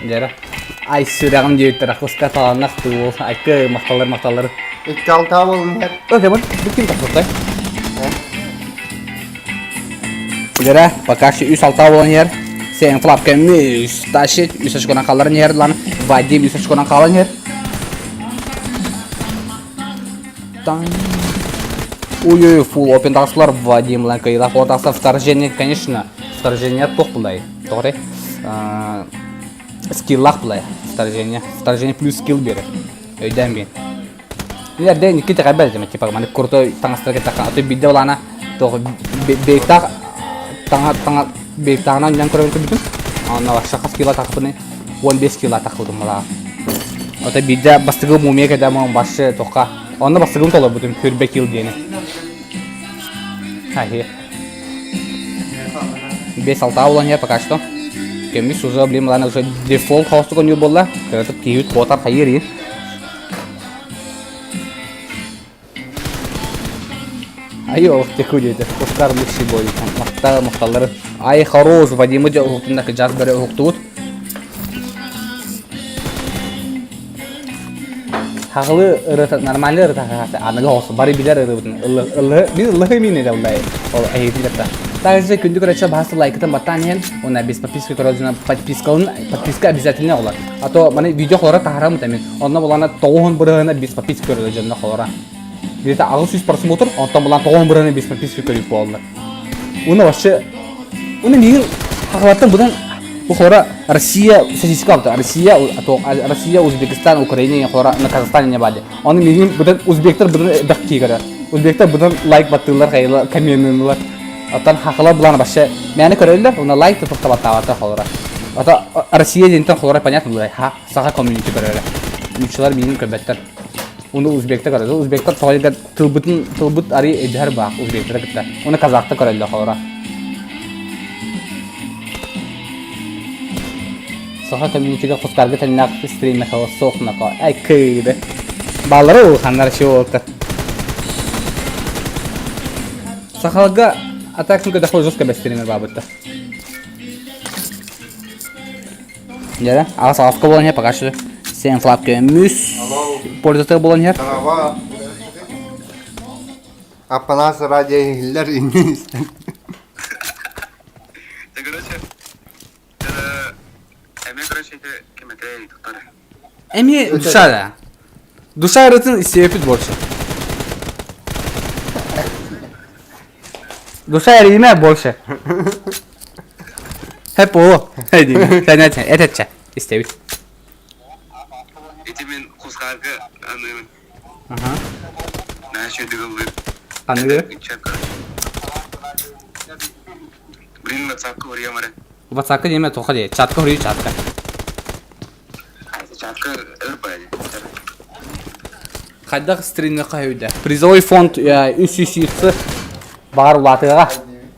Jara. Ay sürəğim deyirlər. Axıska talanaq bu. Ay maqtallar. İkkal tavul net. Öyle bu. Kim tapdı? Jara, пока что üst alta olan yer. Sen flap kemiş. Taşı üst çıkan kalların yer lan. Vadim üst çıkan kalan yer. Там. Ой, full open tasklar Vadim lan kayıla. Фотосы вторжение, конечно. Вторжение тоқ бұлай. Тоғры. Скиллах бұлай. Вторжение плюс скилл бері. Өйден бен. Нелерде никіті қайбәл деме. Типа, маны кұрты таңыстыр кеттаққан. Аты бидде олана. Тоғы бейктақ. Бейктағынан жан көрі бүтін. Ана шақа скилла тақпыны. 15 скилла тақпыдым бұлаға. Аты бидде бастығы мумия кәдемі башы тоққа. Onda bastığım tola budum körbe kill diyene. Hayır. Без алта уланер пока что. Кемис уже, блин, ладно, уже дефолт хосту коню была. Короче, киют котар хайри. Айо, ты худеете. Оскар лучший бой. Махталар. Ай, хорош, Вадим, иди, на джаз бере ухтут. Хагылы ырыта нормальный ырыта хагаты. Аныга осы бары билер ырыбытын. Biz ыллы мине жолдай. Ол айдилерта. Также күндүк реча басы лайктан баттан она без подписки корозуна подписка обязательно олар. А то мана видео холора тахарам тамин. Онна булана тоон бырына без подписки корозуна холора. Где-то агыс просмотр, он там булана тоон бырына без подписки көрүп болду. Уна вообще мин хагылаттан будан bu xora Россия статистика алды. Россия, Узбекистан, Украина, xora на Казахстан не бады. Аны менин будан узбектер будан дакки кара. Узбектер будан лайк баттылар, хайла комментлар. Атан хакыла булан башы. Мени көрөлөр, уна лайк топтап атабата xora. Ата Россия дентен xora понятно булай. Ха, сага комьюнити көрөлөр. Үчүлөр менин көбөттөр. Уна узбектер көрөлөр. Узбектер тойлга тылбыт ари эдер бак узбектер кытта. Уна казактар көрөлөр xora. Саха комьюнитиге кускарга теннак стримме хава сохнака. Ай кыйды. Балары хандар шоолта. Сахалга атаксынка да хой жестко стример бабытта. Яра, ага сафка болон я пока что. Сен флап көмүс. Пользователь болон я. Ава. Апанас радиоилер инес. Эми душа да. Душа рытын истепит больше. Душа эриме больше. Hep o. Hadi. Sen etçe. İstebit. Итимен кускарга анын. Ага. Наша дыгылы. Анны. Блин, WhatsApp вария маре. WhatsApp неме тоха де. Чатка хори чатка. Чатка өрбайды. Кайдак стримне кайда. Призовой фонд үс бар улатыга.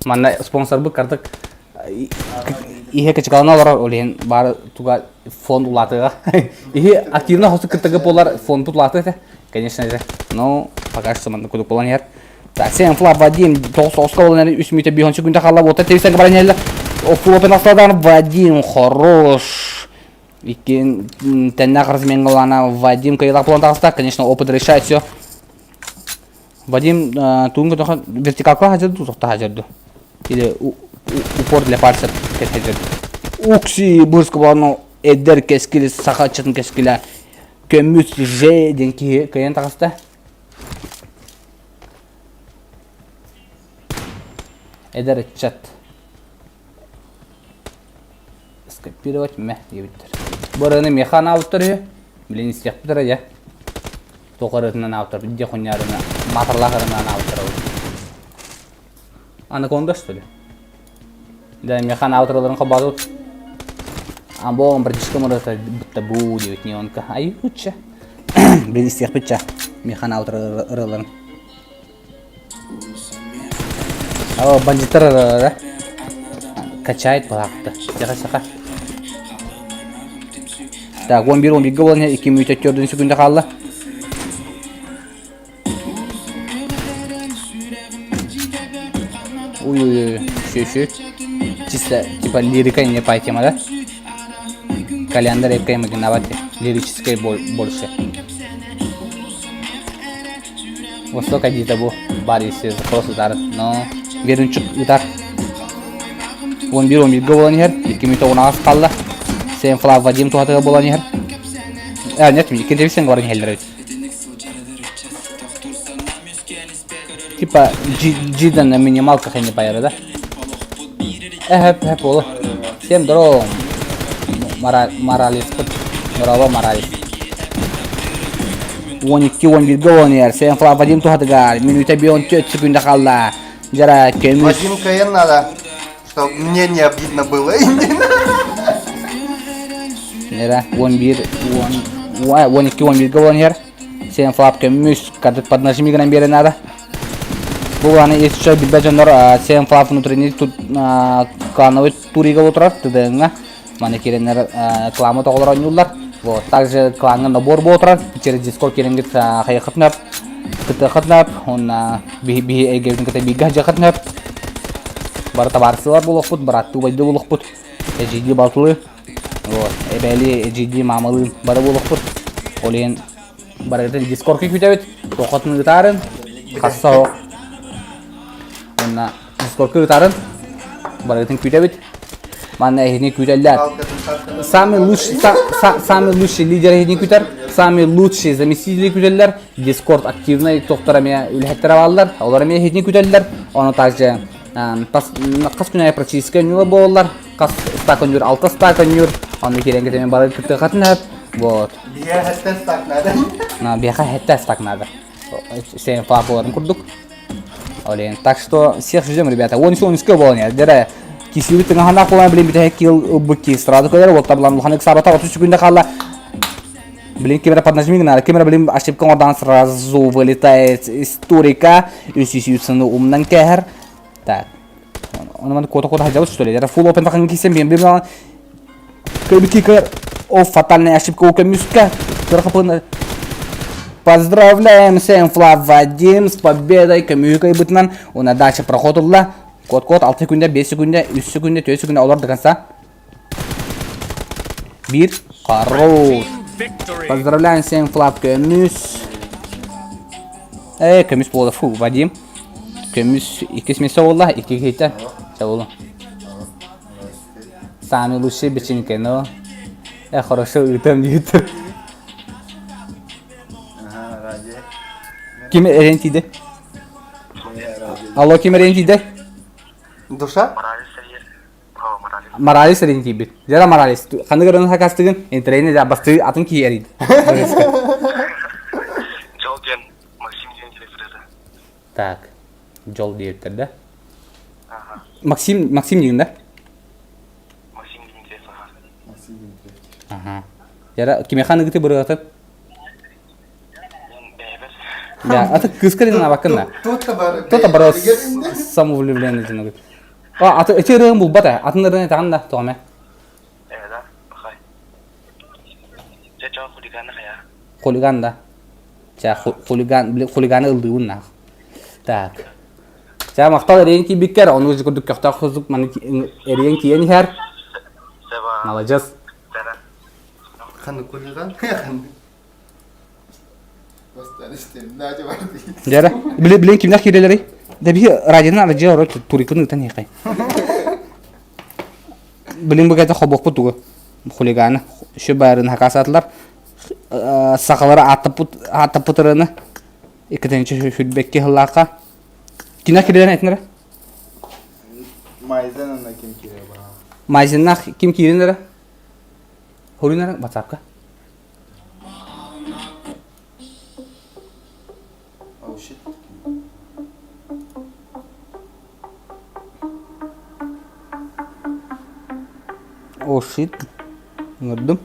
Мана спонсор бу кардык. Ihe кечкаланалар олен бар туга фонд улатыга. Ihe активно хосу кыртыгы болар фонд улатыга. Конечно же. Но пока что мана кудук болан яр. Так, сен флап Вадим 9 болан 3 минута бихончу күндө калап отыр. Тевсен баранелла. Офлопен астадан Вадим хорош. Икен теннак разменгалана Вадим кайла план таста, конечно, опыт решает всё. Вадим тунга тоха вертикалка хажырды, тохта хажырды. Или упор для пальцев хажырды. Укси бурскобаны эдер кескили сахачын кескиле көмүс же денки кайын таста. Эдер чат. Скопировать мeh дебиттер. Бораны механ ауттыры. Билен истек битер я. Токарытынан ауттыр, биде хонярына, матарларынан ауттыры. Аны конда что ли? Да механ ауттырыларын кабазут. Амбо бирдишке мурата битте бу дебит не онка. Ай учча. Билен истек битча. Механ ауттырыларын. Ава бандиттер да. Качает балакты. Жака-жака. Так, 11 болон 2 минут 4 секунда калды. Ой-ой-ой, шö. Чисто типа лирика не по тема, да? Календарь экой магинавати, лирической больше. Вот столько где-то был бар, если запрос удар, но вернчук удар. 11 болон 2 минут 10 калды. Сен флап Вадим тухатыга болон яр. Нет, икенчи дивизияга барган элдер. Типа Джидан на минималках не пайры, да? Хэп болу. Всем здорово. Моралис. Здорово, Моралис. 12-11 болон яр. Сен флап Вадим тухатыга. Минута 4 секунда калды. Жара көмүс. Вадим кайын надо, чтобы мне не обидно было. Нера 12 болон яр. Сен флап көмүс. Кадык под нажми гынан бери надо. Бұл аны еші білбәжендер сен флап внутренний тут клановый турига отырар, тыдыңа. Маны керенер кланы тоғылар ойнулар. Вот, также кланға набор отырар. Через Discord керенгет хай хатнап, кыты хатнап, он би эгевдин кыты бига хатнап. Бар табарсылар болуқпут, бар атту байды болуқпут. Эжиди балтылы. Вот, эбели эжиди мамылы бары болуқпут. Олен барыгытын Discord-ка күтәбет. Тоқатын гитарын, қасса оқ. Онна Discord-ка гитарын, барыгытын күтәбет. Мана эхне күтәлләр. Самый лучший лидер эхне күтәр, самый лучший заместитель күтәлләр. Discord активный тоқтарами үлһәттәр алалар. Олар мен эхне күтәлләр. Оны также қас күнәй практически нюла болалар. Қас стаконюр, 6 стаконюр. Оны керенгет мен бары кытты хатынап. Вот. Бия хәттә стакнады. Бияха хәттә стакнады. Сен флапорын курдук. Олен. Так что всех ждем, ребята. Вон еще болония. Дәрә кисү тыңа хана кулан белән бит хәкил бки страда кояр. Вот таблан хана сабата 30 секунда кала. Блин, камера под нажмing на камера, блин, ошибка он сразу вылетает историка. Үсүсүсүн умнан кәһәр. Так. Он ман кота хаҗабыз что ли? Дәрә full open такын кисем бем. Кибикер. О, фатальная ошибка у Камюска. Поздравляем Сенфлав Вадим с победой. Камюка и Бутман. Он дальше проходила. Код 6 секунда, 5 секунда, 3 секунда, 4 секунда. Олар до конца. Бир. Хорош. Поздравляем Сенфлав Камюс. Камюс болды. Фу, Вадим. Камюс 2 смеса болды. 2 хейттер. Все самый лучший печеньки, но... Я хорошо там YouTube. Ким рентиде? Алло, ким рентиде? Душа? Моралес Моралес Моралес рентибит. Жара Моралес. Ханды көрін хакастығын интернетіне де басты атын кейерейді. Жол ден Максим ден телефонда. Так. Жол дейіптір да? Максим дейін да? Максим ден телефонда. Ага. Жара кеме ханы күті бұры атып? Бәйбір. Да, аты кыз кәрінің абақында. Кто-то бар самовлюбленный жена говорит. Аты эти рыгын бұл бата, атын рыгын тағында тоғаме. Да, бақай. Жа хулиганы қая. Хулиган да. Жа хулиганы ылдыуын нақ. Так. Жа мақтал әрейін ки беккер, оны өзі көрдік көқтақ қызып, әрейін киен хәр. Сәба. Молодец. Сәра. Ханны кулиган. Жара, білен кімдер керелері? Дәбі радиодан арajı оры турикын үтен еқай. Білен бұғайда қобық бұтуғы. Хулиганы. Шо бәрін хақасатылар. Сақалары атып бұтырыны. Екітенші хүтбекке хыллаққа. Кімдер керелері әйтінері? Майзен'на kim kire bana? Майзеннақ кім керелері? Хулинері? WhatsApp-қа. Oh shit. О, shit. Gördüm.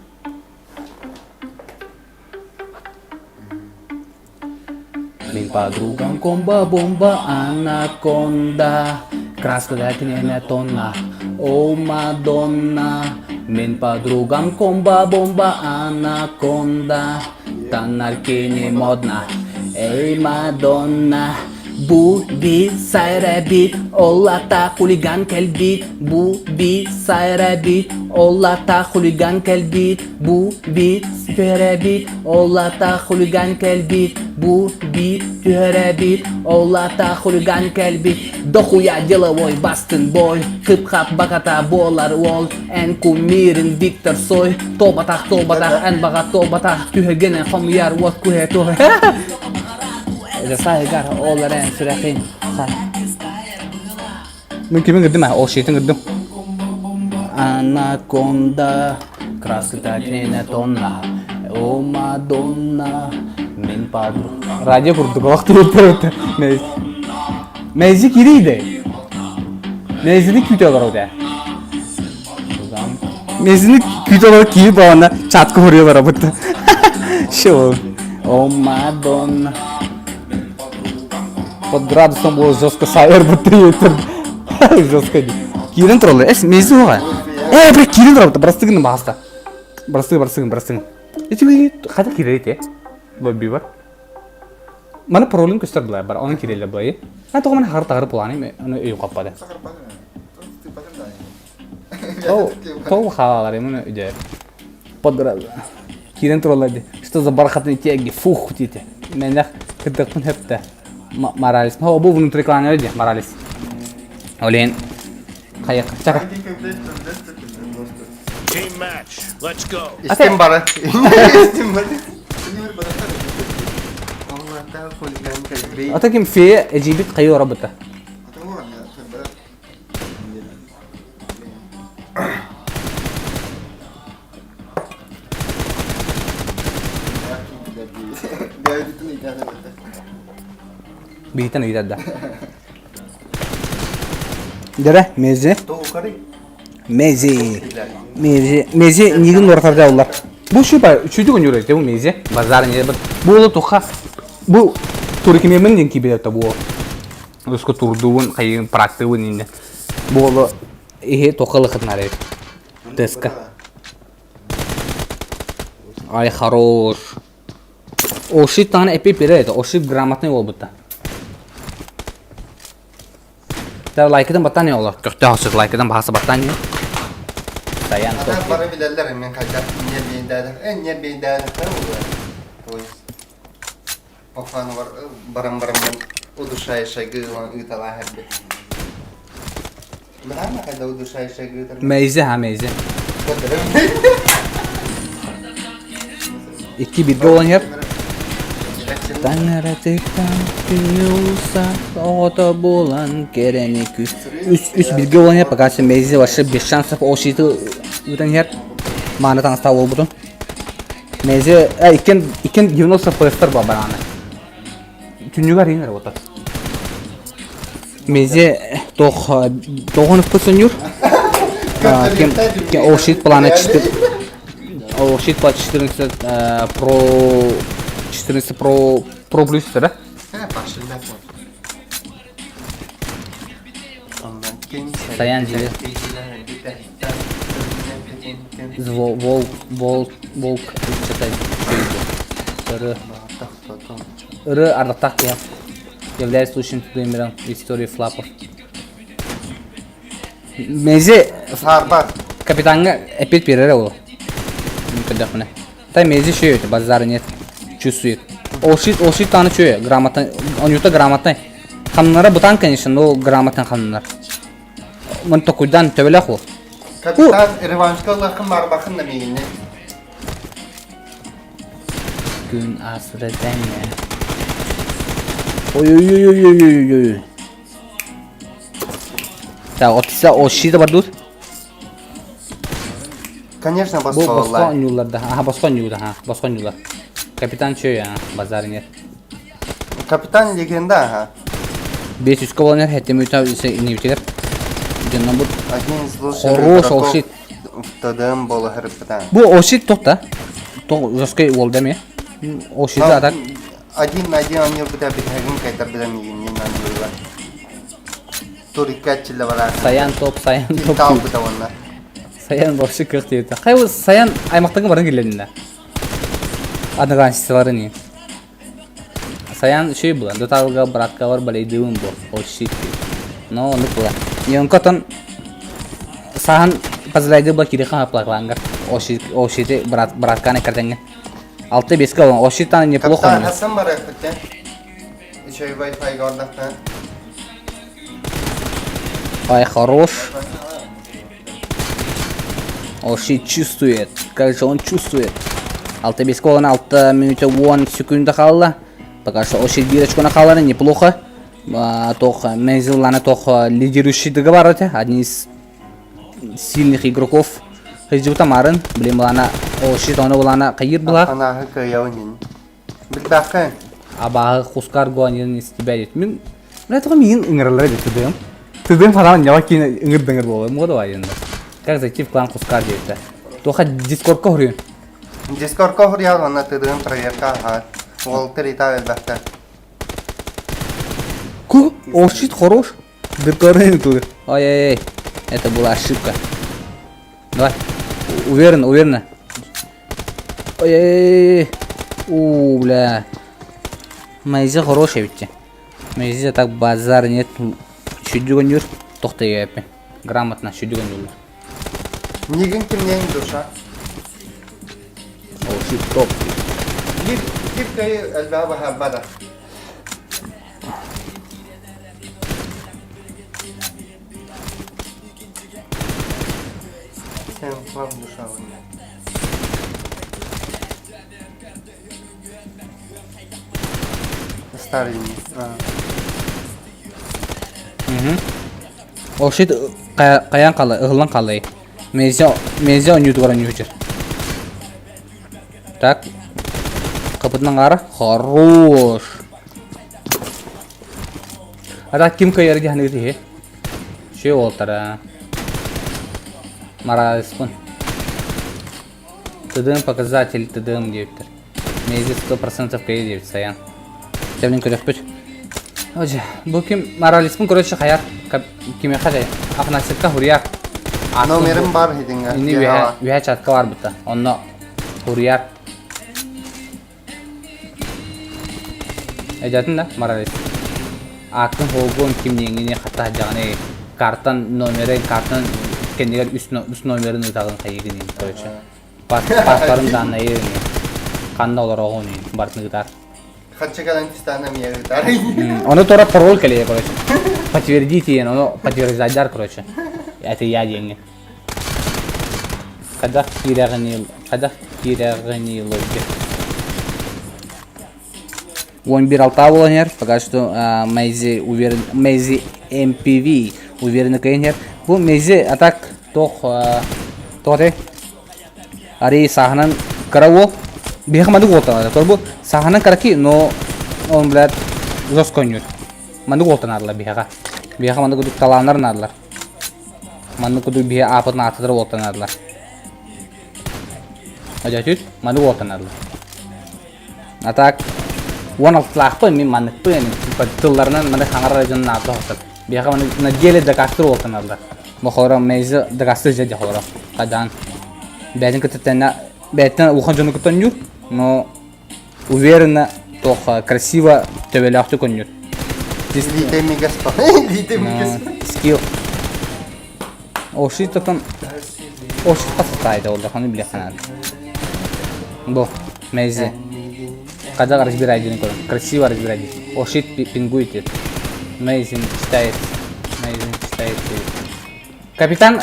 Mi подругам комба-бомба, анаконда. Краска дәкінеме тонна, о Мадонна. Min подругам комба-бомба, анаконда. Танар кені модна, эй Мадонна. Bu bir sayra bit, ollata huligan kelbit. Bu bir sayra bit, ollata huligan kelbit. Bu bir tühere bit, ollata huligan kelbit. Bu bir tühere bit, ollata huligan kelbit. Дохуя деловой бастын бой, кып-хап баката болар ол. En kumirin Виктор Сой, тобатах, en бага тобатах. Tühegene хомяр вот кухе тухе. إذا صار قار أول رأي سرقين صار من كم قدمها أول شيء تقدم أناكوندا كراسكتا كنينة تونا أو مادونا من بادرو راجع كردك وقت يتروت ميزي كيريده ميزي كيوتو غروده ميزي كيوتو غرو كي بانا چات کو هوريو برابط شو أو مادونا под градусом было жестко сайер батарея. Жестко. Кирен туралы. Мези ғой. Бір кирен туралы. Брастыгын баста. Брастыгын. Эти қайда кирейт, лобби бар. Мана проблем көстер былай бар. Оның кирелі былай. Тоғы мана тағыр планы, оны үй қаппады. Тоғы қалалар, мұны үйде. Подбирады. Кирен туралы. Что за бархатный тяги, фух, дейді. Мен кірдікпін хепті. Моралес. Бұл внутрикланы өйде, Моралес. Олейін. Қайық. Чақа. Team match. Let's go. İstim bana. İstim bana. Allah'tan holigan kalbi. Ата кем фея эжибит қайы орабыта. Атаңғы я тәбір. Гәүдетін икәді бітті. Бейтен үйдәді. Дәрі, мезе. Doğu karı. Мези нигин ортарда олар. Бұл шипа үшүйді күн жүреді, бұл мези. Базар не бір. Бұл тұқа. Бұл турикемемен ден кебедетті бұл. Өскі турдуын, қайын практығын енді. Бұл еге тоқылы қытнар еді. Теска. Ай, хорош. Ошит тағына әпей береді. Ошит грамотный ол бұтта. Лайкадан баттан не олар? Көкті асық лайкадан бағасы баттан не? Sayan Hatta para bilerler hemen kaçak. Niye beyderler ne oluyor? Ofan var barang-barang udushay gılan ıtala hebe. Berapa kada udushay gıtala? Meyze ha meyze. İki bir olan yer. Tanrı tekten olsa oda bolan kereni küs. Üst bir olan yer pakası meyze başı bir şans o şeyi utan yer. Mana tanı sta ol budun. Meyze iken yunus poster babanane. Tünügar iner otar. Meyze doğun kusunur. Kem o şeyi plana çıktı. O şeyi plana çıktı Pro Plus da. Ha başında var. Ondan kimse. Sayan cili. Волк читай. Ры ардактак я. Является лучшим примером истории флапов. Мези Sarbar. капитанга опять перерыл. Никогда не. Та мези что это базара нет. Чувствует. Ошит таны что? Грамотно. Он юта грамотно. Хамнара бутан конечно, но грамотно хамнар. Мен токуйдан төбелаху. Kapitan revanşka lakın var bakın da meyine. Gün asreden ya. Ой. Так, вот о щита бардут. Конечно Бұл басқа басқа vallahi. нюларда. Ага, басқа нюлар. Капитан что я? Базар нет. Kapitan legenda ha. 500 колонер, хотя мы там не утер. Canım bu Один из лучших Хорош, игроков ошит. в ТДМ был Харпатан. Bu oşit tohta. Жесткий wall demi. Oşit atak. Один на один они бы битагим кайтар бедам не надо. Турика чилавара. Sayan top. Тау буда onlar. Sayan boşu 40 deydi. Қай ол Sayan аймақтағы барын келедінде. Адыған сесталары не? Sayan şey bu. Доталга братка бар балейдивым bu. Oşit. No, не пula. Йонкотон Sahan пазлайды бұл кирехан аплақлаңғар. Oşit'i братканы кірденге. 6-5 olan Oşit tane неплохо. Kapitan Hasan var Харпатан. Еще и Wi-Fi гордахтан. Ай, хорош. Oşit чувствует. Как же он чувствует. 6-5 olan 6 минута 10 секунда қалды. Пока что Oşit bir очкона қалды, неплохо. Тох Мезилана тох лидирующий договор, один из сильных игроков. Хизута Марын, блин, лана Oşit onu bulana kayır bula. Ana hıkı yavnin. Bilbakın. Абағы Хускар Гуанин из тебя идет. Мен это мен играл ради тудым. Тудым falan не вакин игр было. Мода ваенда. Как зайти в клан Хускар где-то? Тоха Discord кохрю. Discord кохрю, она ТДМ проверка. Волтер и так далее. Ку, Oşit хорош. Дыркары туды. Ай-ай-ай. Это была ошибка. Давай. Уверенно. Ой-ой-ой. Бля. Мейзи хороший ведь. Мейзи так базар нет. Шүдігін жүр. Тоқтай өйіппен. Грамотно шүдігін жүр. Нигін кімнен душа? О, шит топ. Гиб кайы әлбәбі хаббада. Sen var душа. Старый. О, шит қаян қалай, ұғылан қалай. Мейзи он ютуғаран жүр. Так. Қапытынан қара. Хорош. Ада кім көйері де ханығы дейі? Шөй олтара. Мараспын. ТДМ показатель ТДМ дептір. Мейзи 100% көйі депті саян. Тәбілін көрек бүт. Оже, бұл кім Маралиспын көрекші қаяр. Кеме қажай. Афнасетка хұрияр. Номерім бар хедіңі. Ini веха чатка бар бұта. Онна хұрияр. Әжатын да Маралис. Атын холгон кімнеңіне қата жағаны картан номерін, картан кендегер үст номерін ұтағын қайығын ең көрекші. Паспарын данна ең. Қанда олар оғын ең. Бартын ұтар. Хатчы гарантистанам я ұтар. Оны тора пароль кәлее, короче. Подтвердите ең, оны подтвердидар, короче. Это я деньги. Когда кирягни логи. Он бирал таволнер, пока что Мейзи уверен, Мейзи MPV уверен кейнер. Бу Мейзи атак тох торе. Ари сахнан караво. Беха маду голтан. Торбу сахнан караки, но он блядь жосконюр. Маду голтан адла беха. Беха маду гуду таланар надла. Ману kudu bihe apet natadar oltan adlar. Aja tut, manu oltan adlar. Atak, one of lakpun mi manu pun, patullarnan manu hangar rajan natla hotat. Biha manu najele dekastur oltan adlar. Bahora meze dekastur jadi bahora. Kadan, betin kita tena, betin uhan jonu kita nyur, no уверенно, toch красиво тевелахту конюр. Лите мигаспа. Лите мигаспа. Skill. Ошит тотан ошит пастайда олда ханы биле ханад. Бо мейзе. Когда разбирайте никого. Красиво разбирайте. Ошит пингуйте. Мейзин читает. Капитан,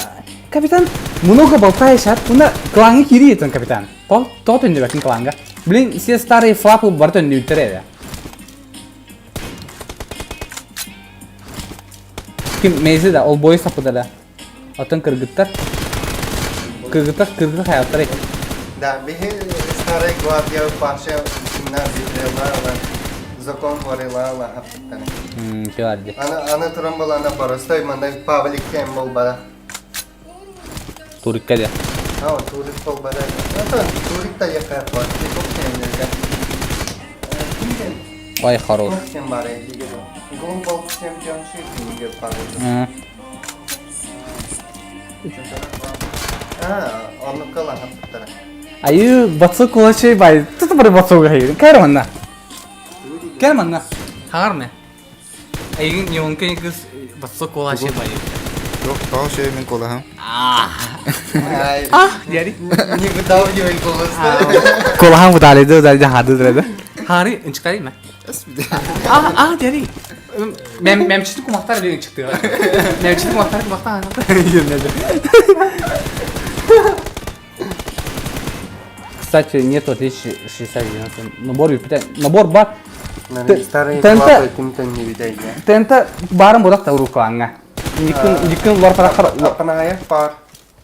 много болтаешь, а? Уна кланги кири это капитан. Пол тот не бакин кланга. Блин, все старые флапы бартон не утеряли. Ким мейзе да, ол бойс апудала. Отын кыргыттар hayatları. Да, бихи старый гвардия паша на битрела, закон варила ла хаптане. Пиарди. Ана турамбала на баростой манда Павлик Кэмбл бара. Турик кәде. Турик пол бара. Турик та яка бар. Ой, хорош. Кем бара диге. Глобал чемпионшип диге пара. Он кала хаптане. Аю, бацо колачай бай. Тут бары бацо гай. Кайраманна. Харме. Айын йонкай кыз бацо колачай бай. Yok, daha şey min kola ha. Диари. Не бутау не голос. Колахан буталайды, да жаһады дреде. Хари, инчкай ма. Диари. Мемчити кумактар деген чыкты. Мемчити кумактар кумактар. Кстати, нет отличий 60-90. Набор бар. Старый клапы кем-то не видать. Тента барым бодак та уруканга. Никин лор парахар. Апанаяк бар.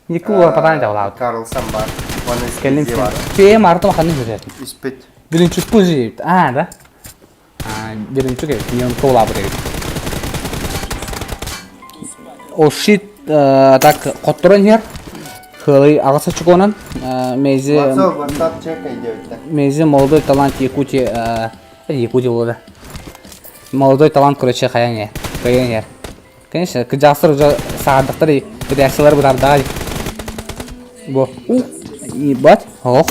Никин лор парахар да улау. Карлсон бар. Оны Келин скелли бар. Фе марты маханы жүрет. Испит. Биринчи пужи. Да. Биринчи ке, мен тола бир. О shit так котторон хер. Хылы агаса чуконан. Мейзе WhatsApp чек идет. Мейзе молодой талант Якутии было. Молодой талант, короче, Каянер. Конечно, Каджасыр уже сағадықтар Бәдәсілер бұдардағы. Бо. Бат. Хо.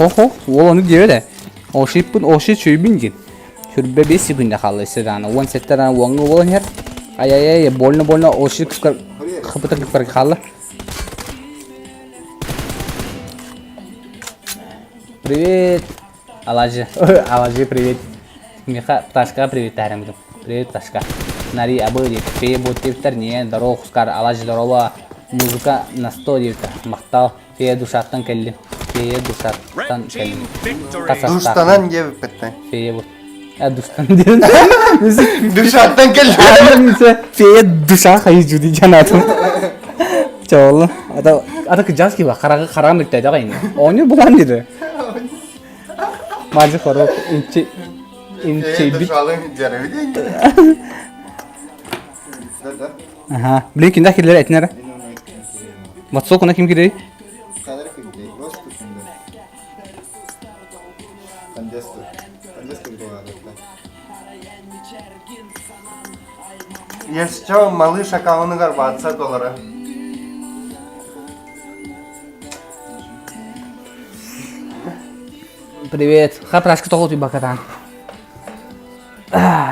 Ол оны деуі де. Ошит шөйбін ген. Шүрбе 5 секунда қалды сіданы. 10 сеттерін оңы болын ер. Ай, больно. Ошит қыпыты кіпкір қалды. Привет. Алажи, привет. Миха, пташка, привет, тарим. Привет, пташка. Нари, абыди, фея, боттевтер, не, здорово, хускар, алажи, здорово. Музыка на 100 девта. Мақтал, фея душаттан келли. Душтанан ебіп бітті. Фея бот. Душтан дедің. Душаттан келді. Фея душа қайыз жүді жанатым. Чоғылы. Ата жаз кейба, қарағым бітті ағайын. Оны бұлан деді. Мазы қорып, инчей бит. Душалың жары бітті. Білен кенді әкелері әйтінәрі? Батсол күні кем керей? Kadar kıydı. Rost kutusunda. Pandestur bu arada. Если что, малыш аккаунты $20. Привет. Хапрашка тоғыл бакатан.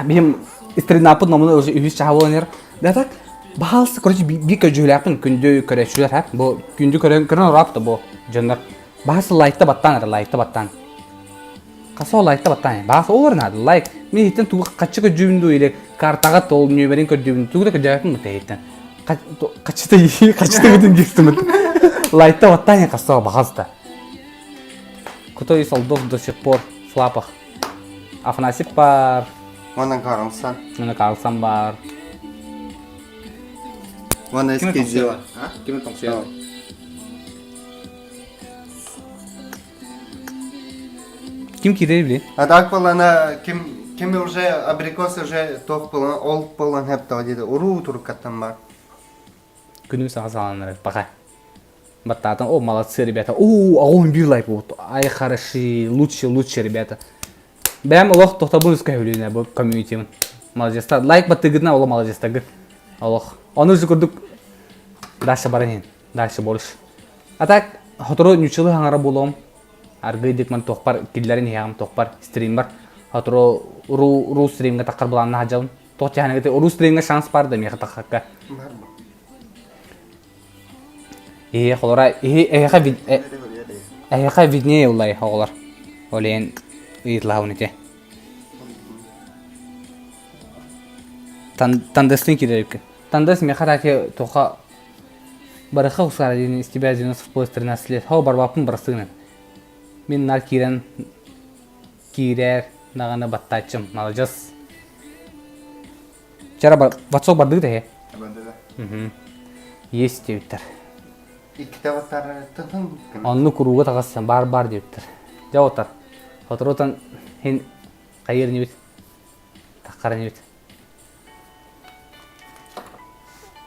Бем истринапыт номыны уже үйіз чағаланер. Да так, бағалысы, короче, бика жүйләпін күнді көрәшілер, ха? Бұл күнді көрін ұрапты бұл жөнлер. Бағасы лайкта баттан. Қасы ол лайкта баттан, бағасы ол орнады, лайк. Мен еттен туғы қачығы жүбінді өйлек, картаға толын өйберін көрдібін, туғы да көрдібін мұты еттен. Қачыты өтін кестімін. Лайкта баттан, қасы бағасы. Кто из солдов до сих пор в флапах? Афанасип бар. Оны Карлсон. Оны Карлсон бар. Оны Эскизио. Кем Тонсио? Ким кидей били? А так болана ким уже абрикос уже тоқ болан, ол болан хеп та дейді. Уру тұрып каттан бар. Күнің саға саланыр. Бақа. Баттатын, о, молодцы, ребята. О, огонь бир лайк вот. Ай, хороши, лучше, ребята. Бәм Аллах тоқтабын үсқа өліне бұл комьюнитимін. Молодецтар. Лайк баттығыдына олы молодецтагы. Аллах. Оны өзі көрдік. Дальше баранен. Дальше болыш. А так, хотыру нүчілі хаңара болуым. Аргыйдік мен тоқпар, кеділерін яғым тоқпар, стрим бар. Хотыру ру стримге таққар бұланына хажалым. Тоқча ханегеті, ру стримге шанс барды меға таққаққа. Холора, эйха виднее улай холор. Олен итлаунете. Тандеслин кидерик. Тандес мехараке тоха барыха усарадин из тебя 90 вплоть 13 лет. Хау барбапын барсыгын. Мен нар кирен кирер нагана баттачым. Молодец. Чара батсок бардык да. Есть твиттер. Онны куруға тағасысан бар дептір. Жауыттар. Фотороттан хен қайыр не бет? Таққара не бет?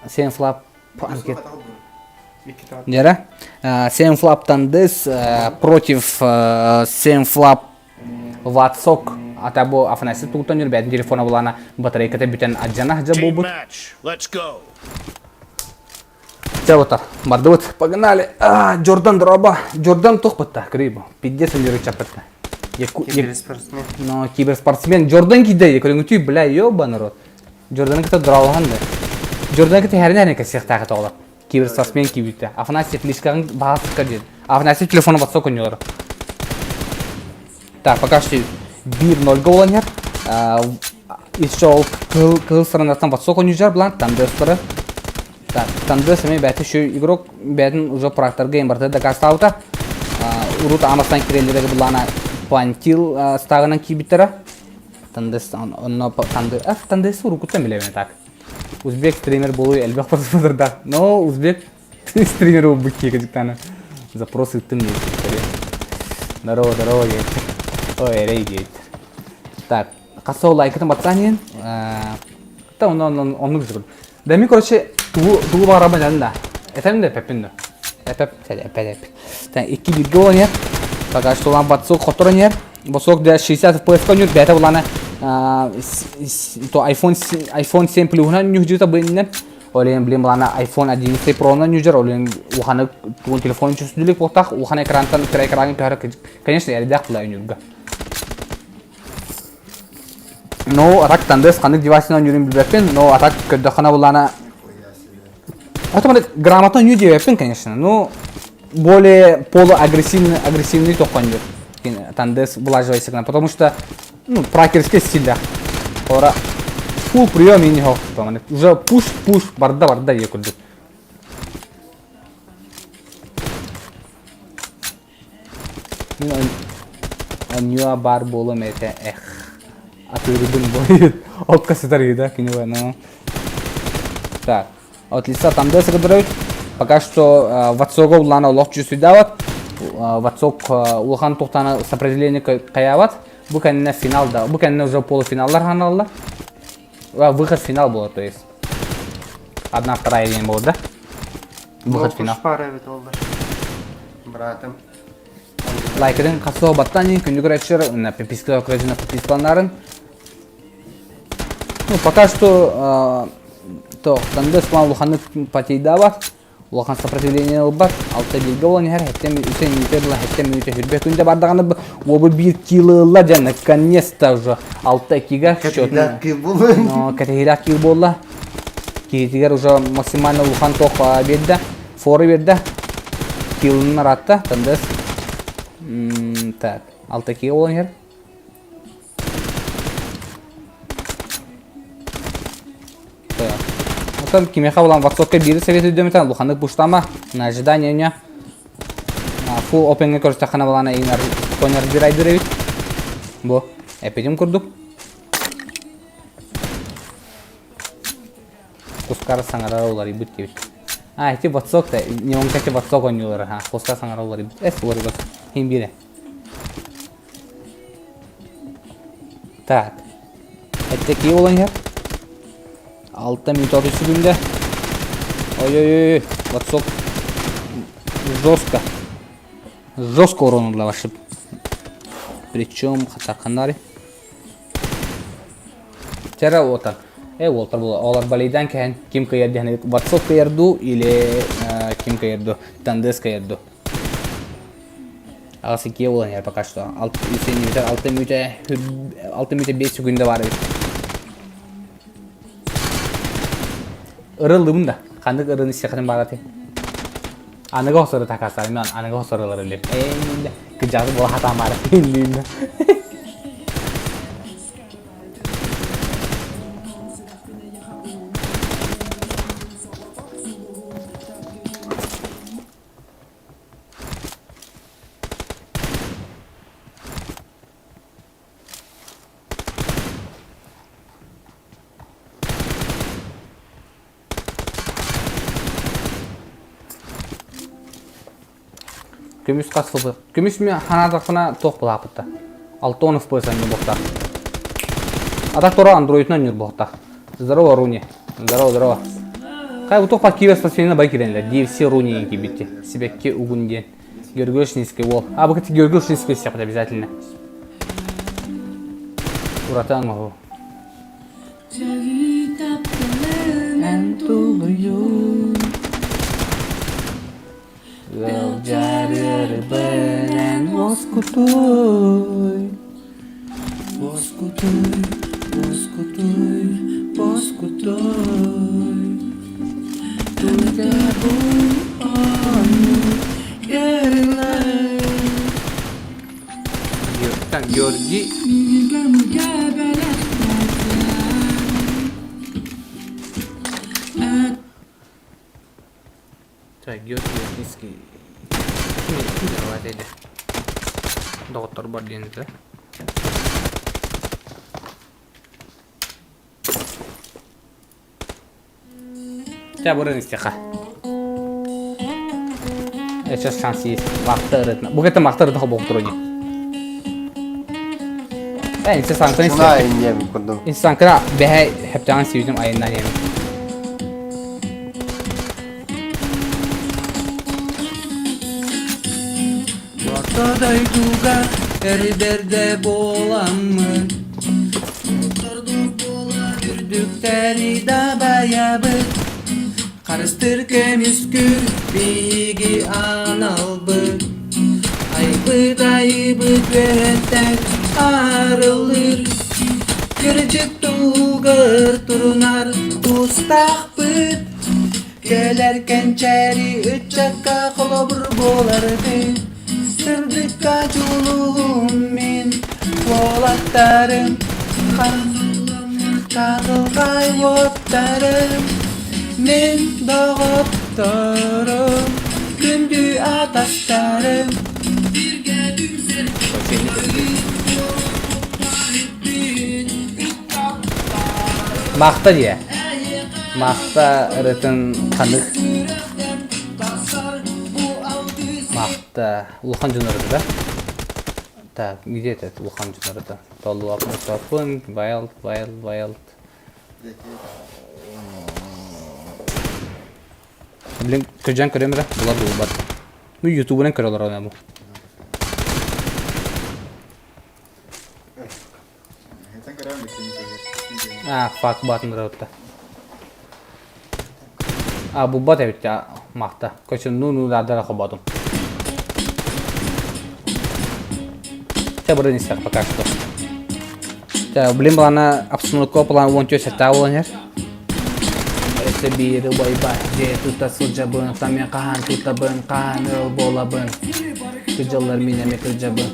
Сен флап анкет. Нера? Сен флаптан дес против сен флап ватсок. Ата бұл Афанасип тұғыттан жүр бәдің телефона бұлана батарейката бүтен аджана жа бұл Team бұд. match. Let's go. Чавотар, бардывыт, погнали. Джордан дроба. Джордан тоқпытта, крибо. 50 лирик чапытта. Киберспортсмен. Но киберспортсмен Джордан кидей, көріңгіті, бля, ёба народ. Джордан кіті дұралғанды. Джордан кіті әріне кәсек тағы тоғылар. Киберспортсмен кибетті. Афанасип лишкағын бағасы кәдеді. Афанасип телефоны батсо көңелері. Так, пока что 1-0 голанер. Еще ол кыл сыранаттан батсо көңелер білан, тандестері. Так, тандес мен бәті шөй игрок бәтін уже практор гейм барды да кастаута. Урут амастан кирелдері бұлана пантил стағынан кибиттері. Тандес, тандес урукуттан білемін так. Узбек стример болу әлбек просмотрда. Но узбек стример ол бүкке кәдіктаны. Запрос үттім дейті. Здорово, дейті. Ой, әрей дейті. Так, қасы ол лайкетін батсанен. Та оны күзі Дами, короче, тугу бағарабан жадында. Этәмін де пәппінді. Әпәп. Так, 2-1 оланер. Пока что олан батсок хотырын ер. Басок да 60 FPS көнер. Бәті оланы iPhone 7 плюсынан нүхжіта бұйыннен. Olen bilin bulana iPhone 11 Pro'ndan yücer. Olen uhanı telefon çözülük botak. Uhan ekrandan ekranı kahar. Конечно, я редак la yürüge. No atak tandes kanık divasından yürüyüm bilbekten. No atak ködakana bulana. Otomatik грамотно yürüyü yapın конечно. No более агрессивный токанıyor. Танdes булаживайся к нам, потому что ну пракерский стиль да. Ора full прием и не хо. Уже push барда я курду. Annya bar bola mete atırdım boyut. Okka сетари да кино ну. Так. Вот листа там да сгадроют. Пока что ватсога улана лохчу сюдават. Ватсог улхан тухтана с определение каяват. Bu kendine finalda, bu kendine уже полуфиналлар ханаллар. Выход в финал было, то есть. Одна вторая день была, да? Выход в финал. Пара oldu. Братым. Лайкерин касо баттани күндүгөр айтышыр на подписка окружена подпискаларын. Ну пока что то тандес план улханы патейдават. Улхан сопротивление бар. Алты билге olan her hepten üsen minutla hepten minute hürbet önce bardağını o bir kilo can наконец-то уже 6-2'ga счет. Но категория кил болла. Китигер уже максимально улхан ток берди. Форы берди. Килын аратта тандес. Так, 6-2 olan her. Там кимеха улан ватсокка бири совет өдөмөтөн бухандык буштама на ожидание ня фул опенге көрсөтөхана балана инер конер бирайдырыбит бу эпидем курдук кускар саңара олар ибит кебит эти ватсокта не он кете ватсок ойнуйлар кускар саңара олар ибит олар ибит хим бире так эттеки олан 6 минут 30 секунда. Ой-ой-ой, ватсок жестко уронила ваши. Причем хатаканари. Тера отар. Олтар было. Олар балейдан кен ким каерди хани ватсок каерду или ким каерду тандес каерду. Алсы ке olan yer пока что. 6 минут 5 секунда var. Irıldım da. Kandık ırını istikatim bağlatı. Anıga hosarı takaslarım ben. Anıga hosarıları lep. Eee kıcazı bu hatam var. Eee Көмүс касылды. Көмүс мен ханадакына ток булапты. 6 FPS не бохта. Атак тора андроиднан юр бохта. Здорово, Руни. Здорово. Кай у ток пакивес спасение байкиренлер. DFC Руни кибити. Себекке угунде. Гергошнийский вол. Бу кити Гергошнийский сяп обязательно. Уратан могу. Jarir belen boskutuy Tuda bu anu yerler Yurttan Georgi Так, Георгий Давайте доктор бар дейміз. Тебя бұрын істеқа. Сейчас шанс есть. Мақты ұрытына. Бұл кетті мақты ұрытына болып тұройны. İnsan sankrı istiyor. İnsan sankrı behe hepten sevdiğim ayından yemin. Ortada yuga erberde boğulanmın. Oturduk boğulan yürüdükleri de bayabı. Karıştır kömüskür bigi analbı Aybı dayıbı göğetten arılır Gürcük tuğır turunar ustak bıt Gelerken çeri üç çakka kolobur bolardı Sırdıkka culuğum min Polatlarım Kağılgay votlarım Min doğuptarım Gündü atastarım Maqta diye. Maqta ırıtın kanık. Maqta Ulkan Cunarı'da da. Так, где это Улхан Cunarı'da? Толу апнус апын, wild. Блин, көжен көремір, бұлар бұл бар. Bu YouTube'dan көрелер ona bu. Sen kadar mı kimse? Ah, fuck button röpte. Ah, bu bot evet ya, Maqta. Көшін ну дадыра қобадым. Бұрын істер пока что. Блин, бұлана абсолютно бұлана 14 сәтті оланер. Әсі бері ойбай, же тұта сылжабын, тамен қаған тұтабын, қаған өл болабын. Күжалар менеме күжабын,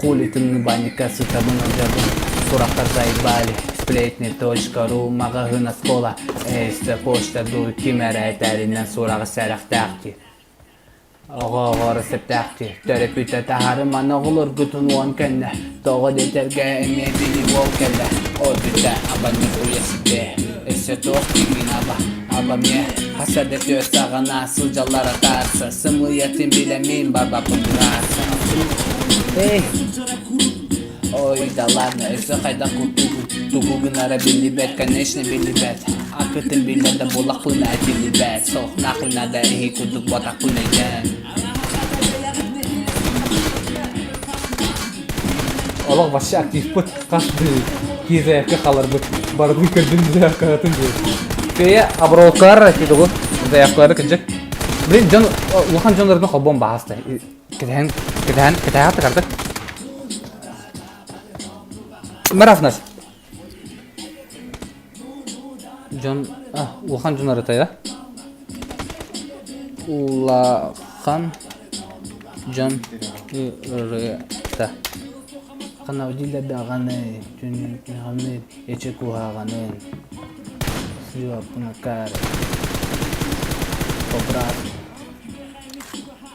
құлитын баника сұтабын өлжабын. Сұрақтар жайбали, splitni.ru, мағағына скола, әсті почта ду, кемер әйтәрінен сұрағы сәріқ тәқті. Ağır septəkti, törüp ütə təharım ana olur qutun on kənə Doğu detərgə emədili bol kənə O dütə abanı uyasıdə Əsə toq kimin aba mə Hasadet öz sağına sılcalara tarsa Sımıyetin biləmin barba pındırarsa Ey Oy dalarna əsə qayda Tuğu gınara bilibət, конечно bilibət Akıtın biləndə bulaqlına dilibət Soq naqlına da ehi kuduk bataqlına gən Allah вообще актив бут, каждый кизаевка қалар бут, барды кірдің заявка атын бут. Көе аброокар дейді ғой, заявкалары кіжек. Блин, жон, Улхан жонлардың қолбон бағасты. Кітаяқты қарды. Марафнас. Жон, Улхан жонлары тайда. Улахан жон рыта. Қана өдейлерді ағаны, жүнігіні, ечек ұғағаны, сүйапына кәрі, қобрат,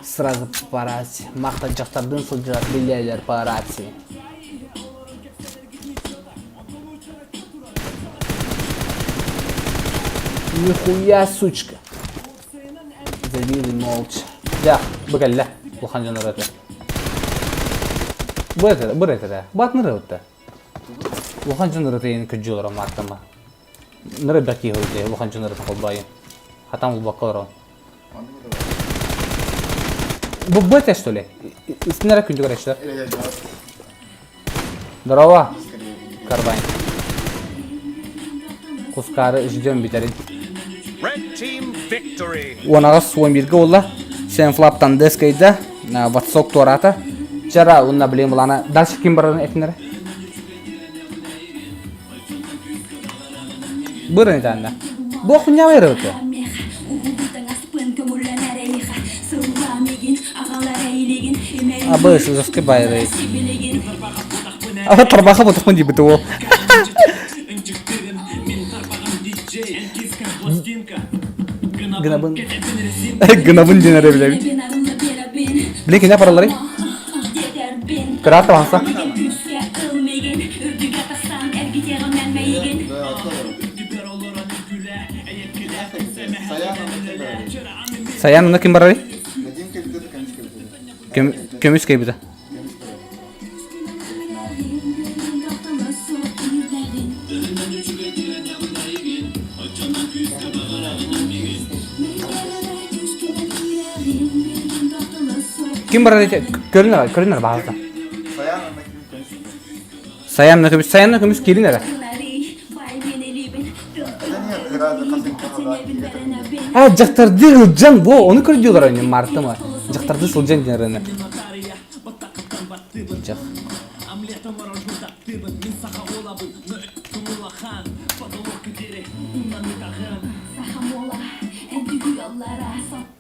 сразу парати, мақта жақтардың сұлжар білелер парати. Нихуя, сучка. Забили молча. Да, бігәлі, Улхан жонлары өті. Бір етеді, бат нұры өтті. Улхан жонлары өті ені күджі олар мақтама. Нұры бәкі өтті, Улхан жонлары өті қолбайын. Хатам бұл баққа олар. Бұл бөте, что ли? Истинара күнді көрекшілер. Здорово, Карбайн. Құскары ждем битерін. Red team victory. Онағыз 11-ге олла. Сен флаптан дескейді. Ватсок тората. Жара, онна білем бұлана. Дальше кем барадың әкінері? Бұрын етәнді. Бұл құн не байры өті? Абы сызықы байры. Ағы тарбақы бұты құн дейбіті ол. Гынабын денері білемін. Білен кене паралары? Кыраатта баңса. Саян уна кем барары? Көміс кейбіді. Кем барары? Көрінер бағызда. Саянна көміс келінер. Жақтарды Сылжан, оны көрдүлөр эне мартымы. Жақтарды Сылжан денерини. Жақ.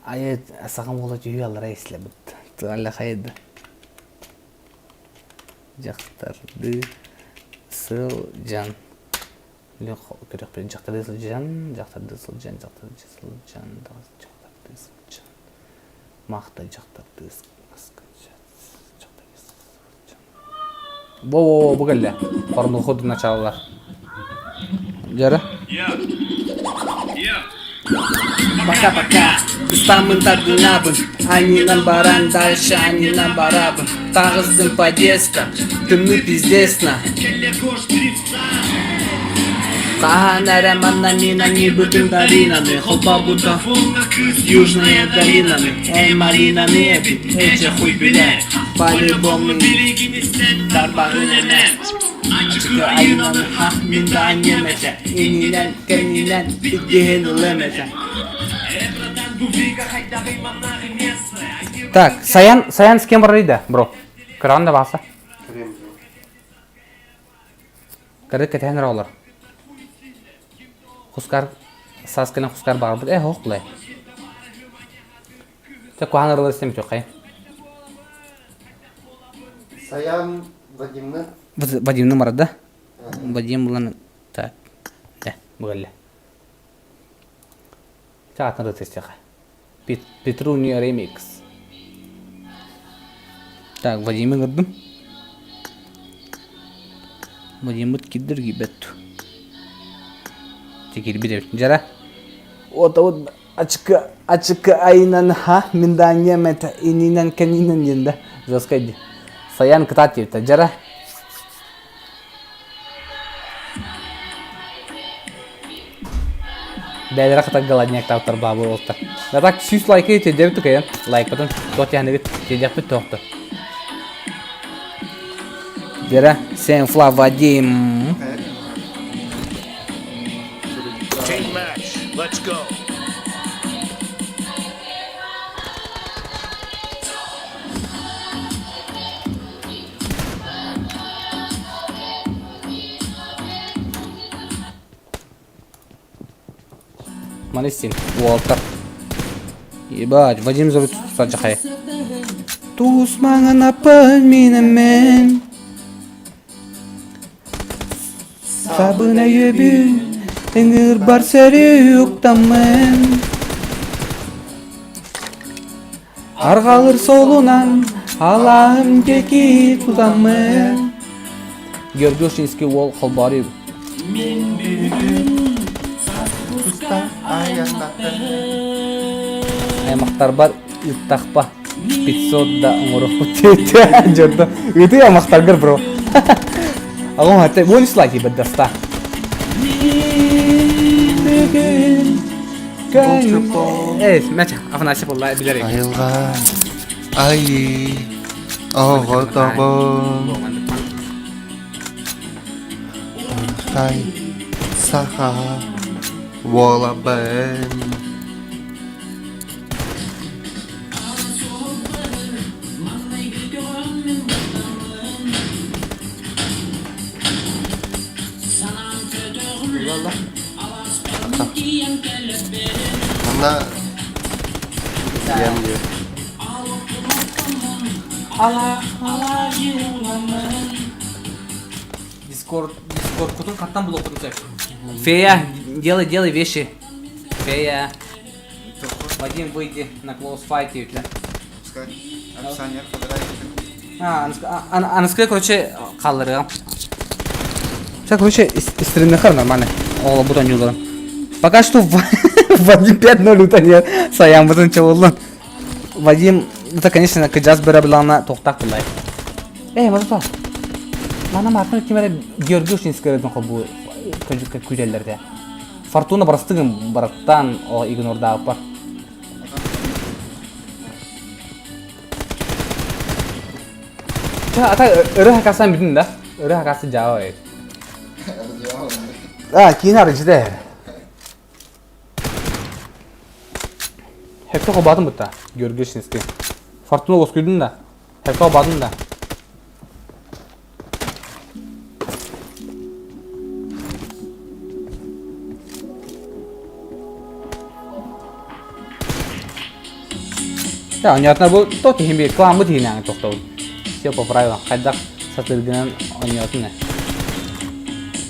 Ayet asagam ola juyallara eslebit. Tığanla kaydı. Жақтарды Сылжан. Лёх, керек пе жақтарды Сылжан. Мақта жақтарды Во, бұгілі. Қорны ходы началалар. Жары? Пока-пока, самым тадынабын. Они нам баран, дальше они нам барабын. Тағыздың подеска, тымны пиздесна. Кахан әреманна мина не бүтін долинаны. Холпа будда южные долинаны. Эй, малинаны эбит, эче хуй билет. По-любому дарбағын емес. Ачықы айнаны хақ минда анемесе. Ининен, кенинен, биддеген үлемесе. Так, Саян с кем барыйды, бро? Кыранда баса? Кыры кетен ролар. Хускар, саскына хускар бар бұд, хоқ бұлай. Тек қуған ұрылы істемет жоқай. Саян Вадимны. Вадимны марады? Вадим бұланы... Так, бұғылы. Чағатын рыты істеқай. Петруния ремикс. Так, Вадимы көрдім. Вадимы кедір кебетті. Текер бедер. Жара. Ота açık aynan ha mindan yemete ininen keninen yende. Жоскайди. Саян катативта. Жара. Бәлері қытақ голодняк таптар бабы олтар. Да так сүйс лайкы тедебі түкайын. Лайк бұтын тот яны тедеп бұт тоқты. Жара. Сен фла Вадим. Team match. Let's go. Малестин, Уолтер. Ебать, Вадим зовут Саджахай. Туз маңын апын менімен. Сабына ебі, іңір бар сәрі ұқтамын. Арғалыр солынан, алағым кеки тұтамын. Георгиошинский ол қолбары. Аймақтар бар, үттақпа. 500 да ұңырық бұттейті. Жорды. Үті аймақтар кір, бро. Ағым әтті, он үслайки біддаста. Мәчі, афанасып олай білерек. Айылға, айы, оғы табын. Тай, саха. Вола бен. Ана дием диyor. Дискорд кутун каттан блок кутун. Фея, делай вещи. Фея. Вадим, выйди на клоус файте. Пускай описание подбирает. Анскай, короче, қалдырған. Все, короче, стримнахар нормально. Ола бутон юлдан. Пока что Вадим 5-0 утанер. Саян бутон чаволдан. Вадим, это, конечно, кыджаз бері білана тоқтақ бұлай. Мазапа. Мана мартын өткемері Георгиошинский рөдің бұл күжелерде. Фортуна барыстығын бараттан о игнордағы бар. Ата ыры хакасан бітін да? Ыры хакасы жауа еді. Кейін ары жіде. Hepsi kobadım bu da. Görgürsünüz ki. Fortuna oskudun da. Hepsi kobadım da. Ya oynayatlar bu to tihim bir kıvam bu tihin yani çok da bu. Şey poprayla. Kaydak satılgınan oynayatın ne?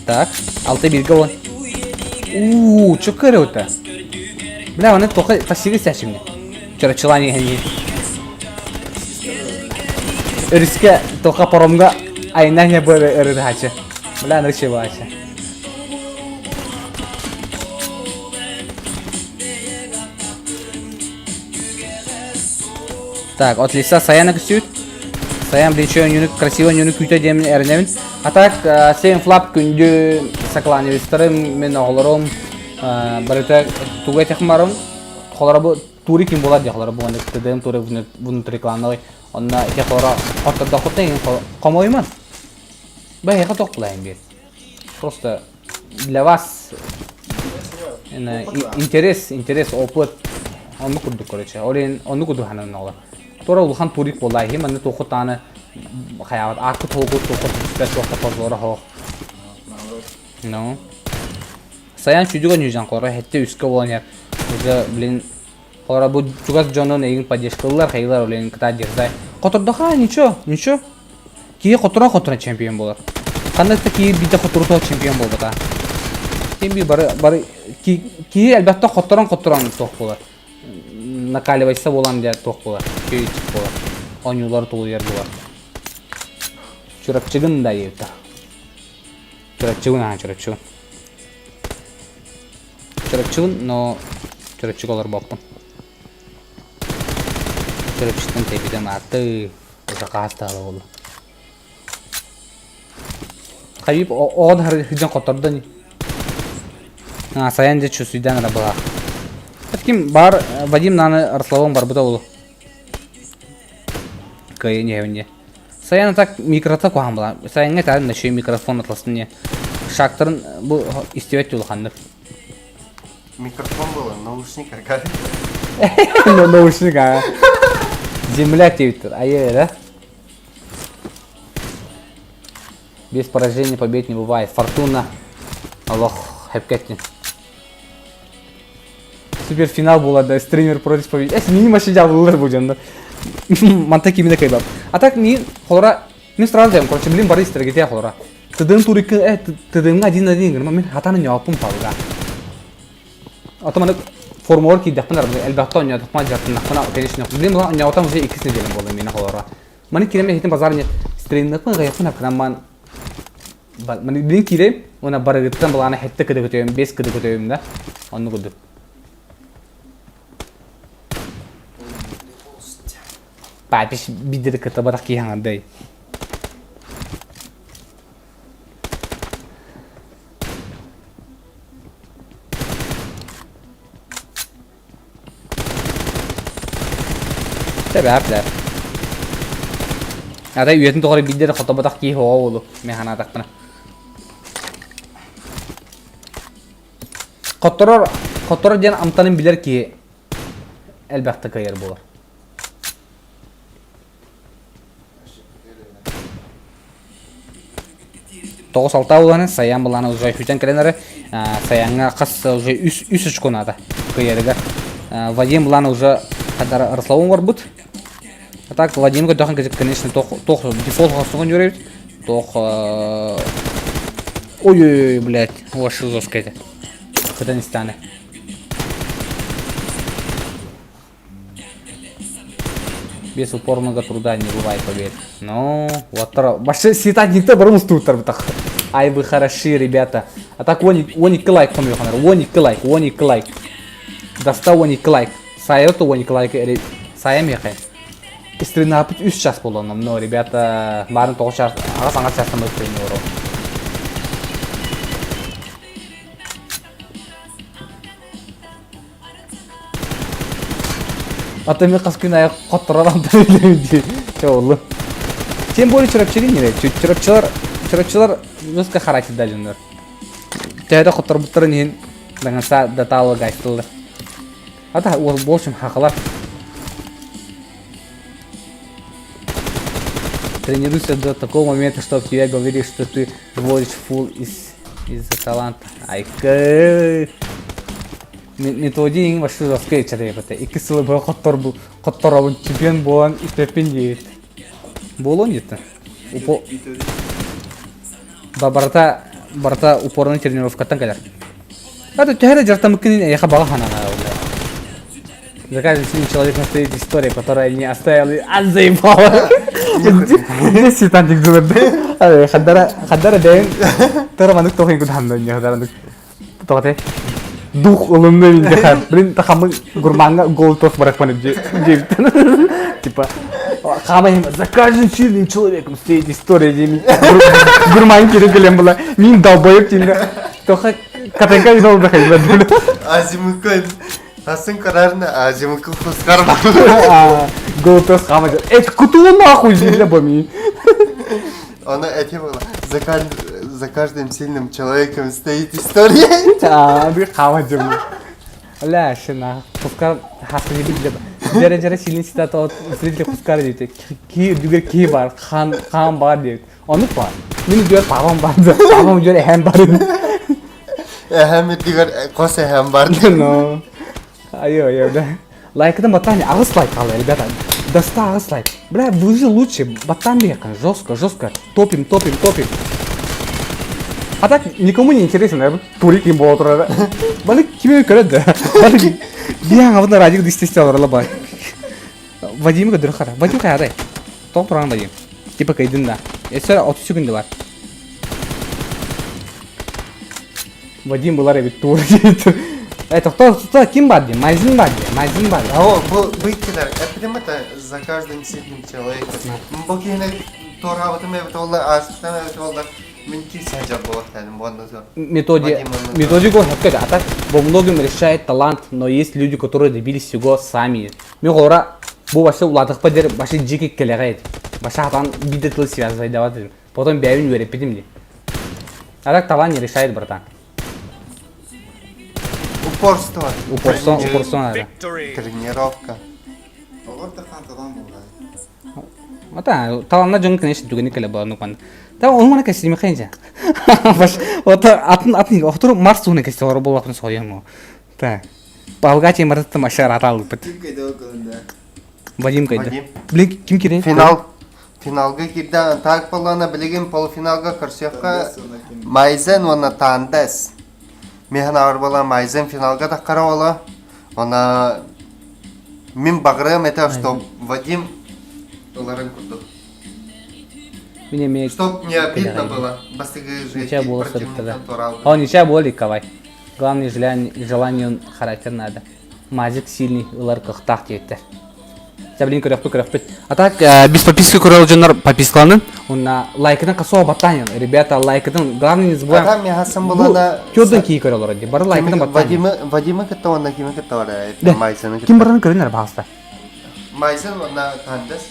Так, 6-1 он. Что корёто? Бля, он это только посилился мне. Вчера человек не. Риска только поромга, а иначе бы рыдача. Бля, ночевача. Так, от лица Саяна кусют. Саян birinci oyununu, красивый oyununu küte demin erinevin. Atak sen flap gündü saklanıyorlarım, men oğlarım, barıta tuğay tekmarım. Oğlara bu turi kim bolar diye oğlara bu anda dedim turi bunu reklamladı. Onda iki oğlara ortada kutlayın, kamuoyman. Ben hep toplayayım bir. Просто для вас интерес, опыт. Onu kurduk короче. Onu kurduk hanım oğlar. Sonra uluhan turik vallahi men de to'qqiz tane hayat arka to'qqiz spes vaqtda fazla ho. No. Sayan чудо нюжан qora hette üstka olanlar. O'zi bilen qora bu jugas jonon egin поддержкалар haylar ulen kta derday. Qotorda ha nicho. Ki qotora чемпион bo'lar. Qanday ki bida qotorda чемпион bo'ldi ta. Kim bir bar ki albatta qotoran to'q bo'lar. Накаливайся болан diye toq bo'lar. Köyçük bo'lar. Oyunlar to'g'ri yer bo'lar. Çorapçığın da yerda. Çorapçığın no çorapçık olur baktım. Çorapçıktan tepeden attı. O da kastalı oldu. Kayıp o da hıcan kotardı ni. Ha sayan de çözüden araba. Kim бар Вадим наны Арславом бар бута болу. Кайын евне. Саян так микрофон куам була. Саянга тарын да шей микрофон атласын не. Шактырын бу истебет жол ханды. Микрофон было, наушник аркали. Но наушник а. Земля тевитер. Ае, да? Без поражения побед не бывает. Фортуна. Аллах, хепкетин. Суперфинал болады, стример против победителя. Мини машина булар бу жанда. Манта кимине кайбап. А так мен холора мен сразу дем, короче, билим бар истерге те холора. Тыдын турик тыдын один гырма мен хатаны жаапым палга. Атаманы формула ки дапнар элбатта оня тапма жатын накына конечно. Билим була оня отам уже 2 неделя болды мен холора. Мани киреме хитин базарне стримнакын гайфын акраман. Мани билин кире, она барыгыттан буланы хетте кыды көтөйм, 5 кыды көтөйм да. Аны кыды. Папиш бидер кыта барак кийгандай. Sebepler. Ада үйетін тоғыры бидер кыта барак кий хоо болу. Мен хана тактына. Котторор ден амтанын билер ки элбакта кайыр болар. 9-6 уланы саян буланы уже хүтен керенере саянга кас уже үс очконада кыерга Вадим буланы уже кадар Арславон бар бут. А так Владимирга тохан конечно тох дефолт хостон юрит. Тох ой, блядь, ваша жестко это. Куда не станет. Без упорного труда не бывает побед. Ну, вот вообще ситать никто барум стутер так. Ай вы хороши, ребята. А так воник лайк помню, воник лайк. Достал воник лайк. Сайоту воник лайк или саям яхай. Истрина опять 3 час полоном, но ребята, барын 9 час, ага саңа частан өтпейін ору. Атами қаскүн аяқ қоттырадан түрелейді. Чоғылы. Тем более чырапчылы нере? Чырапчылар жестко характер дәліндер. Тәйді қоттыр бұттырын ең даңаса даталы гайстылды. Ата ол в общем хақылар. Тренируйся до такого момента, чтобы тебе говорили, что ты вводишь фул из-за таланта. Айкы. Методи ең башы жасқа ечері епеті. 2 сылы бой қоттор абын чемпион болан ипеппен дейт. Болон еді. Барта упорный тренировкаттан кәлер. Это тяжело жарта мүмкін аяқа баға ханана. За каждым сильным человеком стоит история, которая не оставила и заебала. Здесь ситантик зубы. Хаддара дэйн. Тараманук тохин кудхамдан не хаддаранук. Тоғате. Дух улымны минде хар. Блин, тахамын гурманга гол тос баракманы джейб. Типа, хамаем, за каждым сильным человеком стоит история, где гурман кирекелем была. Мин долбоеб тинга. Тоха катенка и долбоеб хайбад. Азимукай. Асын карарына азимукай хускарма. Гол тос хамаем. Это кутулу нахуй земля бами. Она эти была. За каждым сильным человеком стоит история. Bir хамаем. Ля, шина. Хускар хасны не бить леба. Жара сильный ситат от зрителя хускар дейте. Ки бар, хан бар дейт. Оны бар. Мен жер павам бар. Павам жер хэм бар. Hem diğer kosa hem vardı. No. Айо, да. Лайкадан ботани агыс лайк алды, ребята. Доста агыс лайк. Бля, вы же лучше. Ботан бехан, жестко. Топим. А так никому не интересно, наверное, турик им было турада. Бали киме көреді. Бали бияң абында радик дистестел орала бай. Вадим көдір қара. Вадим қаядай. Тоқ тұрған Вадим. Типа кайдың да. Есер 30 секунды бар. Вадим бұлар әбет туыр дейді. Тоқта кім бар дейм? Майзин бар. О, bu ikiler. Это за каждым сильным человеком. Bu kine тораватым evet oldu, asistan evet oldu. Minki сәжа болады дедім, бұғанда зор. Методику хэпкет. А так во многом решает талант, но есть люди, которые добились всего сами. Мен ғора бұл башы уладық па дер, башы жеке келеға еді. Башы атан биді тылы связывай дават дедім. Потом бәуін өреп бедім де. А так талант не решает, братан. Упорство. Упорство надо. Victory. Тренировка. Олар хан талан болған. Ата, таланна жоң конечно дүгені келе боланы қанды. Та оны мана кәсіме қайынша. Баш, ота атын оқтыру Марс суыны кәсі оры болуақын соғын мұ. Та, балға темірді машар аталы бұд. Кім кайда оқылында? Вадим кайды. Білен кім кере? Финалга кирді. Так болана білеген полуфиналга кірсеққа Майзен оны тандас. Механ ауыр бола Майзен финалга да қара ола. Она мен бағырым это, что Вадим оларын күрді. Чтоб не обидно было. Ничего было тогда. Он ничего было, кавай. Главное желание он характер надо. Мазик сильный, улар кахтах дейті. Блин, көріп. А так, без подписки көріп жондар подпискаланын. Онна лайкадан қасуға баттанын. Ребята, лайкадан, главное не забываем. А там я хасан была на... Кёрден кей көріп олар. Бары лайкадан баттанын. Вадима кітті онна кеме кітті олар. Кем бардан көрінер бағыста? Майзен онна тандас.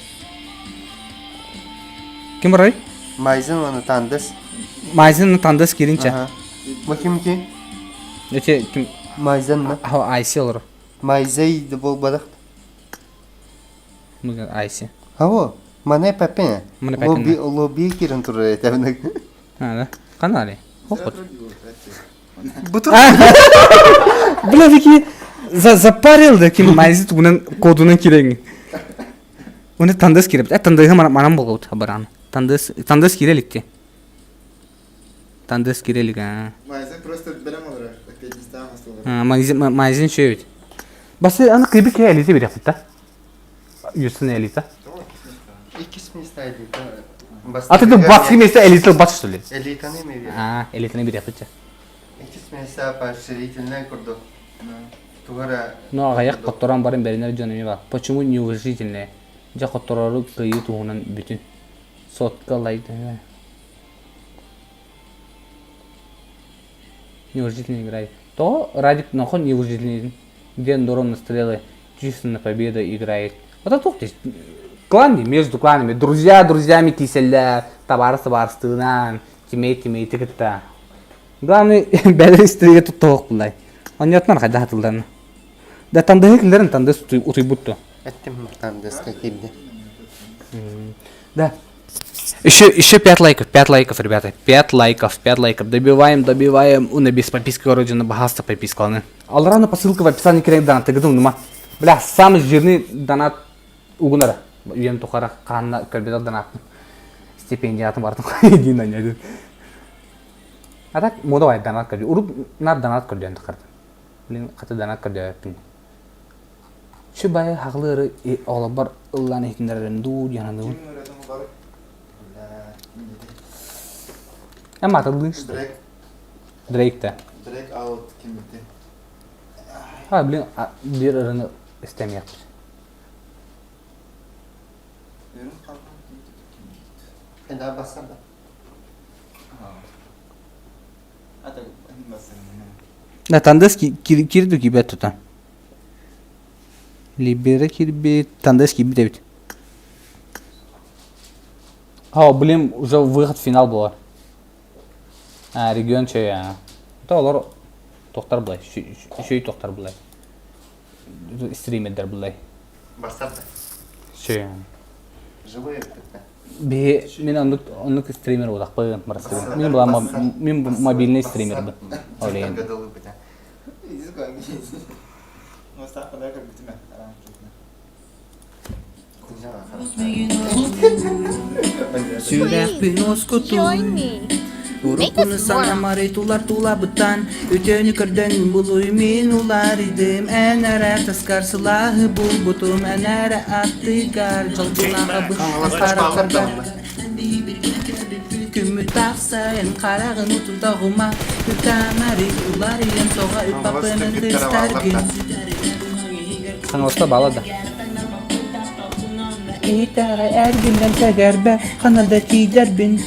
Кем барай? Майзен онна тандас. Майзен тандас керінче. Маким ки? Өте кем? Майзен на? Айси олар. Майзейді бол бадық. Мүген айси. Аво, мане пәпен. Мане пәпен. Лоби керін тұры әтәбінік. Да? Қанали? Оқыт. Бұтыр. Бля, веки запарил да кем майзит унын кодунын кереңі. Оны тандас кереп. Тандайға манам болғауд баран. Тандас керелікте. Тандас керелік. Майзен просто білім олар. Пәкет істамас олар. Майзин шөйт. Басы аны қиби ке әліте беректі та? Юсын элита. İkisi mi istedi? Atı baskı mesela elita baş söyle. Elita ne mi? Elita ne bir yapıcı. İkisi mi istedi? Поощрительное kurdu. Тугара. Ну, аяк которым барин беринер жөнөмү бар. Почему неуважительное? Жа которору кыйы туунан бүтүн. Сотка лайды. Неуважительно играет. То ради нахон неуважительный. Где Дором на стрелы чисто на победу играет. Вот это тут есть. Кланы между кланами. Друзьями киселя. Табарсы барстынан. Тимейт это. Главное, бәлі істерге тұттық бұлай. Он не отмар қайда атылдан. Да тандығы кілдерін тандыз ұтый бұтты. Әттім Тандеска келді. Да. Еще 5 лайков, ребята. 5 лайков. Добиваем. Уна без подписки родина богатство подписканы. Алрана посылка в описании керек донат. Ты гадал, нума. Бля, самый жирный донат угунара. Уен тухара қанна көрбедал донат. Стипендиятым бардым. Един айнады. А так, мода вай донат көрді. Уруп нар донат көрді енді қарды. Блин, қаты донат көрді өппін. Şu bayağı hakları olabar Allah'ın hekimlerinin doğru yanında. Ama atıldı işte. Drake'de. Direkt out kim bitti? Ha bilin bir arını istemiyor. Yorum kalkan. Ben daha bassam da. Hatta basın. Ne tanıdığız ki kirdi gibi tutan. Libera kirbi tanıdığız gibi de bit. Ha bilin уже выход в финал было. Регион че ya. Da olur doktor bulay. Şu doktor bulay. Streamerler bulay. Bassam da. Şey. Живой это. Bir min onluk streamer odak bayım barası. Min mobilni streamer bu. Öyle. Гадалы быта. Иди куда-нибудь. Mustafa da kadar bitti mi? Sürekli noskutu Join me. Urupunu sana maritular tulabıtan Ötönü kırden buluymin ular idim Enere taskar silahı bulbutum Enere attı kar Kalbuna kabı kara karga Kümü tafsayan karağın utudağıma Ütamari ular yen soğa üpapının kıstargın Sen olsa bağladı. İtara erginden segerbe kanalda çiğderbin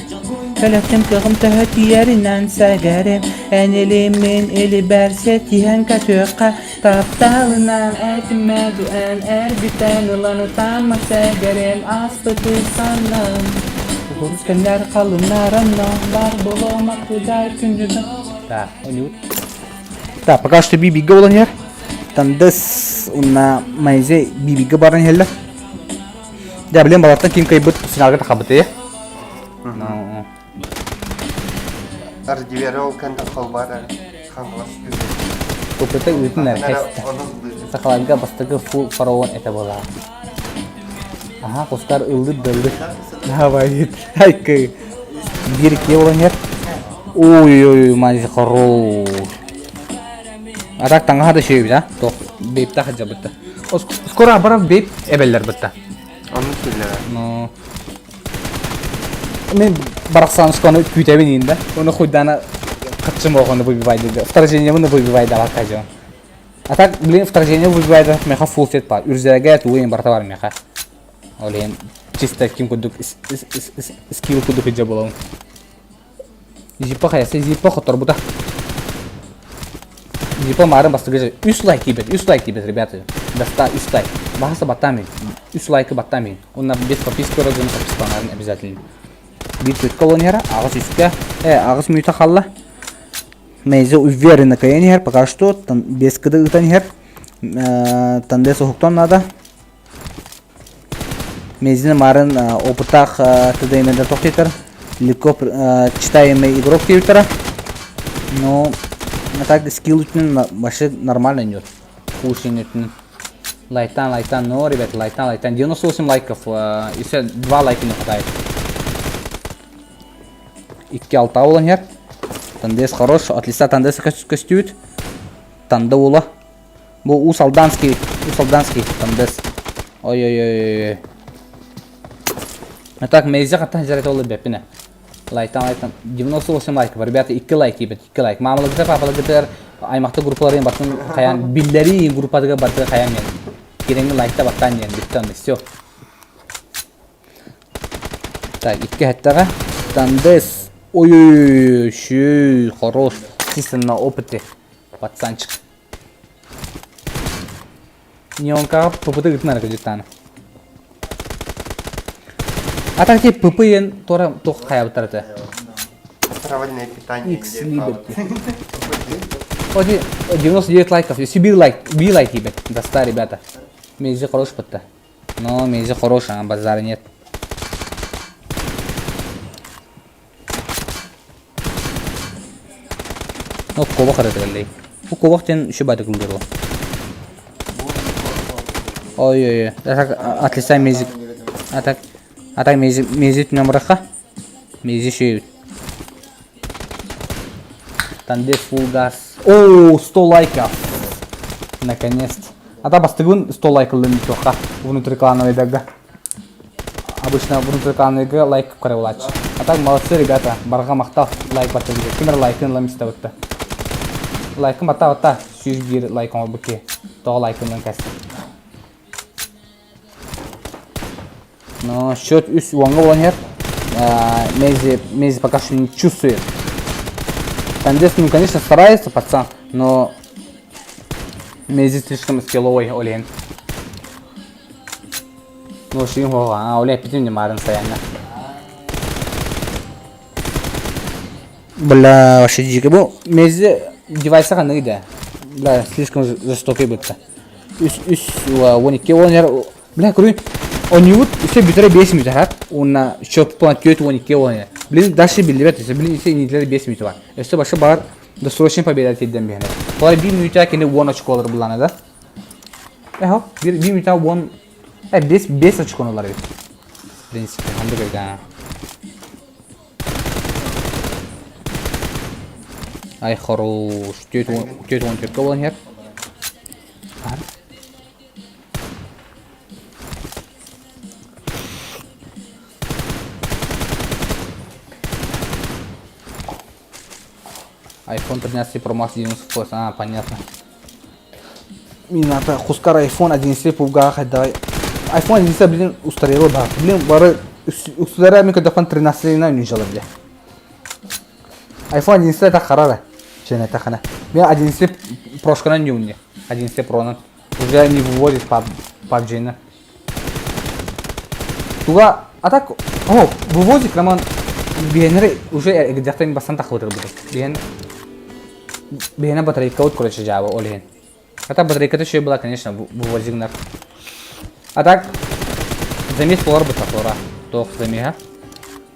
Felaktem kağım tahati yerinden segerim En elimin eli bersetihen katöka Taptalından etime duen erbiten Ulan utanma segerim aspıtı sanım Kuruskenler kalınlar anlamlar Bulamak güzel kündüden Да, Hollywood. Да, пока что Бибига olan Тандыс уна майзе Бибига баран хеллер. Да, білем балатта ким кайбыт финалга тахабыты ya. Ардивировкан да холбара. Ханглас güzel. Көпөтө үтүн әркесті. Onun buyruğu. Сақаланга бастығы фул фараон эте бола. Ага, Оскар ылды дылды. Давай, айкы. Bir ке olan yer. Ой, майзе хорош. Атак таңға да шеу да. Тоқ, бейп тақы жабытты. Скоро барам бейп эбеллер бітті. Onun türleri. No. Мен барақсанышқаны күйтәбен енді. Оны қойдана қатшым оғаны выбивайды. Вторжение мұны выбивайды алақа жауын. А так, блин, вторжение выбивайды. Меха фул сет бар. Үрзерге туын барта бар меха. Олен, чисто ким күдік, скилл күдік иджа болауын. Зипа қаясы, зипа құттыр бұта. Зипа марын бастығы жа. 3 лайк ебет, ребята. Доста 3 лайк. Бағасы баттамын. 3 лайкы баттамын. Онна без подписки розыны подписқанарын обязательно. Bir tüt колонера, ağız üstte, ağız müyte kalla. Meyze uverena kayan her, пока что, без кыды ытан her. Тандес ухуктон надо. Мейзine марын опытах тыдаймендер тоқтетер. Легко читаемый игрок теютера. Но так скилл үтінен вообще нормально идет. Кушин үтінен. Лайтан, но, ребят, лайтан. 98 лайков, еще 2 лайка не хватает. 2-6 olan yer. Тандес хорош, от лица Тандеса костюет. Танда ула. Bu Usaldanski Тандес. Ой-ой-ой. Так, мейзе қаттан жарет олы бепіне. Лайтан. 98 лайков, ребята, 2 лайк ебет, 2 лайк. Мамылыгытыр, папалыгытыр, аймақты группаларын баттын қаян, биллери группадыға барды қаян мен. Кереңі лайкта баттан ен, бітті, все. Так, 2 хаттаға. Тандес. Ой-ой-ой, шүй, хорош. Чисто на опыте, пацанчик. Не он как ПП-ды гытнар көжеттаны. А так те ПП ен тоқ қая бұттарыты. Правильное питание. X Liberty. Вроде 99 лайков. Если бил лайк, ебать. Доста, ребята. Мейзи хороший подта. Но мейзи хороший, а базара нет. Ну, кобах это галей. У кобах тен еще бады гулдеру. Ой-ой-ой. Отличай мейзи. А так мейзи номерха. Мейзи шеют. Тандес фулл газ. О, 100 лайков. Наконец-то. А так бастыгун 100 лайков лимитоха. Внутриклановый дага. Обычно внутриклановый лайк коревлач. А так молодцы, ребята. Барга махтал лайк батыгы. Кемер лайкын ламиста ватта. Лайкын бата. Сүйіз бир лайкын обыке. Тоға лайкын ланкасты. Но счет үс уанга болан Мейзи пока что не чувствует. Тандес, ну, конечно, старается, пацан, но Мейзи слишком скилловый, олен. Ну, шимхо, олен, питим не марен стоянно. Бля, вообще дико. Ну, Мейзи девайса ханы, да. Бля, слишком жестокий быть-то. Бля, круй. Он не вот все битаре 5 минут, а? Он на счет платит он не кило. Блин, дальше били, ребята, блин, все не для 5 минут. Если ваша бар досрочно победа тидем бихне. Пора 2 минута кине one очко алыр буланы, да? Эхо, 2 минута one, 5 очко алыр бит. В принципе, ханды гайда. Ай, хорош. Тёт он чётко болан хер. iPhone 13 Pro Max 90%, понятно. Мне надо хускар iPhone 11 пугах, давай. iPhone 11, блин, устарел, да. Блин, бары, устарел, мне когда iPhone 13 на не жало, бля. iPhone 11 это харара. Честно, это хана. Мне 11 прошка не умне. 11 Pro уже не выводит PUBG. Туга, а так, выводит, роман, бенеры уже где-то не басан тахлыр будет. Бена батарейка вот короче жаба олен. Это батарейка-то еще была, конечно, вывозигнер. А так, замес флор бы тафлора. Тох замеха.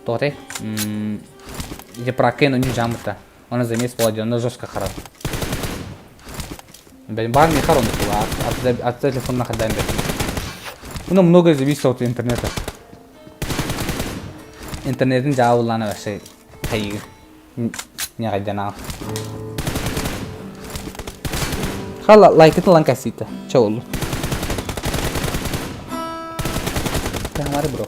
Тохте. Где прокену не жамта. Он замес флор, но жестко харат. Бар не харон была, от телефона хадаем. Ну, многое зависит от интернета. Интернетин жаба лана вообще. Хай. Не гадана. Хала лайк это ланкасита. Чаолу. Да, хмаре бро.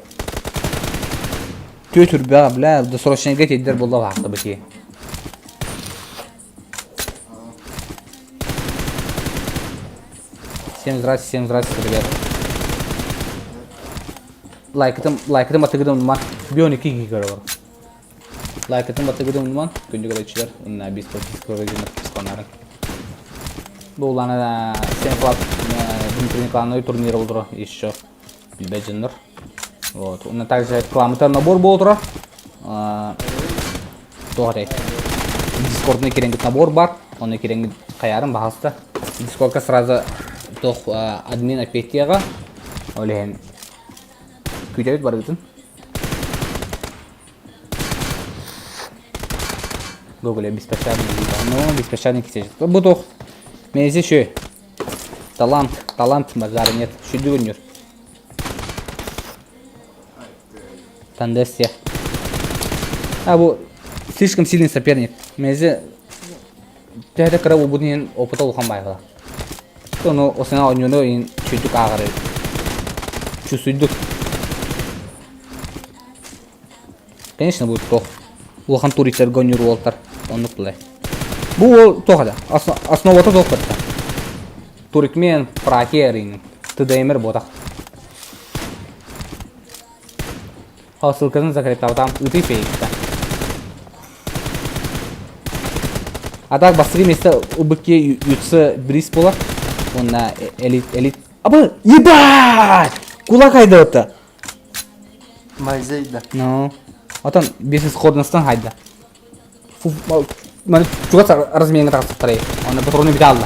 Тётюр бля, досрочно геть идер булла вахта бити. Всем здравствуйте, ребят. Лайк это матыгдам ман. Бионики гигарор. Лайк это матыгдам ман. Күндү көрөчүлөр. Уна биз подпискаларга кысканары. Бұл ана Сенфлат внутренний турнир болды еще Беджендер. Вот. У нас также кламатор набор был утро. Тоғдай. Дискордный керенгет набор бар. Он керенгет қаярым бағасты. Дискордка сразу тоқ админ аппетияға. Олеген күйтәбет бар бетін. Google беспощадный. Ну, беспощадный кисежет. Бұл тоқ. Мейзи шо? Талант базара нет. Шо дүгінер? Тандес я. Бұл слишком сильный соперник. Мейзи тәді кірі бұл бұдың опыта ұлған байғыла. Оны осына ойнуыны ең чөйдік ағыры. Чүсүйдік. Конечно, будет тоқ. Ұлған туристер гонер олтар. Оны құлай. Бұл тоқада. Основата тоқ бітті. Турикмен, пракерин, тдмр ботақ. Ссылкасын закрептаудан үті фейкті. А так бастығы месті ұбықке үтсі бриз болар. Онна элит. Абы, ебать! Кулак қайды өтті. Майзейді. Ну. Отан бесіз ходыныстан қайды. Мен чугат разменге тагыстырай. Аны патроны бит алды.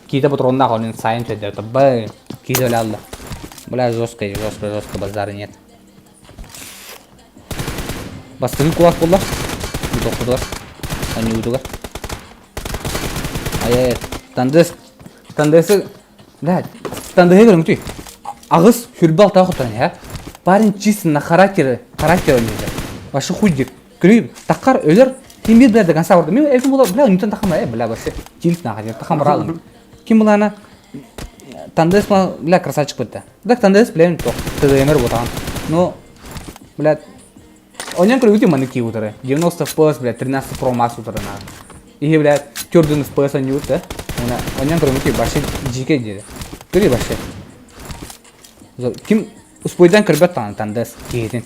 Кийде патронна колын сайын төдө. Табай. Кийде алды. Бля, жестко базары нет. Бастырын кулак болла. Доктор. Они удуга. Ай, тандес. Да. Тандес көрүң түй. Агыс хүрбал тагыптан я. Парень чисто на характер ойнайды. Башы хуйдик. Көрөйүп, таккар өлөр. Ким бир до конца урду. Мен элфин боло, бля, үнтен такама, бля, башы. Тилт нагы, такам ралым. Ким булана? Тандес ма, бля, красавчик бутта. Так тандес, бля, ток. ТДМР бутан. Но, бля, онен көрөйүп манеки утары. 90 FPS, бля, 13 Pro Max утары на. И, бля, көрдүн FPS они утта. Онен көрөйүп башы жике деди. Көрөй башы. Ким успойдан кірбет тандес кейден.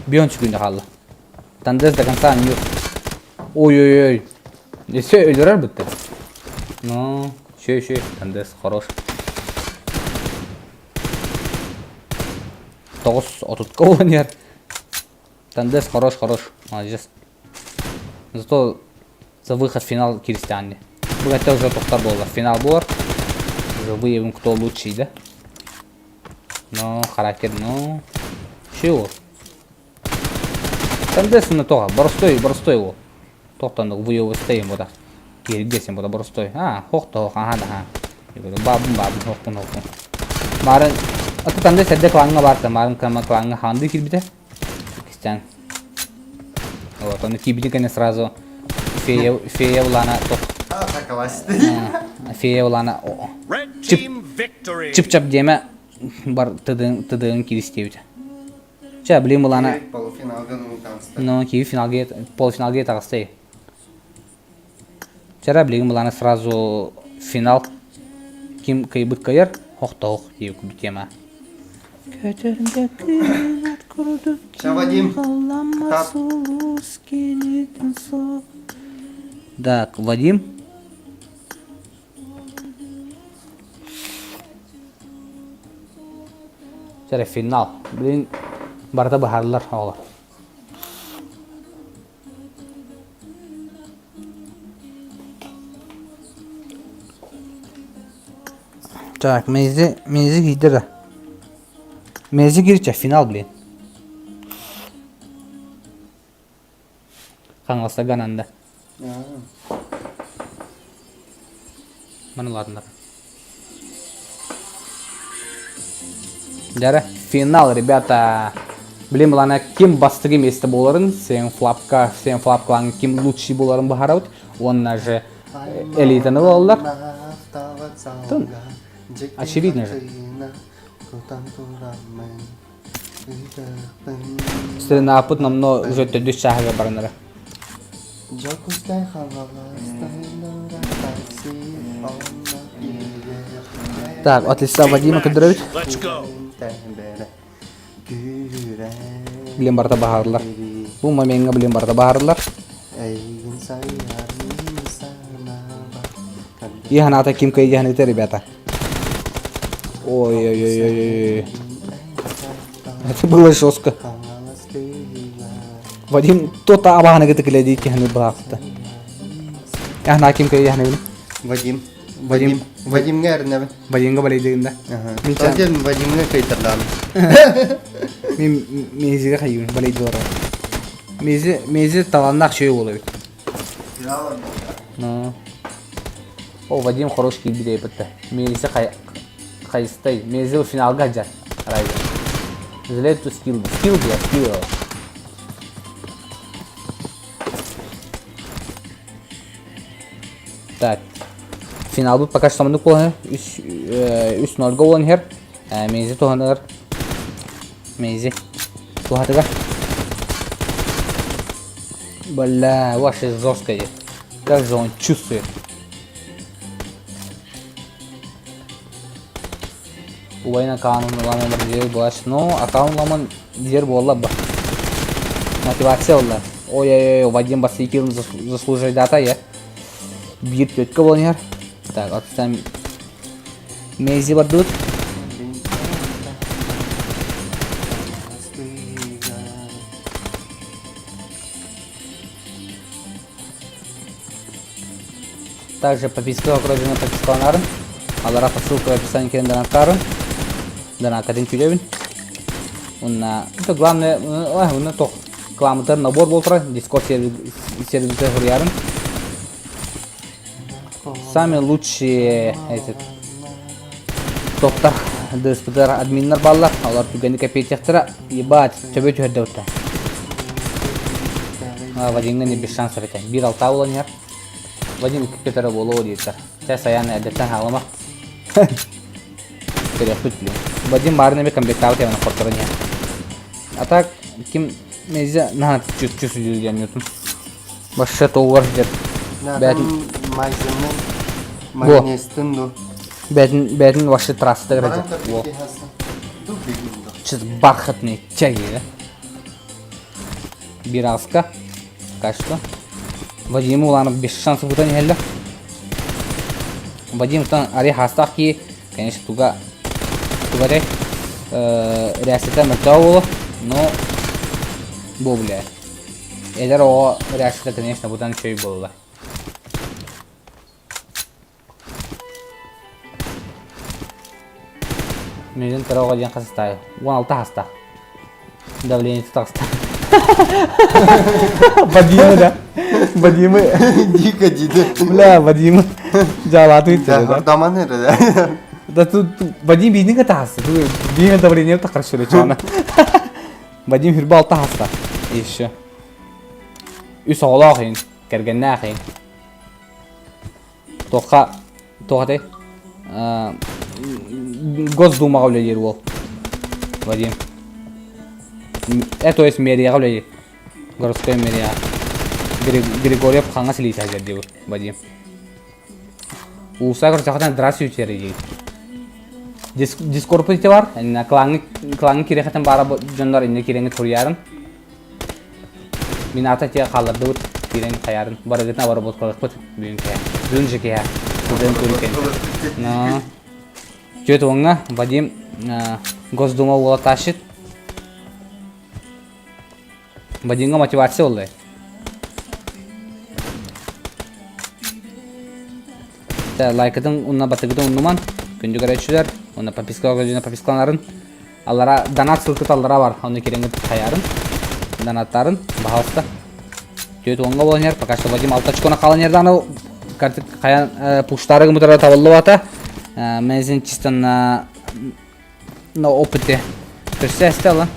Бион чүгінде қалды. Тандес до конца не... Ой-ой-ой. Все, өлерер бітті. Ну, шей, тандес, хорош. 9 отутка оланер. Тандес, хорош. Молодец. Зато за выход в финал Кирстиане. Это уже тоқтар болды. Финал болар. Уже выявим, кто лучший, да? Ну, характер, ну... Чего? Тандес на тоға. Боростой ол. Тоқтандық выявы стейм бұда. Киргесен бұда боростой. Хоқты, ага. Бабын, хоқтын. Марын... Аты тандес әдде клаңға барды. Марын клаңға ханды кирбіде. Кирстиан. Вот, он кибиден, конечно, сразу... Фея улана тоқ. Фея улана чип-чап деме бар тыдың киристеуді. Ча, білем улана... Ну, киви полуфиналге тағыстай. Чара, білем улана сразу финал. Ким кайбыт кайыр, хоқ-тоқ ев күбі тема. Ча, Вадим. Так, Вадим. Чара, финал. Блин, барда бахарлар олар. Так, мezi гидера. Мези гирча, финал, блин. Қаңғылса гананда. Mana ладно. Дара, финал, ребята. Блин, лана ким бастыгы месте боларын, сен флапкалан ким лучший боларын бахараут. Он же элитаны болалар. Очевидно же. Стрена опыт намно уже төдү шахага барынары. Так, отлично, Вадима Кадрович. Блин, барда бахарлар. Бу моментга блин барда бахарлар. И ханата ким кай яхнете, ребята. Ой. Это было жестко. Вадим, то-то абахана гыты глядит, яхны бахта. Яхна ким кай яхны. Вадим гәрнәбе. Вадимга балай дегенде. Мин Вадимга кайтырдан. Мен мезиге хайын балай дора. Мези таланнак шөй болот. Ну. О, Вадим хороший кибиде битте. Мези хайстай. Мези в финалга жат. Райда. Злет ту скилл. Скилл. Так. Final bu pakai sama nukul us nol go on here. Mezi tuh hantar. Mezi. Tuh hantar. Бля, вообще жесткое. Как же он чувствует. Уайна канун ламан бер болаш. Но акаун ламан дер болла ба. Мотивация олла. Ой, Вадим бас 2 килл заслуживает дата я. Бит тетка болнер. Так, отставим. Мези бардут. Также подписка окружена подпискаларын. Алара по ссылке в описании келен донаттарын. Донаттарын түйдебін. Это главное, то кламатор набор болтыра, дискорд сервисы хурьярын. Сами лучшие топтар, дспдр админнер баллар, алар түгенді копейтектіра, ебать, төбе түйерді өтті. Вадимнен без шансов өтті. Bir алта olan yer. Vadim kötürü bolu deyirlər. Təs ayağını ədətən ağlamaq. Керек tutluyor. Vadim marine bir comeback out yapana korkuran yer. А так, kim meze nahat çüsü diyorsun. Başka toğlar der. Ben mayzının mayonezden do. Бәдін ваши трассы деграды. Чиз бархатный чай. Биралска. Качество. Вадим уланып 5 шансов бұдан елді. Вадим ұстан ари хастақ ки, конечно, туғадай рәсеті мүртау олы, но бұл біле. Эдер о рәсеті, конечно, бұдан чөй болды. Менің тұрауға дейін қасыстайы. 16 хастақ. Давление тұтақыстақ. Вадимы да. Вадимы. Дико диді. Бля, Вадимы. Жалату итті. Даман әрі. Да тут Вадим бейдің кәті хасты. Беймен давление тұтақыр шөлі чоғына. Вадим хүрбі 6 хаста. Еще. Үс оғыла қиын. Кәргенне қиын. Тоқатай. Госдумаға біле жер ол. Вадим. То есть мэрияға біле. Городской мэрия. Григорьев қаңа сілейті әзер деп Вадим. Уса көрсеқатан здравствуйте дейді. Дискорд пөте бар. Клаңы кереқатын бара жондар инде кереңі тұрярын. Мен ата теге қалырды бұд. Кереңі қаярын. Бара кетіне бара бұд қалық бұд. Бүгін жеке я. Бүгін көрікен. Жөті оңға Вадим Госдума ола ташыт. Вадимға мотивация олдай. Лайкыдың ұнна батыгыдың ұнныман. Күнді көрәтшілер. Оны подпискаларын. Аллара донат сылкыт аллара бар. Оны кереңгі қаярын. Донаттарын. Бағалыста. Жөті оңға болан ер. Пока что Вадим 6 очкона қалан ерді. Қаян пуштары ғымытары табылы бата. Мәзін чисто на опыте. Көрсе әсті алан.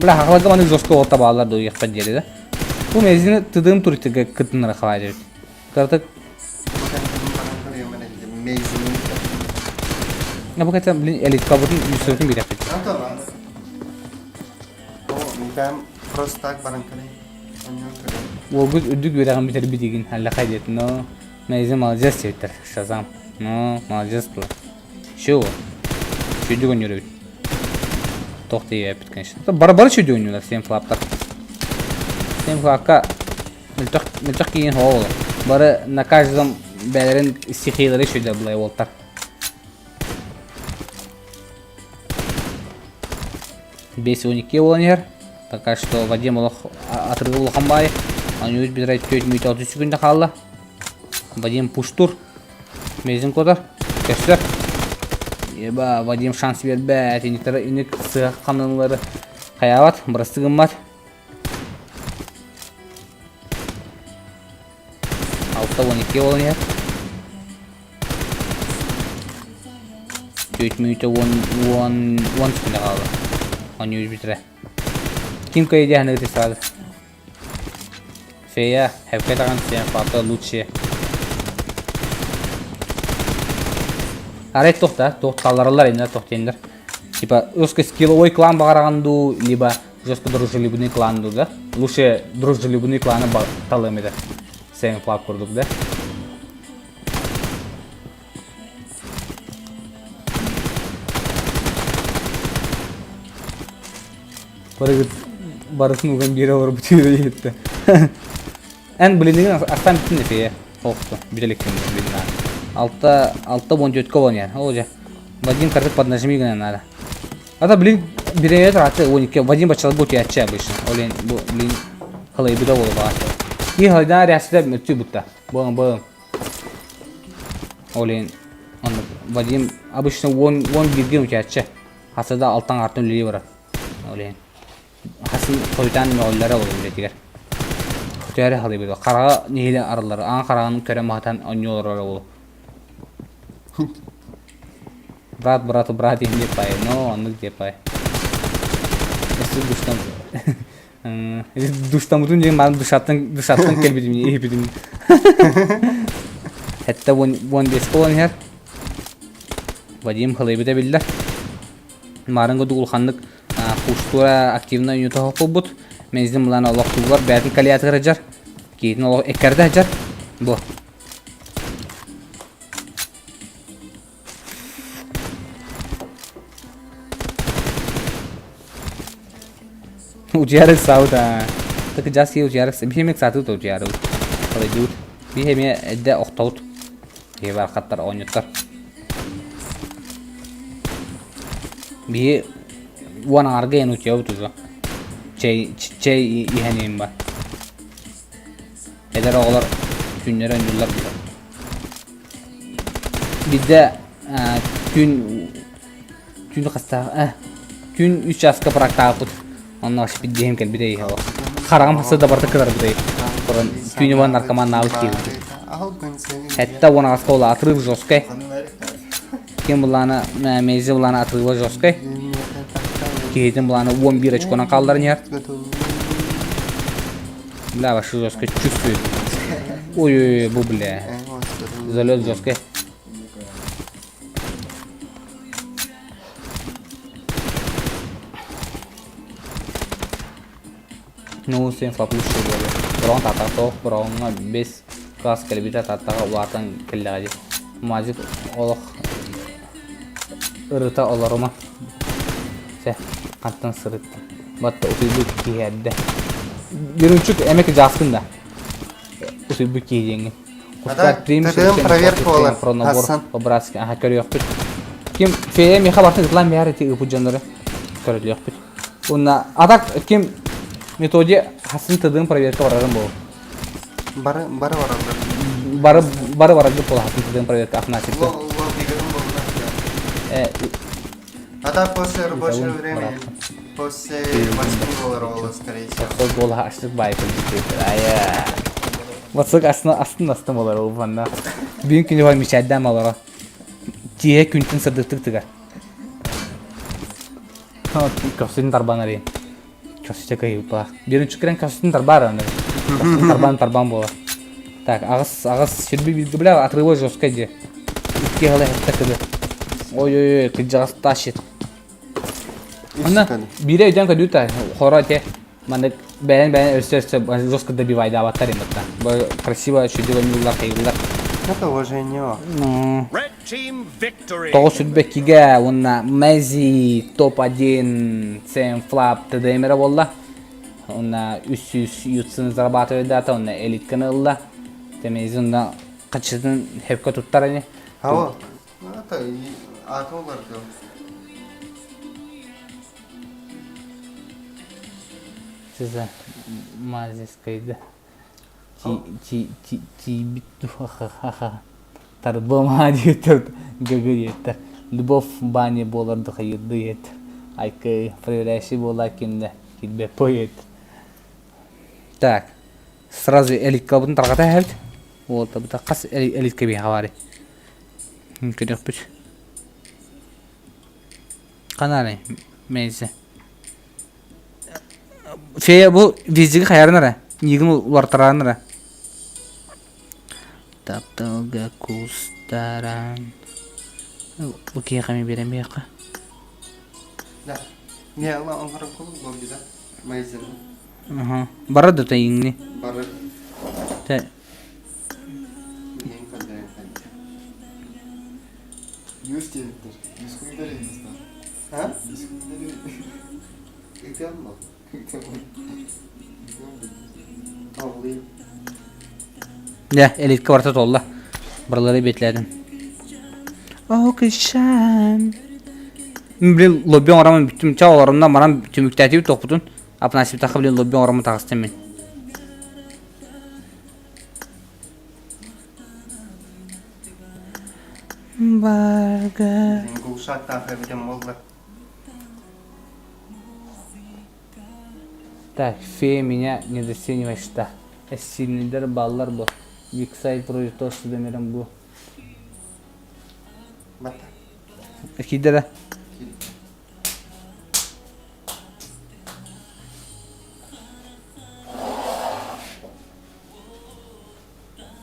Бля, хақылығы маны жосты олта бағалар да ұйықпад деді да. Бұл мәзіні тұдығым тұритігі күттінлері қалай жүрді. Қыртық. Бұл қайта, блин, элитка бұдың үсірдің бейді әппет. Ben просто так баран кare. Ол күз үдік бейдіғын бітер бейдігін әлі қайдетін. Мәзін молодец севеттер, шазам. Молодец бұл. Шо? Шөйді көн өрі бейді. Тоқты ей әппет, конечно. Бары шөйді көн өрі, 7 флаптар. 7 флапқа мүлтіқ кейін хоға олар. Бары на каждом бәлерін стихийлері шөйді бұлай олтар. Бесі 12 болан ер. Пока что Вадим отрывы улахан бай. Они өз бедрайт 4-6 секунда қалды. Вадим пуштур. Мезін қодар. Көстер. Еба, Вадим шанс берді бәт. Инек сыға қамданылары қаябат. Бұрыстығым бат. 6-12 болан ер. 4 минута 10 секунда қалды. Они өз бедрайт. Ким кайди хана гыты сразу. Фея, хэвкай таган сен фото лучше. Арай тохта, тохталарлар инде тохтендер. Типа жестко скилловой клан багараганду, либо жестко дружелюбный клан ду, да? Лучше дружелюбный кланы талым да. Сен флаг курдук, да? Барысын ұған бері олар бүтері етті. Ән біліндеген астан біттін десе, қолықты, бітеліктен білін. 6-14 болан ян, ол жа. Вадим картық под нажмигінен надо. Ата білін береметр аты 12, Вадим бачалы бұты ятча обычно. Олен, білін, Halıyı bir de olur bak. İyi halıydan rəsdə mütçü butta. Bağım. Oleyin. Anladım. Vacim обычно 11 gün keçə. Hasada alttan artın lüleyi var. Oleyin. Hasın soytan yollara olur biletiger. Tüyarı halıyı bir de. Qarağa neyle araları. An qarağının köre mahatan oynuyorlar olur. Брат, не пай, но он где пай. Если duştan bütün diye ben duşattan kelbedim iyi bidim. Hatta one desk olan her. Vadim halay bide billah. Marın godu ulxanlık kuştura aktivna yuta hoput. Menzim bulan Allah tuğlar belki kaliyat kıracar. Keyin Allah ekerde hacar. Bu. Ujiarı sauda. Tıkı jasi ujiarı. Bir hemek satı da ujiarı. Halay dut. Bir hemeye edde oktavut. Diye var katlar oynatlar. Bir one arga en uçuyor tuzu. Çey ihaneyim var. Eder oğlar günler öncüler burada. Bir de gün kasta gün 3 yaska bıraktı put. Ondan sonra bir deyim gel bir dey hava. Karağım hası da barda kadar bir dey. Sonra günü var narkoman nalık gibi. Hatta ona aska ola atırır joskay. Kim bulana mezi bulana atırır joskay. Keyin bulana 11 açkona kaldıran yer. Bla başı joskay çüstü. Oy bu bile. Zalol joskay. No sen fapus böyle. Buron tatato, buron bes kas kelbita tataka watan kellaji. Majik Allah ırıta olarıma. Se kantan sırıt. Batta usulü kiyadde. Yürünçük emek jaskında. Usulü kiyengin. Kustat проверка olar. Hasan. Obraski aha görüyor. Kim feye mi habartın lan bir harita ipuçları görüyor. Ona adak kim metodi Hasan tadığım проверка vararım bu. Barı vararım bu Hasan tadığım проверка afnasik. Это после рабочего времени. После 8 долларов, скорее всего. Сол гол açtık bayfı diyor. Aya. Vasık aslında olar o bana. Büyük günü var müşaddem olar. Cihe küntün sadıktık tıgar. Ha, kostüm tarbanları. Kostüm kayıp bak. Birin çıkıran kostüm tarbar anı. Kostüm tarban bu. Tak, ağız şirbi bildi bile atrıva joskaydı. İki halı hep takıdı. Oy kıcağız taşıt. Ana biri ödem kadar da хорате. Mana ben ölse жестко добивай да аватар именно. Красиво шедевр милла кайгылар. Это уважение. Red team victory. То судбекиге уна Мези топ-1 sen flap тдмер болла. Уна 300 ютсын зарабатывает дата, уна элит каналла. Темез уна качыдын хепке туттар они. Ало. Это атолар дел. Size mazis kaydı. Ti bitti ha. Tarbam hadi yeter. Gagır yeter. Любовь bani bolardı hayırdı yeter. Ay ki frereşi bola kimde. Gitbe poet. Так. Сразу элит кабын таргата хәлт. Вот табыта кас элит кеби хавари. Мөмкин юк бит. Канали мейзе. Фея bu визиги хаярнара. Нигин улартаранара. Тапталга кустаран. Bu kiye kami berem yaqa. Да. Не, он хорошо был, да. Мейзен. Aha. Barada da yingni. Бары. Ta. Yen kadar. Юстинтер. Дискундер инстан. Ha? Дискундер. İkram mı? Avlayayım. Ya elit kvarta tolla. Buraları bekledim. O kışan. Bir lobby oramın bütün çağlarımdan bana tümüktetip topudun. Apnasip takı bilen lobby oramı takıstem ben. барға. Глушак бітем болды. Так, фея меня недооценивает, что сильный баллар был. Виксайд вроде то, что домером был. Бата. Какие да?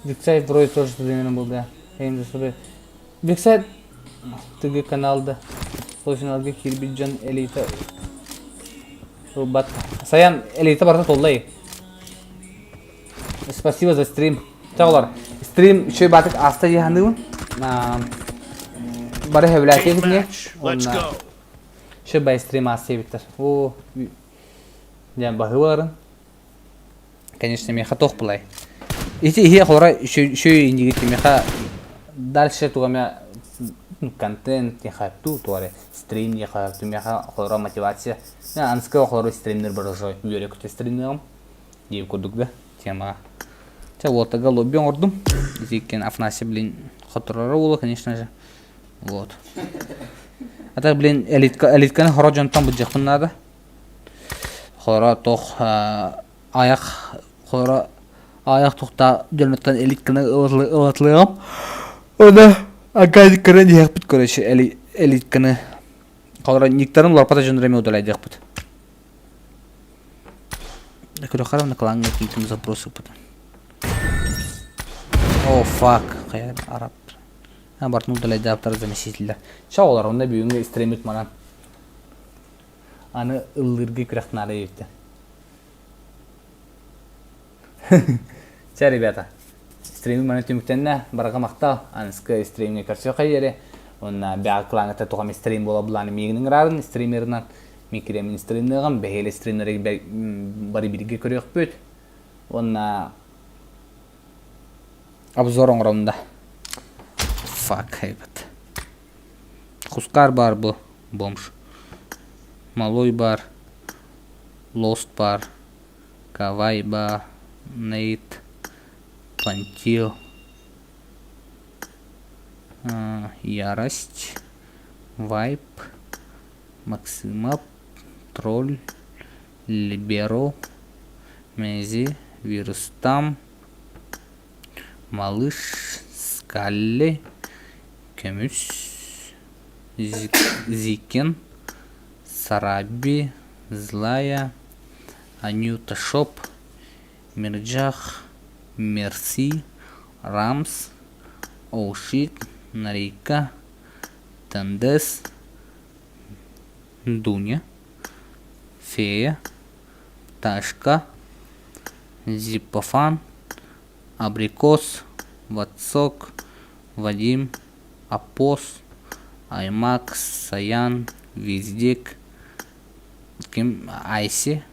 Виксайд вроде тоже что домером был, да. Виксайд ТГ каналда. Сложналга Кирбиджан элита. Бат. Саян элита барда толлай. Спасибо за стрим. Чаолар. Стрим еще батык аста яхандыгын. Бары хевляке Team битне. match. Let's go. Еще бай стрим аста биттер. О, я бахыварын. Конечно, меха тох плай. Ити хора еще индигит меха дальше тугамя контент не хату туаре стрим не хату меха хора мотивация. Я анска хора стримнер баражой. Юрик ты стримнером. Дев кодугда тема. Ча вот тага лобби ордум. Зикен афнаси блин хатрара было, конечно же. Вот. А так блин элитканы хора жонтан буджахпын надо. Хора тох аяқ тоқта жөнөттен элитканы ылатлыгам. Оны агай кырын яқпыт көрөшү элитканы. Хора никтарым ларпата жөндөреме удалай яқпыт. Көрө қарам накалаңга китим запросы потом. О, фак, қаяр араб. Бартын удалай дааптар замесителер. Шаолар онда бүгүнгө стримит манан. Аны ылдыргы күрәктен ары епті. Ча, ребята, стримі мені түміктенне барға мақтал, анысқы стриміне көрсе қайдері. Онна бәғі қылаңыта туғаме стрим бола бұланы мегінің рарын, стримерінен мекеремін стримнеғын, бәхелі стримнері бары бірге көрек бөт. Онна обзор оңырауында. Фак, хайбат. Хускар бар бұл, бомж. Малой бар, Лост бар, Кавай бар, Нейт, Пантил, Ярость, Вайп, Максимап, Тролль, Либеро, Мези, Вирустам, Малыш, Скалли, Кемюс, Зикен, Сараби, Злая, Анюта Шоп, Мирджах, Мерси, Рамс, Оушит, Нарика, Тандес, Дуня, Фея, Ташка, Зипофан, Абрикос, Ватсок, Вадим, Апос, Аймакс, Саян, Виздик, Айси,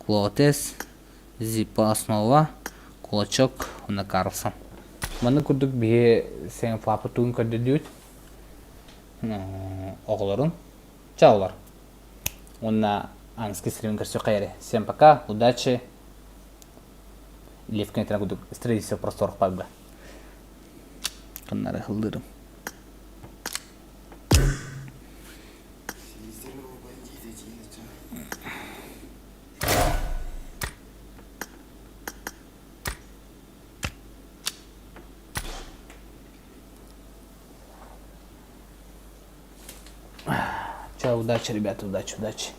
Клотес, Зипа основа, Кулачок, Накарсон. Маны күрдік бе сен фапы туын көрді дүйт. Оғыларын. Чаулар. Онна аңызғы стримін көрсе қайыры. Всем пока, удачи. Левкен етіне күрдік. Стредисі просторық пагба. Қыннары қылдырым. Чао, удачи, ребята, удачи.